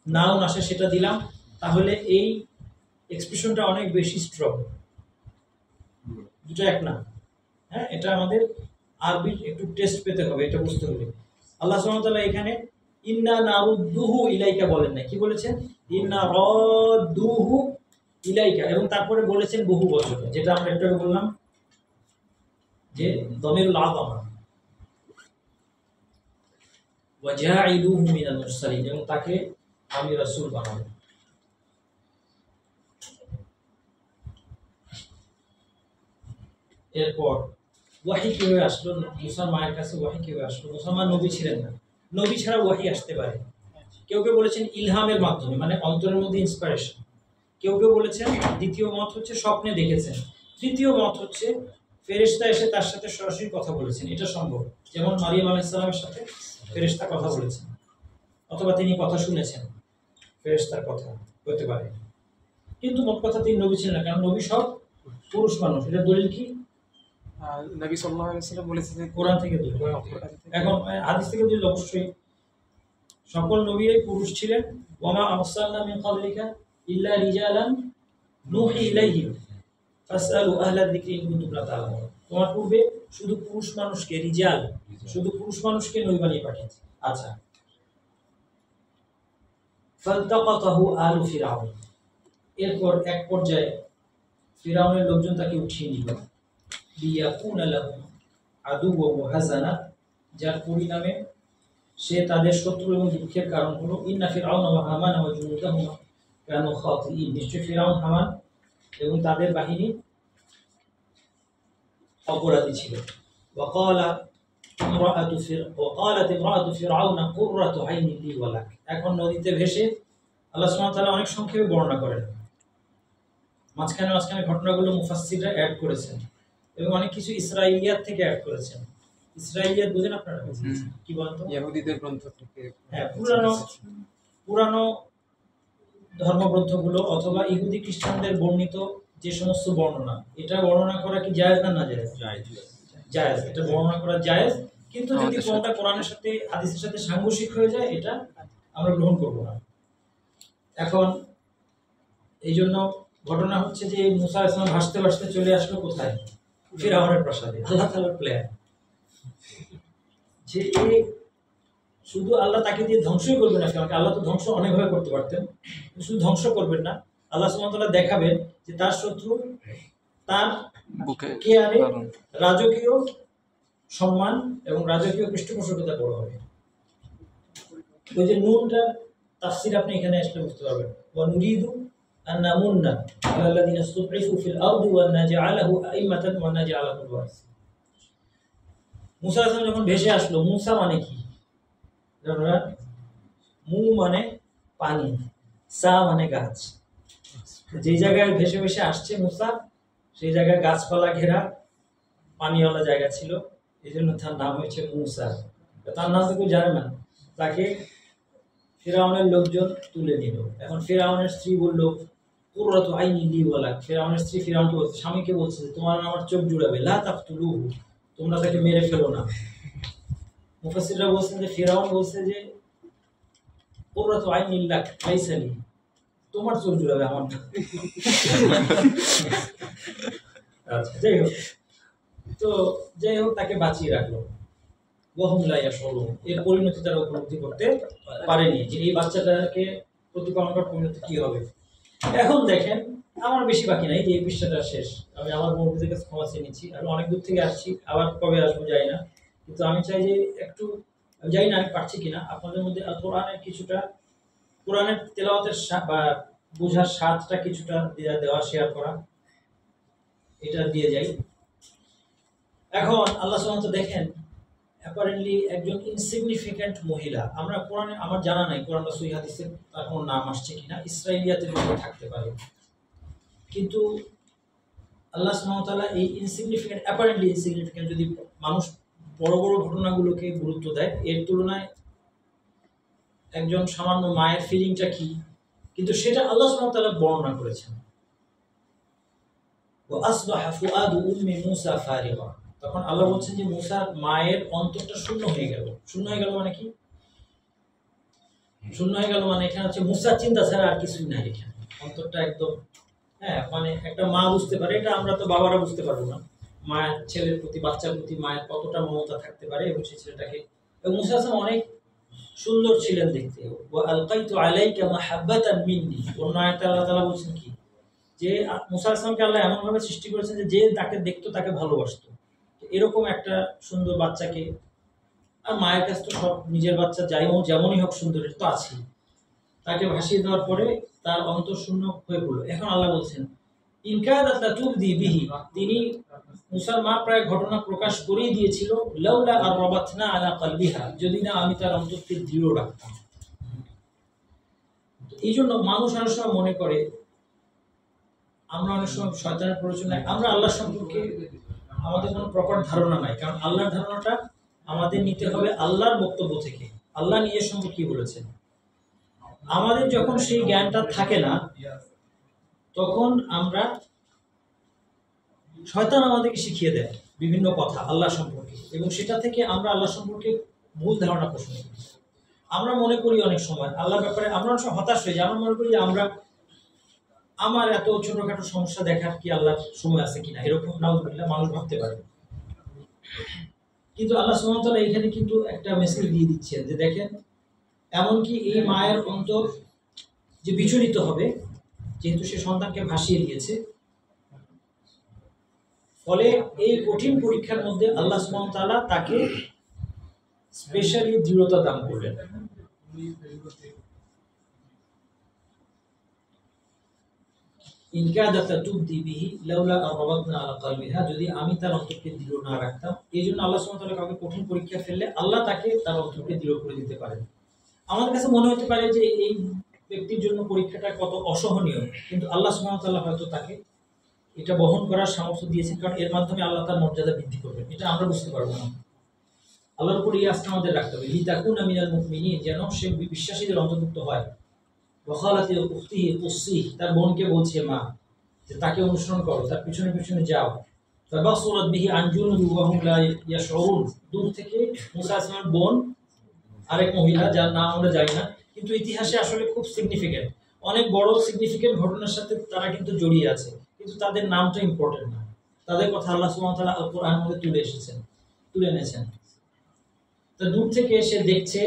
নাউন আসে সেটা দিলাম, তাহলে এই এক্সপ্রেশনটা অনেক বেশি স্ট্রং। দুটো এক না, হ্যাঁ, এটা আমাদের আরবি একটু টেস্ট পেতে হবে, এটা বুঝতে হবে। আল্লাহ সুবহানাহু ওয়া তাআলা এখানে ইন্না নারুদ্দুহু ইলাইকা বলেন না, কি বলেছেন? ইন্না রাদ্দুহু ইলাইকা, এবং তারপরে বলেছেন বহু বচনে, যেটা আমরা একটু আগে বললাম যে দমিরুল আযমা ওয়া জাইলুহু মিনাল মুরসালিন, এবং তাকে আমি রাসূল বানাবো। এরপর ওয়াহি কিভাবে আসলো? মুসার মায়ের কাছে ওয়াহি কিভাবে আসলো? মুসলমান নবী ছিলেন না, নবী ছাড়া ওয়াহি আসতে পারে। কেউ কেউ বলেছেন ইলহামের মাধ্যমে, মানে অন্তরের মধ্যে ইন্সপিরেশন। কেউ কেউ বলেছেন, দ্বিতীয় মত হচ্ছে স্বপ্নে দেখেছেন। তৃতীয় মত হচ্ছে ফেরেশতা এসে তার সাথে সরাসরি কথা বলেছেন, এটা সম্ভব। যেমন মারিয়াম আলাইহিস সালামের সাথে ফেরেশতা কথা বলেছেন, অথবা তিনি কথা শুনেছেন, ফেরেশতার কথা হতে পারে। কিন্তু মোট কথা তিনি নবী ছিলেন না, কারণ নবী সব পুরুষ মানুষ। এটা দলিল কি? নবী সাল্লাল্লাহু আলাইহি ওয়াসাল্লাম বলেছেন যে কোরআন থেকে দলিল। এখন হাদিস থেকে দলিল অবশ্যই সকল নবীই পুরুষ ছিলেন। ওয়ামা আরসালনা মিন ক্বাবলিকা ইল্লা রিজালান নূহি ইলাইহিম ফাসআলু আহলা যিকরি ইন কুনতুম লা তা'লামুন। তোমার পূর্বে শুধু পুরুষ মানুষকে, রিজাল, শুধু পুরুষ মানুষকে নবী বানিয়ে পাঠিয়েছে। আচ্ছা, ফালতাকাতাহু আলু ফিরআউন, এরপর এক পর্যায়ে ফিরআউনের লোকজন তাকে উঠিয়ে নিল। লিয়াকুনা লাহুম আদুওয়া ওয়া হাযানা, যার পরিণামে সে তাদের শত্রু এবং দুঃখের কারণ হলো। ইন্না ফিরআউনা ওয়া হামানা ওয়া জুনুদাহুমা কানু খাতিঈন, নিশ্চয় ফিরআউন, হামান এবং তাদের বাহিনী অপরাধী ছিল। ওয়াকালাত ইমরাআতু ফিরআউনা কুররাতু আইনি লি ওয়া লাক, এখন নদীতে ভেসে আল্লাহ সুবহানাহু ওয়া তাআলা অনেক সংক্ষেপে বর্ণনা করেন। মাঝখানে মাঝখানে ঘটনাগুলো মুফাসসিররা অ্যাড করেছেন, এবং অনেক কিছু ইসরাইলিয়াত থেকে অ্যাড করেছেন। ইসরাইলিয়াত বুঝেন আপনারা? কি বলেন তো? ইহুদিদের গ্রন্থ থেকে, হ্যাঁ, পুরানো ধর্মগ্রন্থগুলো অথবা ইহুদি খ্রিস্টানদের বর্ণিত যে সমস্ত বর্ণনা, এটা বর্ণনা করা কি জায়েজ না নাজায়েজ? জায়েজ, এটা বর্ণনা করা জায়েজ। কিন্তু যদি কোনটা কোরআনের সাথে হাদিসের সাথে সাংঘর্ষিক হয়ে যায়, এটা আমরা গ্রহণ করব না। এখন এই জন্য ঘটনা হচ্ছে যে মুসা আলাইহিস সালাম ভাসতে ভাসতে চলে আসলো কোথায়? ফিরআউনের প্রাসাদে। আল্লাহ তাআলার প্ল্যান যে শুধু আল্লাহ তাকে দিয়ে ধ্বংসই করবেন না, কারণ আল্লাহ তো ধ্বংস অনেকভাবে করতে পারতেন, শুধু ধ্বংস করবেন না, আল্লাহ সুবহানাহু ওয়া তাআলা দেখাবেন যে তার শত্রু তার বুকে কেয়ারে লালন। রাজকীয় সম্মান এবং রাজকীয় পৃষ্ঠপোষকতা বড় হবে। ওই যে নুনটা তাফসীর আপনি এখানে আসলে বুঝতে পারবেন। ওয়া নুরিদু আন নামুন্না আলাল্লাযিনা ইসতুদঈফু ফিল আরদি ওয়া নাজআলাহু আইম্মাতান ওয়া নাজআলাহুল ওয়ারিসিন। মুসা আলাইহিস সালাম যখন ভেসে আসলো, মুসা মানে কি? মু মানে পানি, সা মানে গাছ। যে জায়গায় ভেসে ভেসে আসছে মুসা, সেই জায়গায় গাছপালা ঘেরা পানিওয়ালা জায়গা ছিল, এই জন্য তার নাম হয়েছে মুসা। তার নাম তো কেউ জানে না। তাকে ফিরআউনের লোকজন তুলে নিল। এখন ফিরআউনের স্ত্রী বলল, কুররাতু আইনি লি ওয়া লাক। ফিরআউনের স্ত্রী ফিরআউনকে বলছে, স্বামীকে বলছে, তোমার আমার চোখ জুড়াবে, লা তাকতুলুহু, তোমরা তাকে মেরে ফেলো না। মুফাসসিররা বলছেন যে ফিরআউন বলছে যে কুররাতু আইনি লাক লাইসা লি, তোমার চোখ জুড়াবে, আমার না। আচ্ছা, যাই হোক তাকে বাঁচিয়ে রাখলো। ওয়াহুম লা ইয়াশউরুন, এর পরিণতি তারা উপলব্ধি করতে পারেনি যে এই বাচ্চাটাকে প্রতিপালন করার পরিণতি কি হবে। এখন দেখেন, আমার বেশি বাকি নাই, যে এই পৃষ্ঠাটা শেষ। আমি আমার বন্ধুদের কাছে ক্ষমা চেয়ে নিচ্ছি, আমি অনেক দূর থেকে আসছি, আবার কবে আসবো জানি না, কিন্তু আমি চাই যে একটু, জানি না আমি পারছি কিনা, আপনাদের মধ্যে কোরআনের কিছুটা, কোরআনের তেলাওয়াতের বা বোঝার স্বাদটা কিছুটা দেওয়া, শেয়ার করা, এটা দিয়ে যাই। এখন আল্লাহ সুবহানাহু ওয়া তাআলা দেখেন, অ্যাপারেন্টলি একজন ইনসিগনিফিক্যান্ট মহিলা, আমরা কোরআনে, আমার জানা নাই কোরআন বা সহিহ হাদিসে তার কোনো নাম আসছে কিনা, ইসরাইলিয়াতের মধ্যে থাকতে পারে, কিন্তু আল্লাহ সুবহানাহু ওয়া তাআলা এই ইনসিগনিফিক্যান্ট, অ্যাপারেন্টলি ইনসিগনিফিক্যান্ট যদি মানুষ বড় বড় ঘটনাগুলোকে গুরুত্ব দেয়, এর তুলনায় একজন সামান্য মায়ের ফিলিংটা কি, কিন্তু সেটা আল্লাহ সুবহানাহু ওয়া তাআলা বর্ণনা করেছেন। ওয়া আসবাহা ফুআদু উম্মি মূসা ফারিগা। তখন আল্লাহ বলছেন যে মূসার মায়ের অন্তরটা শূন্য হয়ে গেল। শূন্য হয়ে গেল মানে কি? শূন্য হয়ে গেল মানে এখানে হচ্ছে মূসার চিন্তা ছাড়া আর কিছুই নাই এখানে। অন্তরটা একদম, হ্যাঁ, মানে একটা মা বুঝতে পারে, এটা আমরা তো বাবারা বুঝতে পারবো না, মায়ের ছেলের প্রতি, বাচ্চার প্রতি মায়ের কতটা মমতা থাকতে পারে, এবং সেই ছেলেটাকে, এবং মূসা আলাইহিস অনেক সুন্দর ছিলেন দেখতে। ওয়া আলকাইতু আলাইকা মাহাব্বাতান মিন্নি, অন্য আয়াতে আল্লাহ তাআলা বলছেন কি, যে মূসা আলাইহিস সালামকে আল্লাহ এমন ভাবে সৃষ্টি করেছেন যে যে তাকে দেখতো তাকে ভালোবাসতো। এরকম একটা সুন্দর বাচ্চাকে, আর মায়ের কাছে তো সব নিজের বাচ্চা যাই হোক যেমনই হোক সুন্দর, এটা তো আছেই, তাকে ভাসিয়ে দেওয়ার পরে তার অন্তর শূন্য হয়ে পড়লো। এখন আল্লাহ বলছেন ইনকাদাত লাতুবদি বিহি, তিনি মূসার মা প্রায় ঘটনা প্রকাশ করেই দিয়েছিল, লাউলা আরবাতনা আলা কলবিহা, যদি না আমি তার অন্তরকে দৃঢ় রাখতাম। এই জন্য মানুষ অনেক সময় মনে করে, আমরা অনেক সময় শয়তানের প্ররোচনায় আমরা আল্লাহ সম্পর্কে আমাদের কোনো প্রপার ধারণা নাই, কারণ আল্লাহর ধারণাটা আমাদের নিতে হবে আল্লাহর বক্তব্য থেকে। আল্লাহ নিজের সম্পর্কে কি বলেছেন, আমাদের যখন সেই জ্ঞানটা থাকে না, তখন আমরা, শয়তান আমাদেরকে শিখিয়ে দেয় বিভিন্ন কথা আল্লাহ সম্পর্কে, এবং সেটা থেকে আমরা আল্লাহ সম্পর্কে ভুল ধারণা পোষণ করি। আমরা মনে করি অনেক সময় আল্লাহর ব্যাপারে, আমরা অনেক সময় হতাশ হয়ে যাই, আমরা মনে করি যে আমার এত ছোটখাটো সমস্যা দেখার কি আল্লাহর সময় আছে কিনা, এরকম নাউযুবিল্লাহ মানুষ ভাবতে পারে। কিন্তু আল্লাহ সুবহানাহু ওয়া তাআলা এখানে কিন্তু একটা মেসেজ দিয়ে দিচ্ছেন যে দেখেন, এমনকি এই মায়ের অন্তর যে বিচলিত হবে, যেহেতু সে সন্তানকে ভাসিয়ে দিয়েছে, ফলে এই কঠিন পরীক্ষার মধ্যে আল্লাহ সুবহানাহু ওয়া তাআলা তাকে স্পেশালি দৃঢ়তা দান করলেন। ইনকাদাত তুবদি বিহি লাউলা আরবাতনা আলা কলবিহা, যদি আমি তার অন্তরকে দৃঢ় না রাখতাম। এই জন্য আল্লাহ সুবহানাহু ওয়া তাআলা কাউকে কঠিন পরীক্ষা ফেললে আল্লাহ তাকে তার অন্তরকে দৃঢ় করে দিতে পারেন। আমাদের কাছে মনে হতে পারে যে এই ব্যক্তির জন্য পরীক্ষাটা কত অসহনীয়, কিন্তু আল্লাহ সুবহানাহু ওয়া তাআলা হয়তো তাকে এটা বহন করার সামর্থ্য দিয়েছেন, কারণ এর মাধ্যমে আল্লাহ তার মর্যাদা বৃদ্ধি করবেন। এটা আমরা বুঝতে পারবো না, আল্লাহর উপর এই আস্থা আমাদের রাখতে হবে। লিতাকুনা মিনাল মুমিনিন, যেন সে বিশ্বাসীদের অন্তর্ভুক্ত হয়। ওয়াখালাতি উখতিহি কুসসি, তার বোনকে বলছে মা যে তাকে অনুসরণ করো, তার পিছনে পিছনে যাও। ফাবাসুরাত বিহি আন জুনুবি ওয়া হুম লা ইয়াশউরুন, দূর থেকে মূসা আলাইহিস সালামের বোন, আরেক মহিলা যার নাম আমরা জানি না, কিন্তু ইতিহাসে আসলে খুব সিগনিফিকেন্ট, অনেক বড় সিগনিফিকেন্ট ঘটনার সাথে তারা কিন্তু জড়িয়ে আছে, কিন্তু তাদের নামটা ইম্পর্টেন্ট না। তাদের কথা আল্লাহ সুবহানাহু ওয়া তাআলা আল কোরআনের মধ্যে তুলে এনেছেন। তো দূর থেকে এসে দেখছে,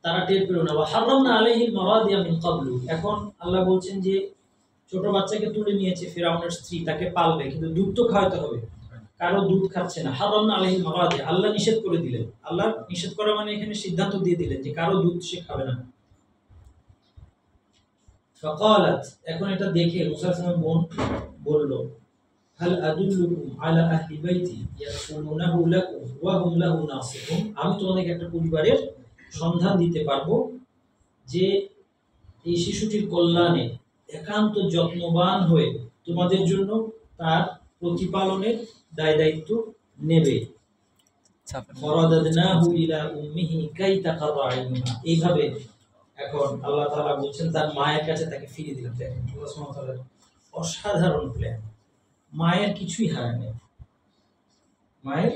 তারা টের পেল না। ওয়া হারামনা আলাইহিল মারাদিয়া মিন ক্বাবলু, এখন আল্লাহ বলছেন যে ছোট বাচ্চাকে তুলে নিয়েছে ফিরআউনের স্ত্রী, তাকে পালবে, কিন্তু দুধ তো খাওয়াতে হবে, কারো দুধ খাচ্ছে না। হারামনা আলাইহিল মারাদিয়া, আল্লাহ নিষেধ করে দিলেন। আল্লাহ নিষেধ করা মানে এখানে সিদ্ধান্ত দিয়ে দিলেন যে কারো দুধ সে খাবে না। ফাকালাত, এখন এটা দেখে মূসা আলাইহিস সালামের বোন বলল, হাল আদুল্লুকুম আলা আহলি বাইতি ইয়াকুনুনাহু লাকুম ওয়া হুম লাহু নাসিহুন, আমি তোমাদেরকে একটা পরিবারের সন্ধান দিতে পারবো যে এই শিশুটির কল্যাণে একান্ত যত্নবান হয়ে তোমাদের জন্য তার প্রতিপালনের দায় দায়িত্ব নেবে। ফারাদাদনাহু ইলা উম্মিহি কাই তাকাররা আইনুহা, এইভাবে এখন আল্লাহ তাআলা বলছেন তার মায়ের কাছে তাকে ফিরিয়ে দিলেন। দেখেন আল্লাহ সুবহানাহু ওয়া তাআলার অসাধারণ প্ল্যান, মায়ের কিছুই হারায়নি। মায়ের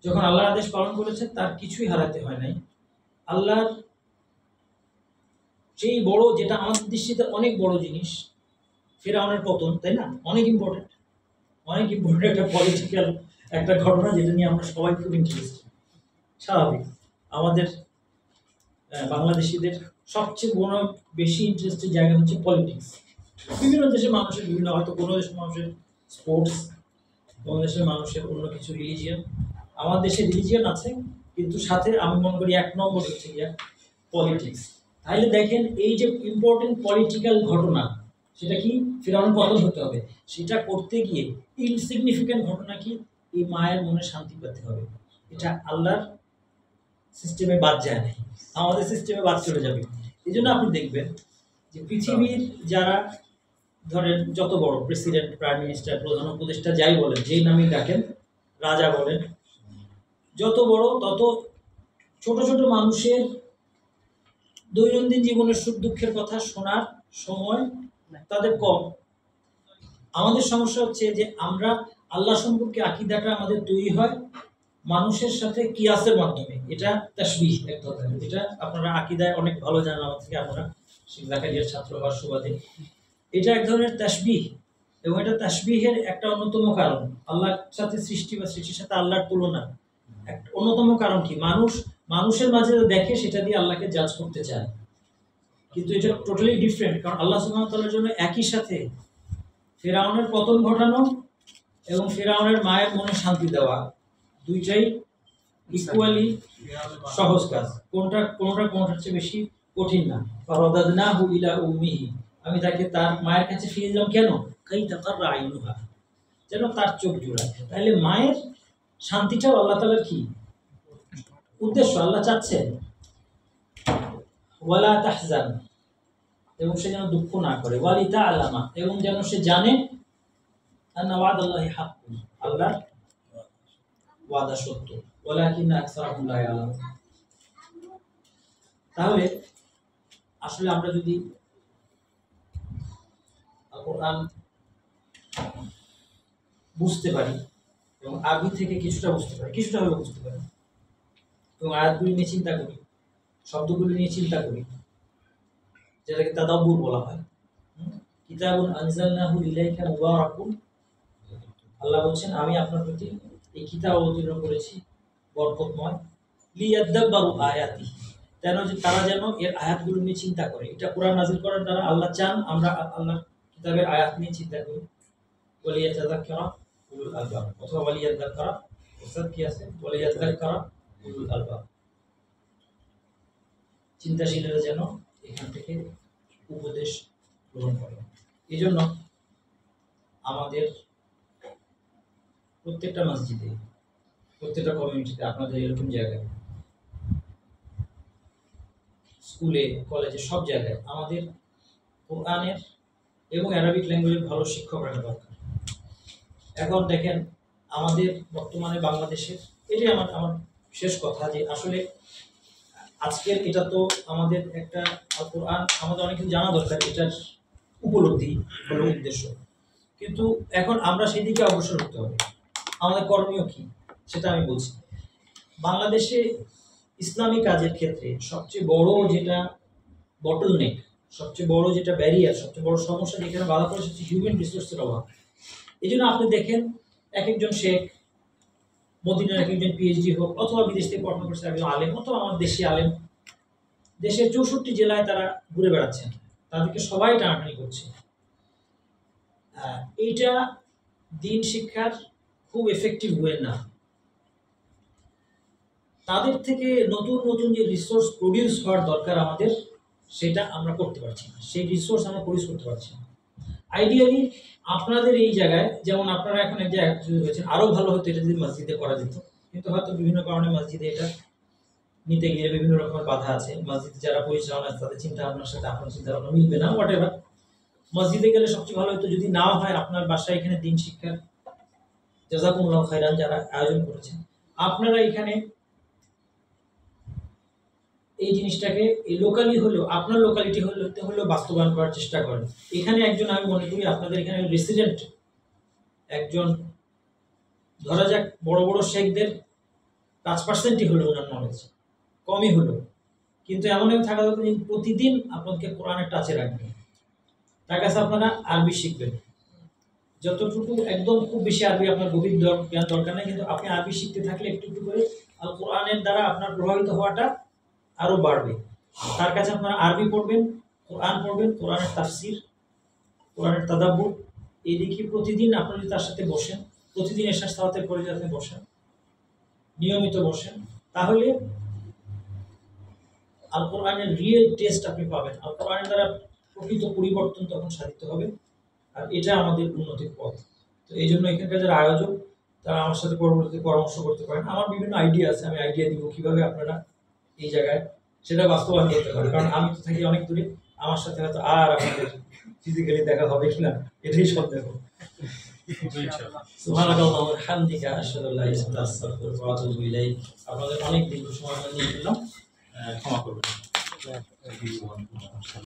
যখন আল্লাহর আদেশ পালন করেছে তার কিছুই হারাতে হয় নাই। আল্লাহর সেই বড়, যেটা আমাদের দৃষ্টিতে অনেক বড় জিনিস, ফিরআউনের পতন, তাই না, অনেক ইম্পর্টেন্ট একটা পলিটিক্যাল একটা ঘটনা, যেটা নিয়ে আমরা সবাই খুব ইন্টারেস্টেড। স্বাভাবিক, আমাদের বাংলাদেশিদের সবচেয়ে বড় বেশি ইন্টারেস্টেড জায়গা হচ্ছে পলিটিক্স। বিভিন্ন দেশের মানুষের বিভিন্ন, হয়তো কোনো দেশের মানুষের স্পোর্টস, কোনো দেশের মানুষের অন্য কিছু, রিলিজিয়ান। আমার দেশে রিলিজিয়ান আছে, কিন্তু সাথে আমি মনে করি 1 নম্বর হচ্ছে গিয়া পলিটিক্স। তাহলে দেখেন এই যে ইম্পর্টেন্ট পলিটিক্যাল ঘটনা, সেটা কি ফিরআউনের পতন হতে হবে, সেটা করতে গিয়ে ইনসিগনিফিক্যান্ট ঘটনা কি এই মায়ের মনে শান্তি পেতে হবে। এটা আল্লাহর সিস্টেমে বাদ যায় না, আমাদের সিস্টেমে বাদ চলে যাবে। এই জন্য আপনি দেখবেন যে পৃথিবীর যারা ধরেন যত বড় প্রেসিডেন্ট, প্রাইম মিনিস্টার, প্রধান উপদেষ্টা, যাই বলেন, যেই নামই ডাকেন, রাজা বলেন, যত বড় তত ছোট ছোট মানুষের দৈনন্দিন জীবনের সুখ দুঃখের কথা শোনার সময় তাদের কম। আমাদের সমস্যা হচ্ছে যে আমরা আল্লাহ সম্পর্কে আকীদাটা আমাদের তৈরি হয় মানুষের সাথে কিয়াসের মাধ্যমে। এটা তাশবিহ এক ধরনের, এটা আপনারা আকীদায় অনেক ভালো জানেন আমার থেকে, আপনারা শিখ জাকারিয়ার ছাত্র হওয়ার সুবাদে। এটা এক ধরনের তাশবিহ, এবং এটা তাশবিহের একটা অন্যতম কারণ আল্লাহর সাথে সৃষ্টি বা সৃষ্টির সাথে আল্লাহর তুলনা। একটা অন্যতম কারণ কি, মানুষের মাঝে দেখে সেটা দিয়ে আল্লাহকে জাজ করতে চায়, কিন্তু এটা টোটালি ডিফারেন্ট। কারণ আল্লাহ সুবহানাহু ওয়া তাআলার জন্য একই সাথে ফিরআউনের পতন ঘটানো এবং ফিরআউনের মায়ের মনে শান্তি দেওয়া দুইটাই ইকুয়ালি সহজ কাজ। কোনটার চেয়ে বেশি কঠিন না। ফারাদাদনাহু ইলা উম্মিহি, আমি তাকে তার মায়ের কাছে ফিরে দিলাম কেন, কাই তাকাররা আইনুহা, যেন তার চোখ জোড়ায়। তাহলে মায়ের শান্তিটাও আল্লাহ তাআলার কি উদ্দেশ্য, আল্লাহ চাচ্ছেন ওয়ালা তাহজান, এবং সে যেন দুঃখ না করে, ওয়ালিতা আলামা, এবং যেন সে জানে আন্না ওয়াদাল্লাহি হাক্কুন, আল্লাহর ওয়াদা সত্য, ওয়ালাকিন্না আকসারাহুম লা ইয়ালামুন। তাহলে আসলে আমরা যদি কোরআন বুঝতে পারি এবং আরবি থেকে কিছুটা বুঝতে পারি, কিছুটা হলেও বুঝতে পারি, এবং আয়াতগুলি নিয়ে চিন্তা করি, শব্দগুলি নিয়ে চিন্তা করি, যেটাকে তাদাব্বুর বলা হয়। কিতাবুন আনজালনাহু ইলাইকা মুবারাকুন, আল্লাহ বলছেন আমি আপনার প্রতি এই কিতাব অবতীর্ণ করেছি বরকতময়, লিয়াদাব্বারু আয়াতি, তারা যেন এর আয়াতগুলো নিয়ে চিন্তা করে। এটা কোরআন নাযিল করার দ্বারা আল্লাহ চান আমরা আল্লাহর কিতাবের আয়াত নিয়ে চিন্তা করি। ওয়ালিয়াতাযাক্কারা উলুল আলবাব, অথবা ওয়ালিয়াযাক্কারা, ওস্তাদ কি আছে, ওয়ালিয়াযাক্কারা উলুল আলবাব, চিন্তাশীলরা যেন এখান থেকে উপদেশ গ্রহণ করে। এই জন্য আমাদের প্রত্যেকটা মসজিদে, প্রত্যেকটা কমিউনিটিতে, আপনাদের এরকম জায়গায়, স্কুলে, কলেজে, সব জায়গায় আমাদের কোরআনের এবং অ্যারাবিক ল্যাঙ্গুয়েজের ভালো শিক্ষক রাখা দরকার। এখন দেখেন আমাদের বর্তমানে বাংলাদেশের, এটাই আমার শেষ কথা, যে আসলে আজকের এটা তো আমাদের একটা কোরআন আমাদের অনেক কিছু জানা দরকার, এটার উপলব্ধি হলো উদ্দেশ্য, কিন্তু এখন আমরা সেই দিকে অগ্রসর হতে হবে। আমাদের করণীয় কি সেটা আমি বলছি। বাংলাদেশে ইসলামী কাজের ক্ষেত্রে সবচেয়ে বড় যেটা বটলনেক, সবচেয়ে বড় যেটা ব্যারিয়ার, সবচেয়ে বড় সমস্যা যেখানে বাধা পড়ে হচ্ছে হিউম্যান রিসোর্সের অভাব। এই জন্য আপনি দেখেন এক একজন শেখ, মদিনার এক একজন পিএইচডি হোক, অথবা বিদেশ থেকে পড়াশোনা করছে একজন আলেম, অথবা আমার দেশি আলেম, দেশের 64 জেলায় তারা ঘুরে বেড়াচ্ছেন, তাদেরকে সবাই টানাটানি করছে। এইটা দিন শিক্ষার খুব এফেক্টিভ ওয়ে না। তাদের থেকে নতুন নতুন যে রিসোর্স প্রডিউস হওয়ার দরকার আমাদের, সেটা আমরা করতে পারছি না, সেই রিসোর্স আমরা প্রডিউস করতে পারছি না। আইডিয়ালি আপনাদের এই জায়গায়, যেমন আপনারা এখন এক জায়গায় হয়েছেন, আরও ভালো হতো এটা যদি মসজিদে করা যেত, কিন্তু হয়তো বিভিন্ন কারণে মসজিদে এটা নিতে গিয়ে বিভিন্ন রকমের বাধা আছে। মসজিদে যারা পরিচালনা আছে তাদের চিন্তা ভাবনার সাথে আপনার চিন্তা ভাবনা মিলবে না, হোয়াট এভার। মসজিদে গেলে সবচেয়ে ভালো হতো যদি নাও হয় আপনার বাসায় এখানে দিন শিক্ষার, জাযাকুমুল্লাহু খাইরান যারা আয়োজন করেছেন, আপনারা এখানে এই জিনিসটাকে এই লোকালি হলেও, আপনার লোকালিটি হলেও বাস্তবায়ন করার চেষ্টা করেন। এখানে একজন, আমি মনে করি আপনাদের এখানে রেসিডেন্ট একজন, ধরা যাক বড় বড় শেখদের 5%ই হলো ওনার নলেজ, কমই হলো, কিন্তু এমন থাকা দরকার যে প্রতিদিন আপনাদেরকে কোরআনের টাচে রাখবেন। তার কাছে আপনারা আরবি শিখবেন, যতটুকু, একদম খুব বেশি আরবি আপনার গভীর জ্ঞান দরকার নেই, কিন্তু আপনি আরবি শিখতে থাকলে একটু একটু করে আল কোরআনের দ্বারা আপনার প্রভাবিত হওয়াটা আরও বাড়বে। তার কাছে আপনারা আরবি পড়বেন, কোরআন পড়বেন, কোরআনের তাফসির, কোরআনের তাদাব্বুর, এইদিকে প্রতিদিন আপনি যদি তার সাথে বসেন, প্রতিদিন এশার সালাতের পরে যদি আপনি বসেন, নিয়মিত বসেন, তাহলে আল কোরআনের রিয়েল টেস্ট আপনি পাবেন। আল কোরআনের দ্বারা প্রকৃত পরিবর্তন তখন সাধিত হবে, আর এটা আমাদের উন্নতির পথ। তো এই জন্য এখানকার যারা আয়োজক, তারা আমার সাথে পরবর্তীতে পরামর্শ করতে পারেন। আমার বিভিন্ন আইডিয়া আছে, আমি আইডিয়া দিব কীভাবে আপনারা এই জায়গায় সেটা বাস্তবায়ন করতে পারে। কারণ আমি তো থাকি অনেক দূরে, আমার সাথে হয়তো আর আপনাদের ফিজিক্যালি দেখা হবে কিনা এটাই সন্দেহ। সুবহানাল্লাহি ওয়া বিহামদিহি, আশহাদু আল্লা ইলাহা ইল্লাল্লাহ, আস্তাগফিরুকা ওয়া আতুবু ইলাইহি। আপনাদের অনেক দীর্ঘ সময় নিয়ে নিলাম, ক্ষমা করবেন।